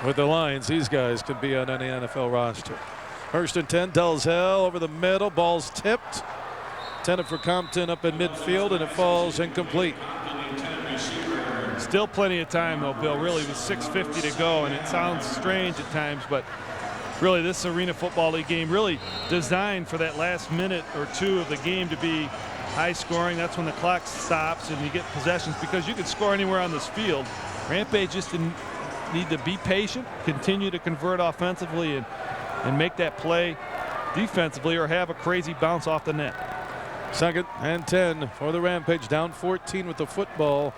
with the Lions, these guys can be on any NFL roster. 1st and 10, Dalzell over the middle, ball's tipped. Intended for Compton up in midfield, and it falls incomplete. Still plenty of time though, Bill, really with 6:50 to go, and it sounds strange at times, but really this Arena Football League game really designed for that last minute or two of the game to be high scoring. That's when the clock stops and you get possessions, because you can score anywhere on this field. Rampage just need to be patient, continue to convert offensively, and make that play defensively, or have a crazy bounce off the net. 2nd and 10 for the Rampage, down 14 with the football.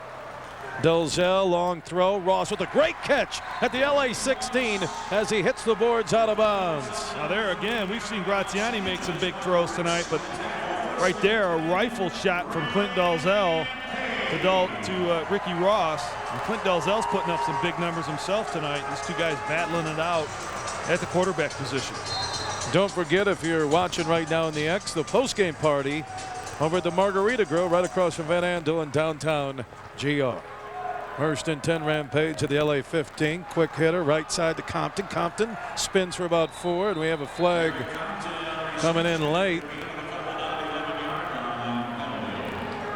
Dalzell, long throw. Ross with a great catch at the LA 16 as he hits the boards out of bounds. Now there again, we've seen Graziani make some big throws tonight, but right there, a rifle shot from Clint Dalzell to Ricky Ross. And Clint Dalzell's putting up some big numbers himself tonight. These two guys battling it out at the quarterback position. Don't forget, if you're watching right now in the X, the postgame party over at the Margarita Grill right across from Van Andel in downtown GR. 1st and 10, Rampage at the LA 15. Quick hitter right side to Compton. Compton spins for about 4, and we have a flag coming in late.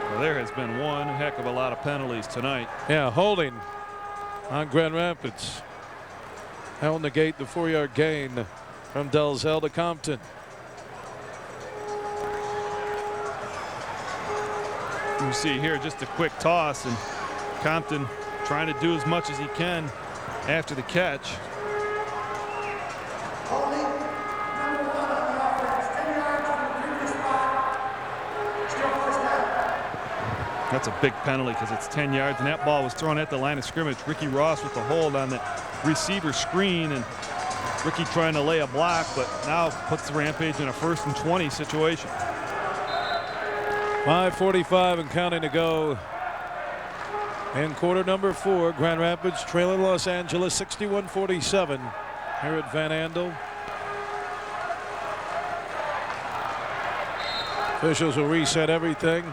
Well, there has been one heck of a lot of penalties tonight. Yeah, holding on Grand Rapids. That'll negate the 4-yard gain from Dalzell to Compton. You see here just a quick toss, and Compton trying to do as much as he can after the catch. That's a big penalty because it's 10 yards, and that ball was thrown at the line of scrimmage. Ricky Ross with the hold on the receiver screen, and Ricky trying to lay a block, but now puts the Rampage in a 1st and 20 situation. 5:45 and counting to go in quarter number 4. Grand Rapids trailing Los Angeles 61-47 here at Van Andel. Officials will reset everything.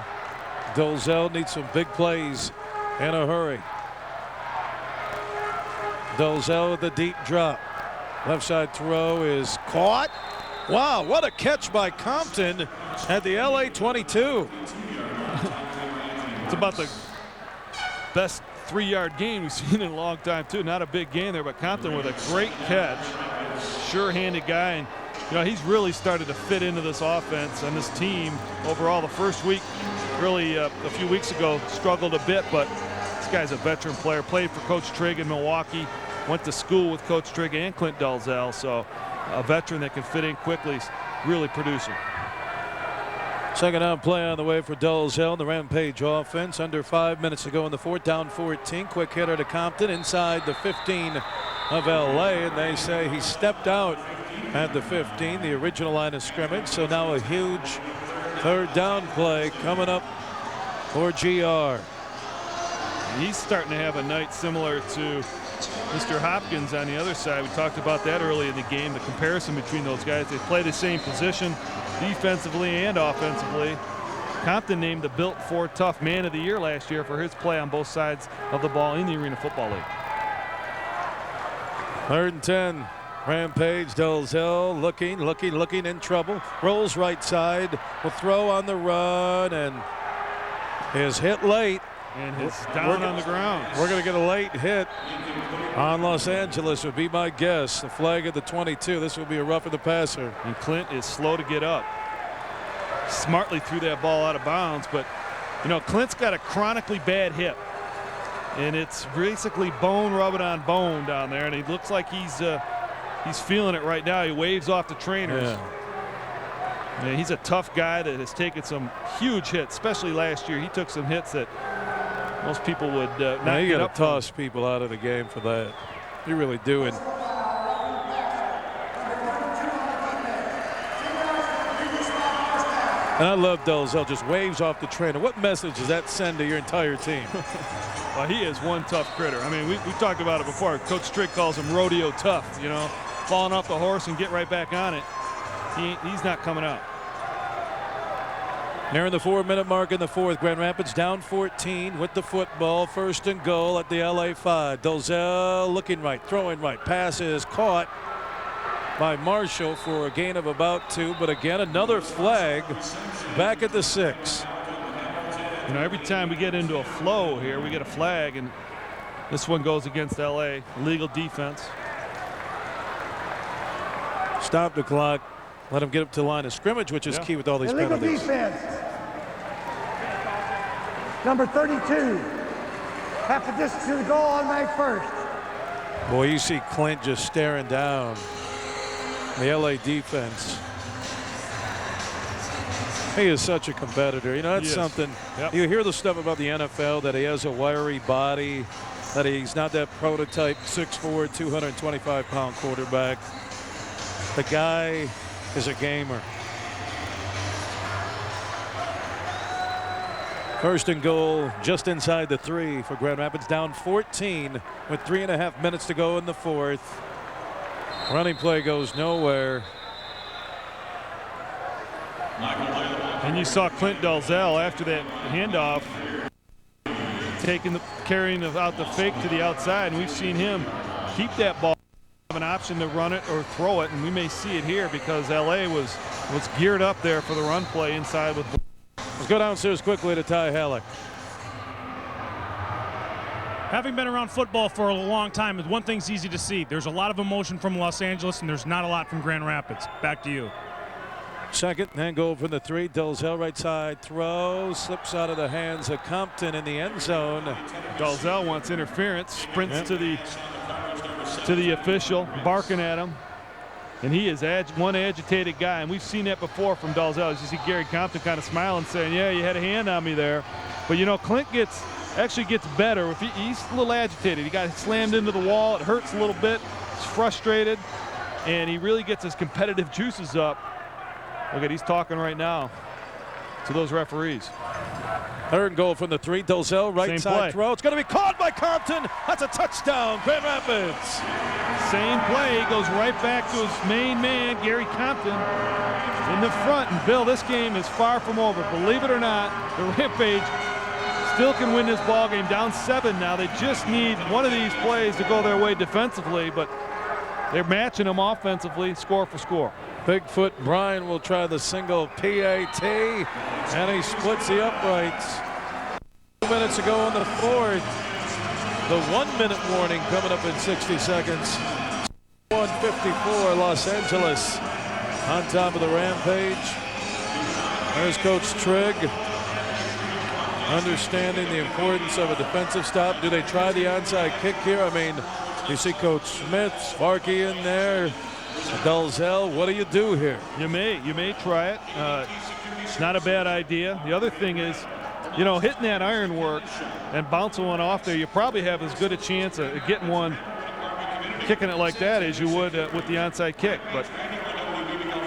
Dolezal needs some big plays in a hurry. Dolezal with the deep drop. Left side throw is caught. Wow, what a catch by Compton at the LA 22. It's about the best 3-yard gain we've seen in a long time, too. Not a big gain there, but Compton with a great catch. Sure-handed guy, and you know, he's really started to fit into this offense and this team overall. The first week, really a few weeks ago, struggled a bit, but this guy's a veteran player. Played for Coach Trigg in Milwaukee, went to school with Coach Trigg and Clint Dolezal, so a veteran that can fit in quickly, really producing. Second down play on the way for Dolezal, the Rampage offense. Under 5 minutes to go in the fourth, down 14. Quick hitter to Compton inside the 15 of LA, and they say he stepped out at the 15, the original line of scrimmage. So now a huge third down play coming up for GR. He's starting to have a night similar to Mr. Hopkins on the other side. We talked about that early in the game, the comparison between those guys. They play the same position defensively and offensively. Compton named the Built Ford Tough Man of the Year last year for his play on both sides of the ball in the Arena Football League. 3rd and 10. Rampage, Dolezal looking in trouble. Rolls right side, will throw on the run, and is hit late. And his down on the ground. We're going to get a late hit on Los Angeles, would be my guess. The flag at the 22. This will be a roughing the passer. And Clint is slow to get up. Smartly threw that ball out of bounds, but you know, Clint's got a chronically bad hip. And it's basically bone rubbing on bone down there, and he looks like he's feeling it right now. He waves off the trainers. Yeah, he's a tough guy that has taken some huge hits, especially last year. He took some hits that most people would not you get got up to toss people out of the game for that. You really do it. And I love Dolezal, just waves off the trainer. What message does that send to your entire team? Well, he is one tough critter. I mean, we talked about it before. Coach Trigg calls him rodeo tough, you know, falling off the horse and get right back on it. He's not coming out. Nearing the 4-minute mark in the fourth, Grand Rapids down 14 with the football. 1st and goal at the LA 5. Dolezal looking right, throwing right. Pass is caught by Marshall for a gain of about 2, but again, another flag back at the 6. You know, every time we get into a flow here, we get a flag, and this one goes against LA. Illegal defense. Stop the clock. Let them get up to the line of scrimmage, which is key with all these illegal penalties. Defense. Number 32. Half the distance to the goal, automatic first. Boy, you see Clint just staring down the LA defense. He is such a competitor. You know, that's something. Yep. You hear the stuff about the NFL, that he has a wiry body, that he's not that prototype 6'4", 225-pound quarterback. The guy is a gamer. 1st and goal just inside the 3 for Grand Rapids, down 14 with 3.5 minutes to go in the fourth. Running play goes nowhere. And you saw Clint Dolezal after that handoff carrying out the fake to the outside, and we've seen him keep that ball, have an option to run it or throw it, and we may see it here because LA was geared up there for the run play inside with. Let's go downstairs quickly to Ty Halleck. Having been around football for a long time, one thing's easy to see. There's a lot of emotion from Los Angeles, and there's not a lot from Grand Rapids. Back to you. 2nd and goal from the 3. Dolezal right side throw, slips out of the hands of Compton in the end zone. Dolezal wants interference, sprints to the official, barking at him. And he is one agitated guy, and we've seen that before from Dolezal. You see Gary Compton kind of smiling, saying, yeah, you had a hand on me there. But, you know, Clint actually gets better. If he's a little agitated. He got slammed into the wall. It hurts a little bit. He's frustrated, and he really gets his competitive juices up. Look at, he's talking right now. to those referees. Third and goal from the 3. Dalzell, right Same side play. throw. It's going to be caught by Compton. That's a touchdown, Grand Rapids. Same play, goes right back to his main man, Gary Compton, in the front. And Bill, this game is far from over. Believe it or not, the Rampage still can win this ball game. Down 7 now. They just need one of these plays to go their way defensively, but they're matching them offensively, score for score. Bigfoot Brian will try the single PAT, and he splits the uprights. 2 minutes ago in the 4th. The 1-minute warning coming up in 60 seconds. 1:54, Los Angeles on top of the Rampage. There's Coach Trigg understanding the importance of a defensive stop. Do they try the onside kick here? I mean, you see Coach Smith, Sparky in there, Dalzell. What do you do here? You may try it. It's not a bad idea. The other thing is, you know, hitting that ironwork and bouncing one off there, you probably have as good a chance of getting one, kicking it like that as you would with the onside kick. But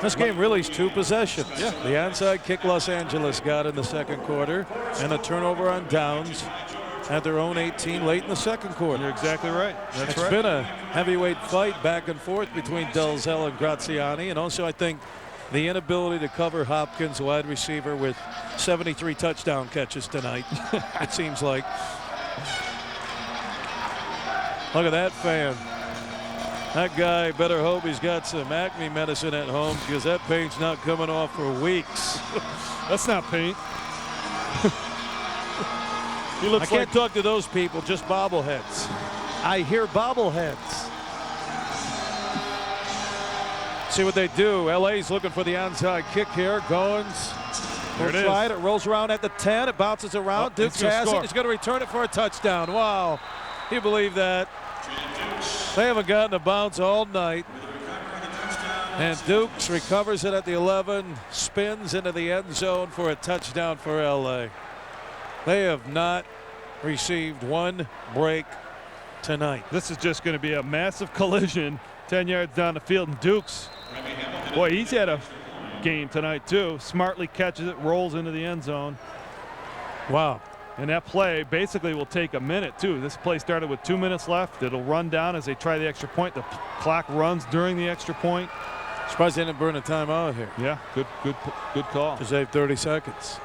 this game really is 2 possessions. Yeah. The onside kick Los Angeles got in the second quarter, and a turnover on downs at their own 18 late in the second quarter. You're exactly right. It's been a heavyweight fight back and forth between Dalzell and Graziani, and also I think the inability to cover Hopkins, wide receiver, with 73 touchdown catches tonight, it seems like. Look at that fan. That guy better hope he's got some acne medicine at home, because that paint's not coming off for weeks. That's not paint. I can't talk to those people, just bobbleheads. I hear bobbleheads. See what they do. LA's looking for the onside kick here. Goins will try it. It rolls around at the 10. It bounces around. Dukes has it. He's going to return it for a touchdown. Wow. Can you believe that? They haven't gotten a bounce all night. And Dukes recovers it at the 11, spins into the end zone for a touchdown for LA. They have not received one break tonight. This is just going to be a massive collision 10 yards down the field. And Dukes, boy, he's had a game tonight too. Smartly catches it, rolls into the end zone. Wow. And that play basically will take a minute too. This play started with 2 minutes left. It'll run down as they try the extra point. The clock runs during the extra point. Surprised they didn't burn a timeout here. Yeah, good call. To save 30 seconds.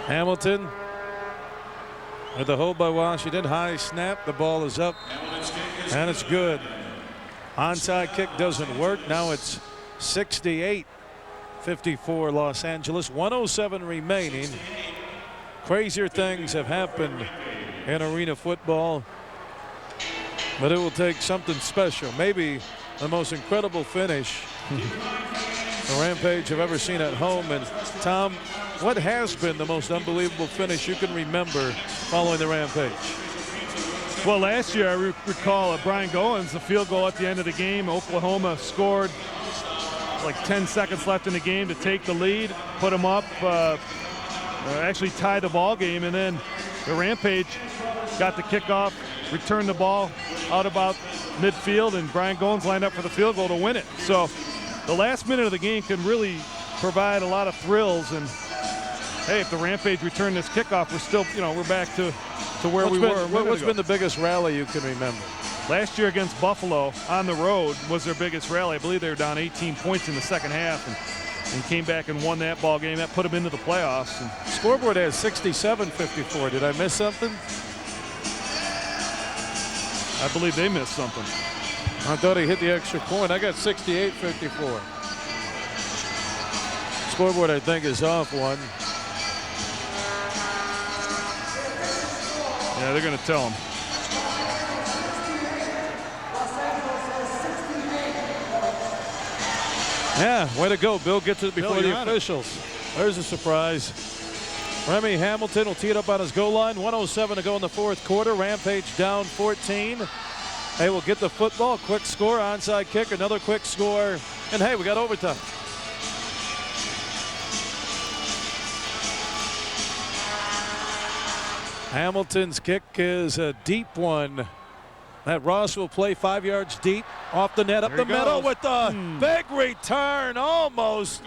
Hamilton with the hold by Washington. High snap. The ball is up. And it's good. Onside kick doesn't work. Now it's 68-54 Los Angeles. 1:07 remaining. Crazier things have happened in arena football, but it will take something special. Maybe the most incredible finish the Rampage have ever seen at home. And Tom, what has been the most unbelievable finish you can remember following the Rampage? Well, last year I recall Brian Goins, the field goal at the end of the game. Oklahoma scored like 10 seconds left in the game to take the lead, put them up, actually tie the ball game, and then the Rampage got the kickoff, returned the ball out about midfield, and Brian Goins lined up for the field goal to win it. So the last minute of the game can really provide a lot of thrills. And hey, if the Rampage return this kickoff, we're still, we're back to where we were. What's been the biggest rally you can remember? Last year against Buffalo on the road was their biggest rally. I believe they were down 18 points in the second half and came back and won that ball game. That put them into the playoffs. And scoreboard has 67-54. Did I miss something? I believe they missed something. I thought he hit the extra point. I got 68-54. Scoreboard, I think, is off one. Yeah, they're going to tell him. Yeah, way to go, Bill. Get to it before Bill, the officials. There's a surprise. Remy Hamilton will tee it up on his goal line. 1:07 to go in the fourth quarter. Rampage down 14. They will get the football. Quick score, onside kick, another quick score. And hey, we got overtime. Hamilton's kick is a deep one. That Ross will play 5 yards deep, off the net, up the middle with a big return, almost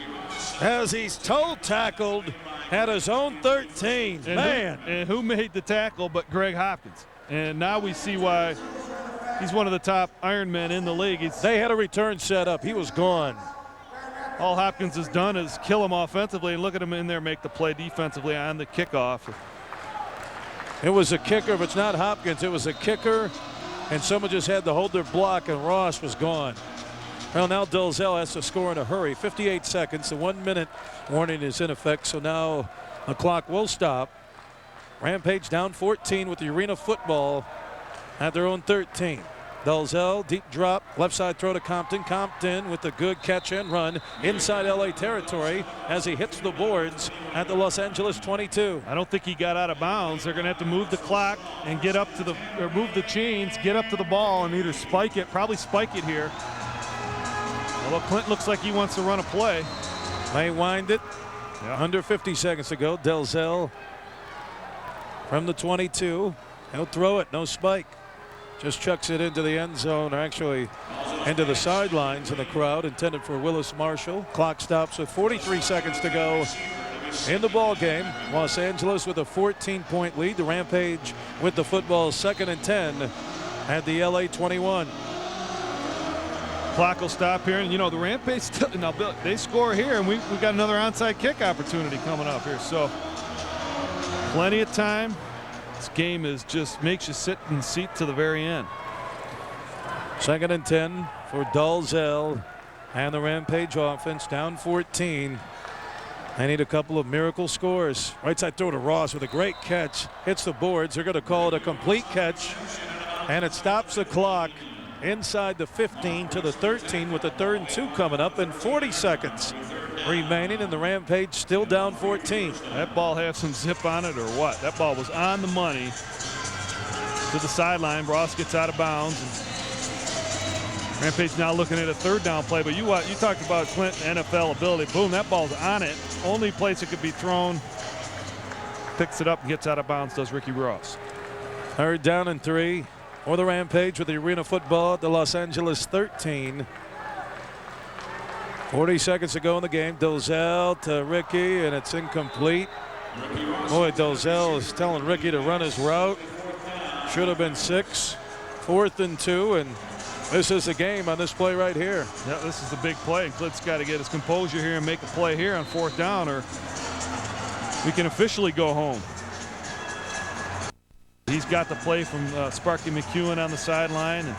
as he's toe tackled at his own 13. And who made the tackle but Greg Hopkins? And now we see why he's one of the top Ironmen in the league. They had a return set up. He was gone. All Hopkins has done is kill him offensively, and look at him in there make the play defensively on the kickoff. It was a kicker. If it's not Hopkins, it was a kicker, and someone just had to hold their block, and Ross was gone. Well, now Dalzell has to score in a hurry. 58 seconds. The 1 minute warning is in effect, so now the clock will stop. Rampage down 14 with the Arena Football at their own 13. Dalzell, deep drop, left side throw to Compton. Compton with a good catch and run inside LA territory as he hits the boards at the Los Angeles 22. I don't think he got out of bounds. They're going to have to move the clock and get up to or move the chains, get up to the ball and either spike it, probably spike it here. Although Clint looks like he wants to run a play. May wind it. Yeah. Under 50 seconds to go. Dalzell from the 22. He'll throw it, no spike. Just chucks it into the end zone, or actually into the sidelines in the crowd, intended for Willis Marshall. Clock stops with 43 seconds to go in the ball game. Los Angeles with a 14-point lead. The Rampage with the football 2nd and 10 at the LA 21. Clock will stop here, and you know the Rampage still, now they score here, and we got another onside kick opportunity coming up here. So plenty of time. This game is just makes you sit in the seat to the very end. 2nd and 10 for Dalzell and the Rampage offense, down 14. They need a couple of miracle scores. Right side throw to Ross with a great catch. Hits the boards. They're going to call it a complete catch, and it stops the clock inside the 15 to the 13 with the 3rd and 2 coming up and 40 seconds remaining, and the Rampage still down 14. That ball have some zip on it or what? That ball was on the money to the sideline. Ross gets out of bounds. And Rampage now looking at a 3rd down play, but you talked about Clint NFL ability. Boom, that ball's on it. Only place it could be thrown. Picks it up and gets out of bounds, does Ricky Ross. 3rd down and 3 for the Rampage with the Arena Football at the Los Angeles 13. 40 seconds to go in the game. Dalzell to Ricky, and it's incomplete. Boy, Dalzell is telling Ricky to run his route. Should have been 6. 4th and 2, and this is the game on this play right here. Yeah, this is a big play. Clint's got to get his composure here and make a play here on 4th down, or we can officially go home. He's got the play from Sparky McEwen on the sideline. And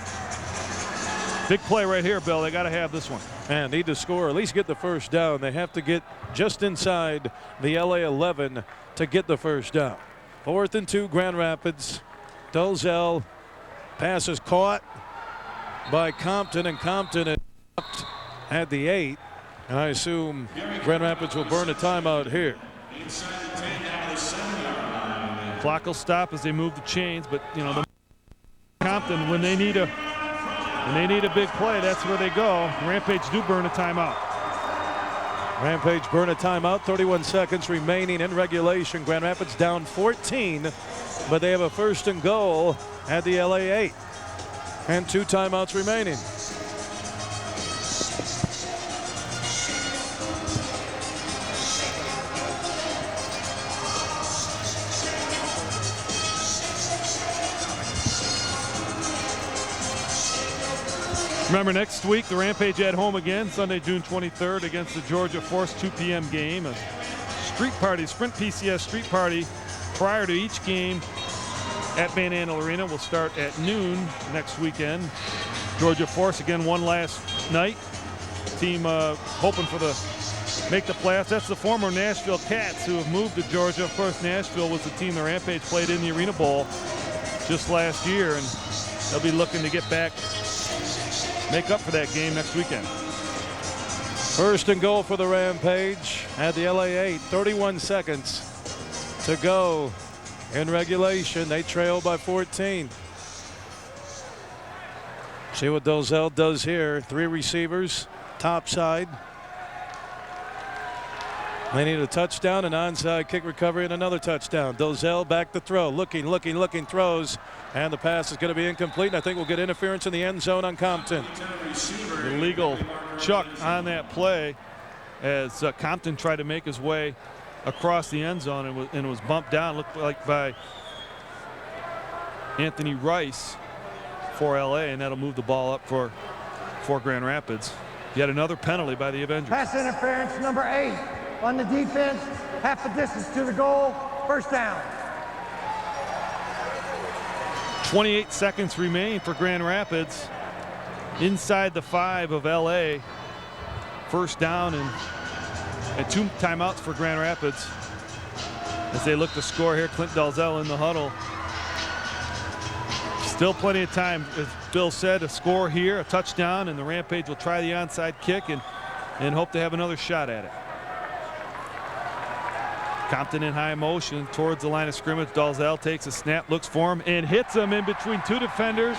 big play right here, Bill. They got to have this one. And need to score, at least get the 1st down. They have to get just inside the LA 11 to get the 1st down. 4th and 2, Grand Rapids. Dalzell, pass is caught by Compton, and Compton is at the 8. And I assume Grand Rapids will burn a timeout here. Clock will stop as they move the chains, but you know, the Compton, when they need a big play, that's where they go. Rampage do burn a timeout. Rampage burn a timeout. 31 seconds remaining in regulation. Grand Rapids down 14, but they have a 1st and goal at the LA 8. And 2 timeouts remaining. Remember, next week, the Rampage at home again, Sunday, June 23rd, against the Georgia Force 2 p.m. game. A street party, Sprint PCS street party prior to each game at Van Andel Arena will start at noon next weekend. Georgia Force again won last night. Team hoping for make the playoffs. That's the former Nashville Cats who have moved to Georgia. Of course, Nashville was the team the Rampage played in the Arena Bowl just last year, and they'll be looking to get back, make up for that game next weekend. 1st and goal for the Rampage at the LA 8. 31 seconds to go in regulation. They trail by 14. See what Dalzell does here. 3 receivers, top side. They need a touchdown, an onside kick recovery, and another touchdown. Dalzell back to throw, looking, throws, and the pass is going to be incomplete. And I think we'll get interference in the end zone on Compton. Illegal chuck on that play. as Compton tried to make his way across the end zone and was bumped down, looked like by Anthony Rice for LA, and that'll move the ball up for Grand Rapids. Yet another penalty by the Avengers. Pass interference number 8 on the defense, half the distance to the goal, first down. 28 seconds remain for Grand Rapids inside the 5 of LA. First down and 2 timeouts for Grand Rapids as they look to score here. Clint Dalzell in the huddle. Still plenty of time, as Bill said, to score here, a touchdown, and the Rampage will try the onside kick and hope to have another shot at it. Compton in high motion towards the line of scrimmage. Dalzell takes a snap, looks for him, and hits him in between 2 defenders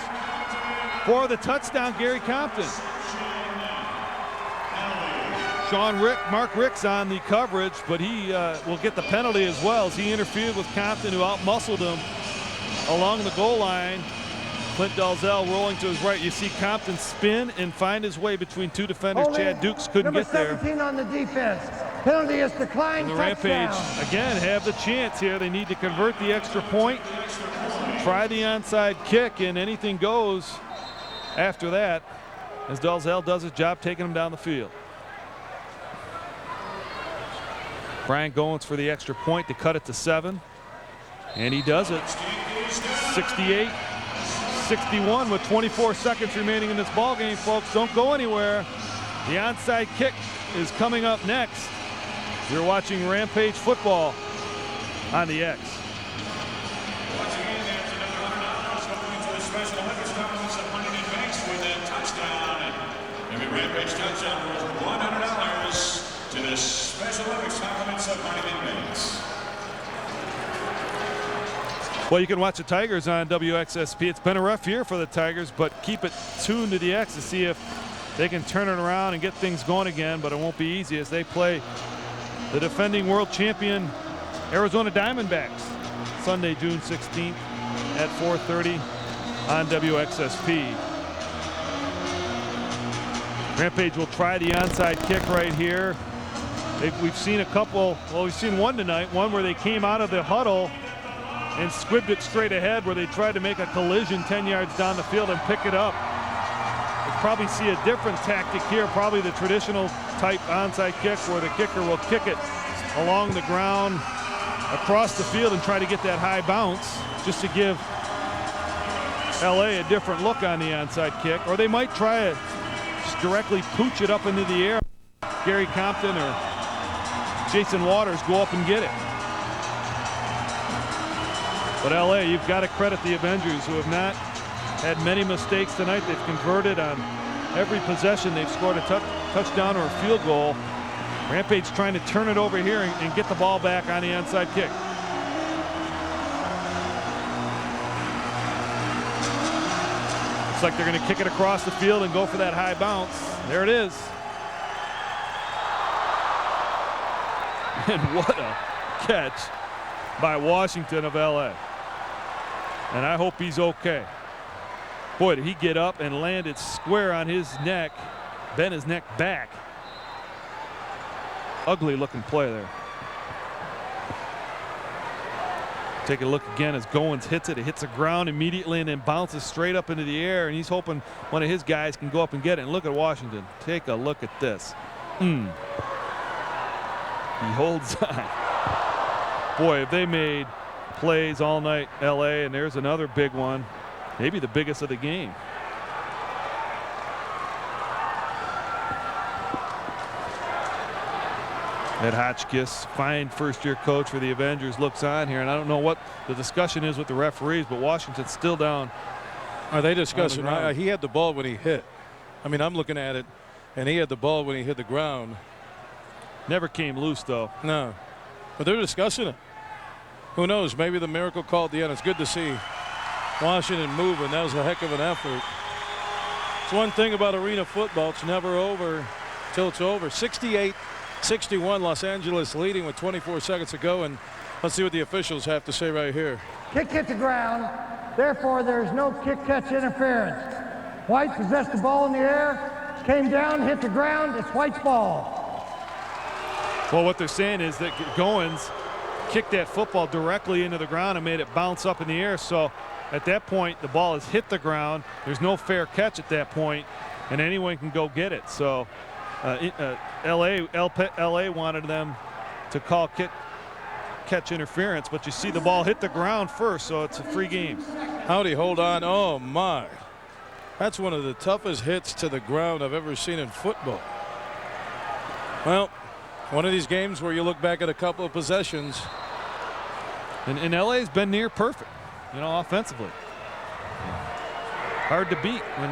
for the touchdown, Gary Compton. Mark Rick's on the coverage, but he will get the penalty as well as he interfered with Compton, who out-muscled him along the goal line. Clint Dalzell rolling to his right. You see Compton spin and find his way between 2 defenders. Chad Dukes couldn't get there. Number 17 on the defense. Penalty is declined. And the Rampage again have the chance here. They need to convert the extra point, try the onside kick, and anything goes after that as Dalzell does his job taking him down the field. Brian Goins for the extra point to cut it to 7, and he does it. 68-61 with 24 seconds remaining in this ball game, folks. Don't go anywhere. The onside kick is coming up next. You're watching Rampage football on the X. Every Rampage touchdown worth $100 to the Special Olympics compliments of Huntington Banks. Well, you can watch the Tigers on WXSP. It's been a rough year for the Tigers, but keep it tuned to the X to see if they can turn it around and get things going again, but it won't be easy as they play the defending world champion Arizona Diamondbacks Sunday, June 16th at 4:30 on WXSP. Rampage will try the onside kick right here. We've seen a couple, well, we've seen one tonight, one where they came out of the huddle and squibbed it straight ahead, where they tried to make a collision 10 yards down the field and pick it up. We'll probably see a different tactic here, probably the traditional type onside kick where the kicker will kick it along the ground across the field and try to get that high bounce just to give LA a different look on the onside kick. Or they might try it, just directly pooch it up into the air. Gary Compton or Jason Waters go up and get it. But LA, you've got to credit the Avengers, who have not had many mistakes tonight. They've converted on every possession. They've scored a touchdown or a field goal. Rampage trying to turn it over here and get the ball back on the onside kick. Looks like they're going to kick it across the field and go for that high bounce. There it is. And what a catch by Washington of LA. And I hope he's okay. Boy, did he get up and land it square on his neck, bend his neck back. Ugly looking play there. Take a look again as Goins hits it. It hits the ground immediately and then bounces straight up into the air, and he's hoping one of his guys can go up and get it. And look at Washington. Take a look at this. He holds on. Boy, have they made plays all night, LA, and there's another big one, maybe the biggest of the game. Ed Hotchkiss, fine first-year coach for the Avengers, looks on here, and I don't know what the discussion is with the referees, but Washington's still down. Are they discussing? He had the ball when he hit. I mean, I'm looking at it, and he had the ball when he hit the ground. Never came loose, though. No, but they're discussing it. Who knows? Maybe the miracle call at the end. It's good to see Washington moving. That was a heck of an effort. It's one thing about arena football. It's never over till it's over. 68-61, Los Angeles leading with 24 seconds to go. And let's see what the officials have to say right here. Kick hit the ground. Therefore, there is no kick-catch interference. White possessed the ball in the air, came down, hit the ground. It's White's ball. Well, what they're saying is that Goins kicked that football directly into the ground and made it bounce up in the air. So at that point, the ball has hit the ground. There's no fair catch at that point, and anyone can go get it. So LA wanted them to call catch interference, but you see the ball hit the ground first, so it's a free game. Howdy, hold on. Oh, my. That's one of the toughest hits to the ground I've ever seen in football. Well, one of these games where you look back at a couple of possessions. And LA's been near perfect, you know, offensively. Hard to beat when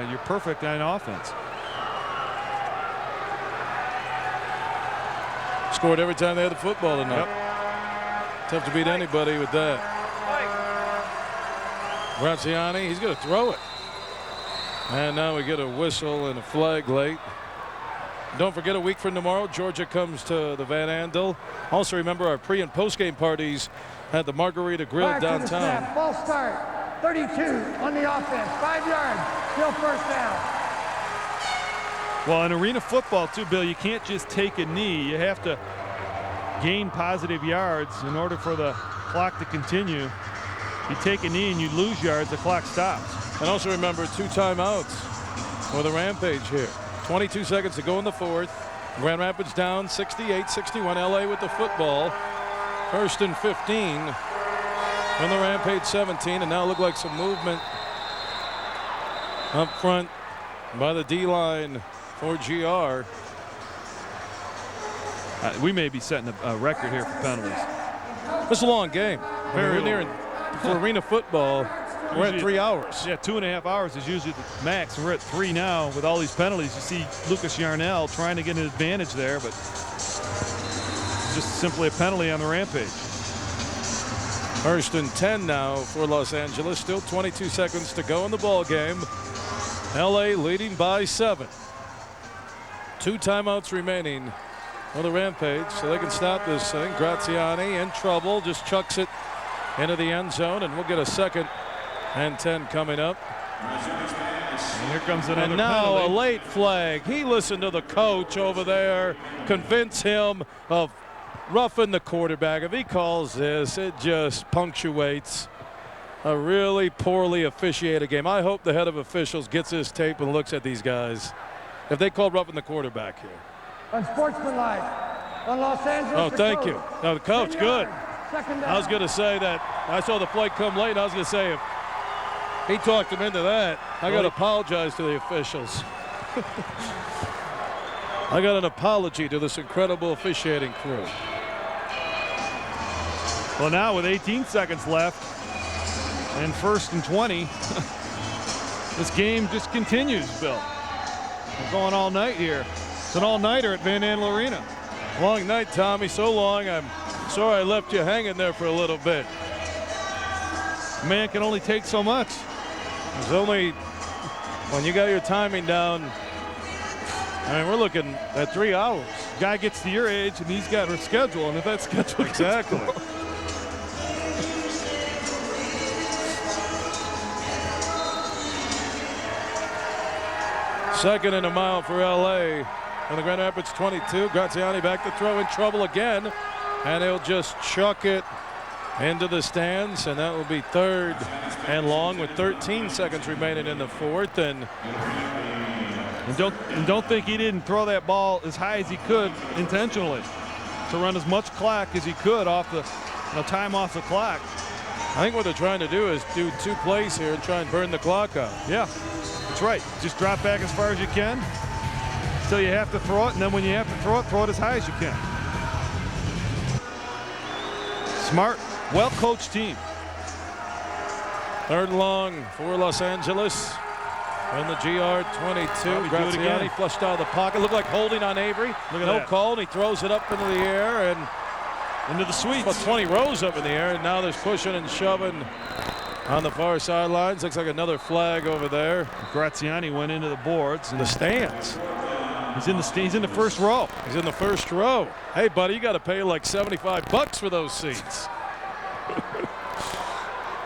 you're perfect on offense. Scored every time they had the football tonight. Yep. Tough to beat anybody with that. Graziani, he's going to throw it. And now we get a whistle and a flag late. Don't forget, a week from tomorrow, Georgia comes to the Van Andel. Also remember our pre and post game parties at the Margarita Grill Back downtown. to the snap. False start. 32 on the offense. 5 yards. Still first down. Well, in arena football too, Bill, you can't just take a knee. You have to gain positive yards in order for the clock to continue. You take a knee and you lose yards, the clock stops. And also remember 2 timeouts for the Rampage here. 22 seconds to go in the fourth. Grand Rapids down 68-61. LA with the football. 1st and 15 from the Rampage 17. And now look like some movement up front by the D-line for GR. We may be setting a record here for penalties. It's a long game. Very We're near for arena football. We're at 3 hours. Yeah, 2.5 hours is usually the max. We're at 3 now with all these penalties. You see Lucas Yarnell trying to get an advantage there, but it's just simply a penalty on the Rampage. 1st and 10 now for Los Angeles. Still 22 seconds to go in the ball game. LA leading by 7. 2 timeouts remaining for the Rampage, so they can stop this thing. Graziani in trouble, just chucks it into the end zone, and we'll get a 2nd and 10 coming up. And here comes another and now penalty. A late flag. He listened to the coach over there, convince him of roughing the quarterback. If he calls this, it just punctuates a really poorly officiated game. I hope the head of officials gets his tape and looks at these guys. If they called roughing the quarterback here. Unsportsmanlike on Los Angeles. Oh, thank you. No, the coach, good. Second down. I was going to say that I saw the flag come late, and I was going to say if he talked him into that, I got to apologize to the officials. I got an apology to this incredible officiating crew. Well, now with 18 seconds left and 1st and 20, this game just continues, Bill. We're going all night here. It's an all-nighter at Van Andel Arena. Long night, Tommy. So long. I'm sorry I left you hanging there for a little bit. Man can only take so much. There's only, when you got your timing down, I mean, we're looking at 3 hours. Guy gets to your age and he's got a schedule, and if that schedule exactly. Second and a mile for LA on the Grand Rapids 22. Graziani back to throw, in trouble again, and he'll just chuck it into the stands, and that will be 3rd and long with 13 seconds remaining in the fourth. And don't think he didn't throw that ball as high as he could intentionally to run as much clock as he could off the time off the clock. I think what they're trying to do is do 2 plays here and try and burn the clock out. Yeah, that's right. Just drop back as far as you can until you have to throw it, and then when you have to throw it as high as you can. Smart, well-coached team. 3rd and long for Los Angeles. On the GR 22, Graziani flushed out of the pocket. Looked like holding on Avery. No call, and he throws it up into the air and into the suites. About 20 rows up in the air, and now there's pushing and shoving on the far sidelines. Looks like another flag over there. Graziani went into the boards. In the stands. He's in the first row. He's in the first row. Hey, buddy, you got to pay like $75 for those seats.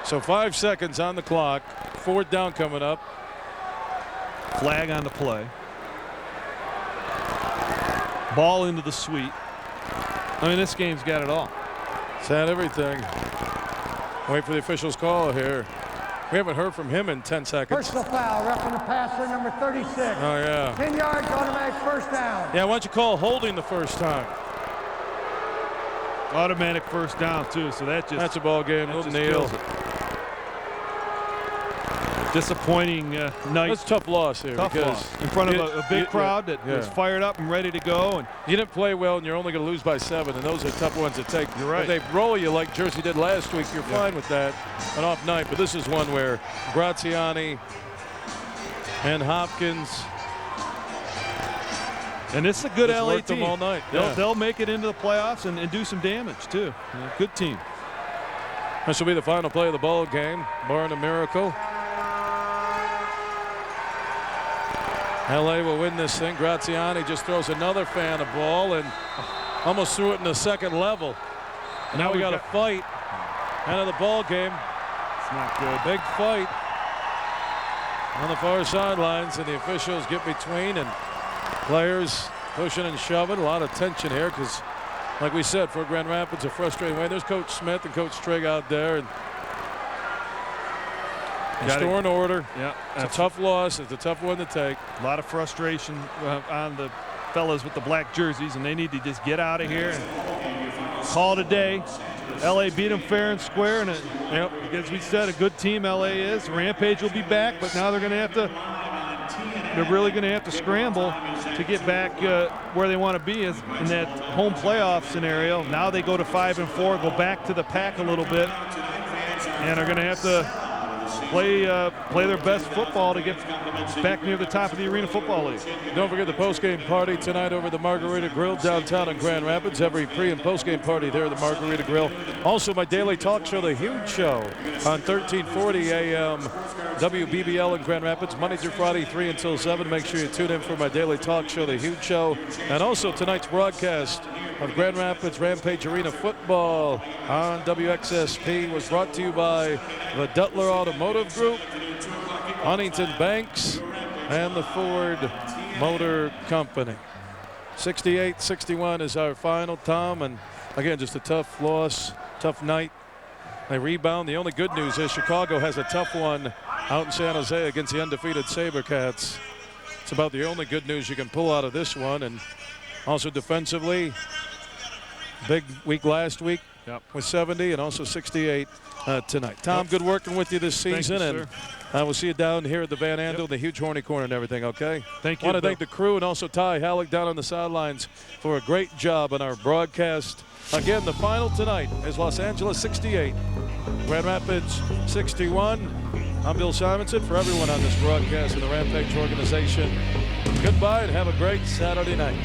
So 5 seconds on the clock. 4th down coming up. Flag on the play. Ball into the suite. I mean, this game's got it all. It's had everything. Wait for the official's call here. We haven't heard from him in 10 seconds. Personal foul, roughing the passer, number 36. Oh, yeah. 10 yards, automatic first down. Yeah, why don't you call holding the first time? Automatic first down, too, so that just... That's a ball game. Little kneel. Disappointing night. That's a tough loss here. Tough loss. In front of a big crowd that was fired up and ready to go. And you didn't play well, and you're only going to lose by 7, and those are tough ones to take. You're right. If they roll you like Jersey did last week, you're fine with that. An off night, but this is one where Graziani and Hopkins. And this is a good LA worked them team. all night. They'll make it into the playoffs and do some damage, too. Good team. This will be the final play of the ball game, barring a miracle. LA will win this thing. Graziani just throws another fan a ball and almost threw it in the second level. And now we got a fight. End of the ball game. It's not good. Big fight on the far sidelines, and the officials get between, and players pushing and shoving. A lot of tension here because, like we said, for Grand Rapids, a frustrating way. There's Coach Smith and Coach Trigg out there, and restore and order. Yeah, it's a tough loss. It's a tough one to take. A lot of frustration on the fellas with the black jerseys, and they need to just get out of here and call it a day. LA beat them fair and square, and as we said, a good team LA is. Rampage will be back, but now they're going to have to. They're really going to have to scramble to get back where they want to be in that home playoff scenario. Now they go to 5-4, go back to the pack a little bit, and are going to have to play their best football to get back near the top of the Arena Football League. Don't forget the postgame party tonight over the Margarita Grill downtown in Grand Rapids. Every pre- and postgame party there at the Margarita Grill. Also, my daily talk show, The Huge Show, on 1340 AM WBBL in Grand Rapids, Monday through Friday, 3 until 7. Make sure you tune in for my daily talk show, The Huge Show. And also tonight's broadcast of Grand Rapids Rampage Arena Football on WXSP was brought to you by the Duttler Automotive Group, Huntington Banks, and the Ford Motor Company. 68-61 is our final, Tom, and again, just a tough loss, tough night. They rebound. The only good news is Chicago has a tough one out in San Jose against the undefeated SaberCats. It's about the only good news you can pull out of this one. And also defensively, big week last week with 70 and also 68 tonight. Tom, good working with you this season. Thank you, and we'll see you down here at the Van Andel, the huge horny corner and everything, okay? Thank you. I want to thank the crew and also Ty Halleck down on the sidelines for a great job on our broadcast. Again, the final tonight is Los Angeles 68, Grand Rapids 61. I'm Bill Simonson. For everyone on this broadcast of the Rampage organization, goodbye and have a great Saturday night.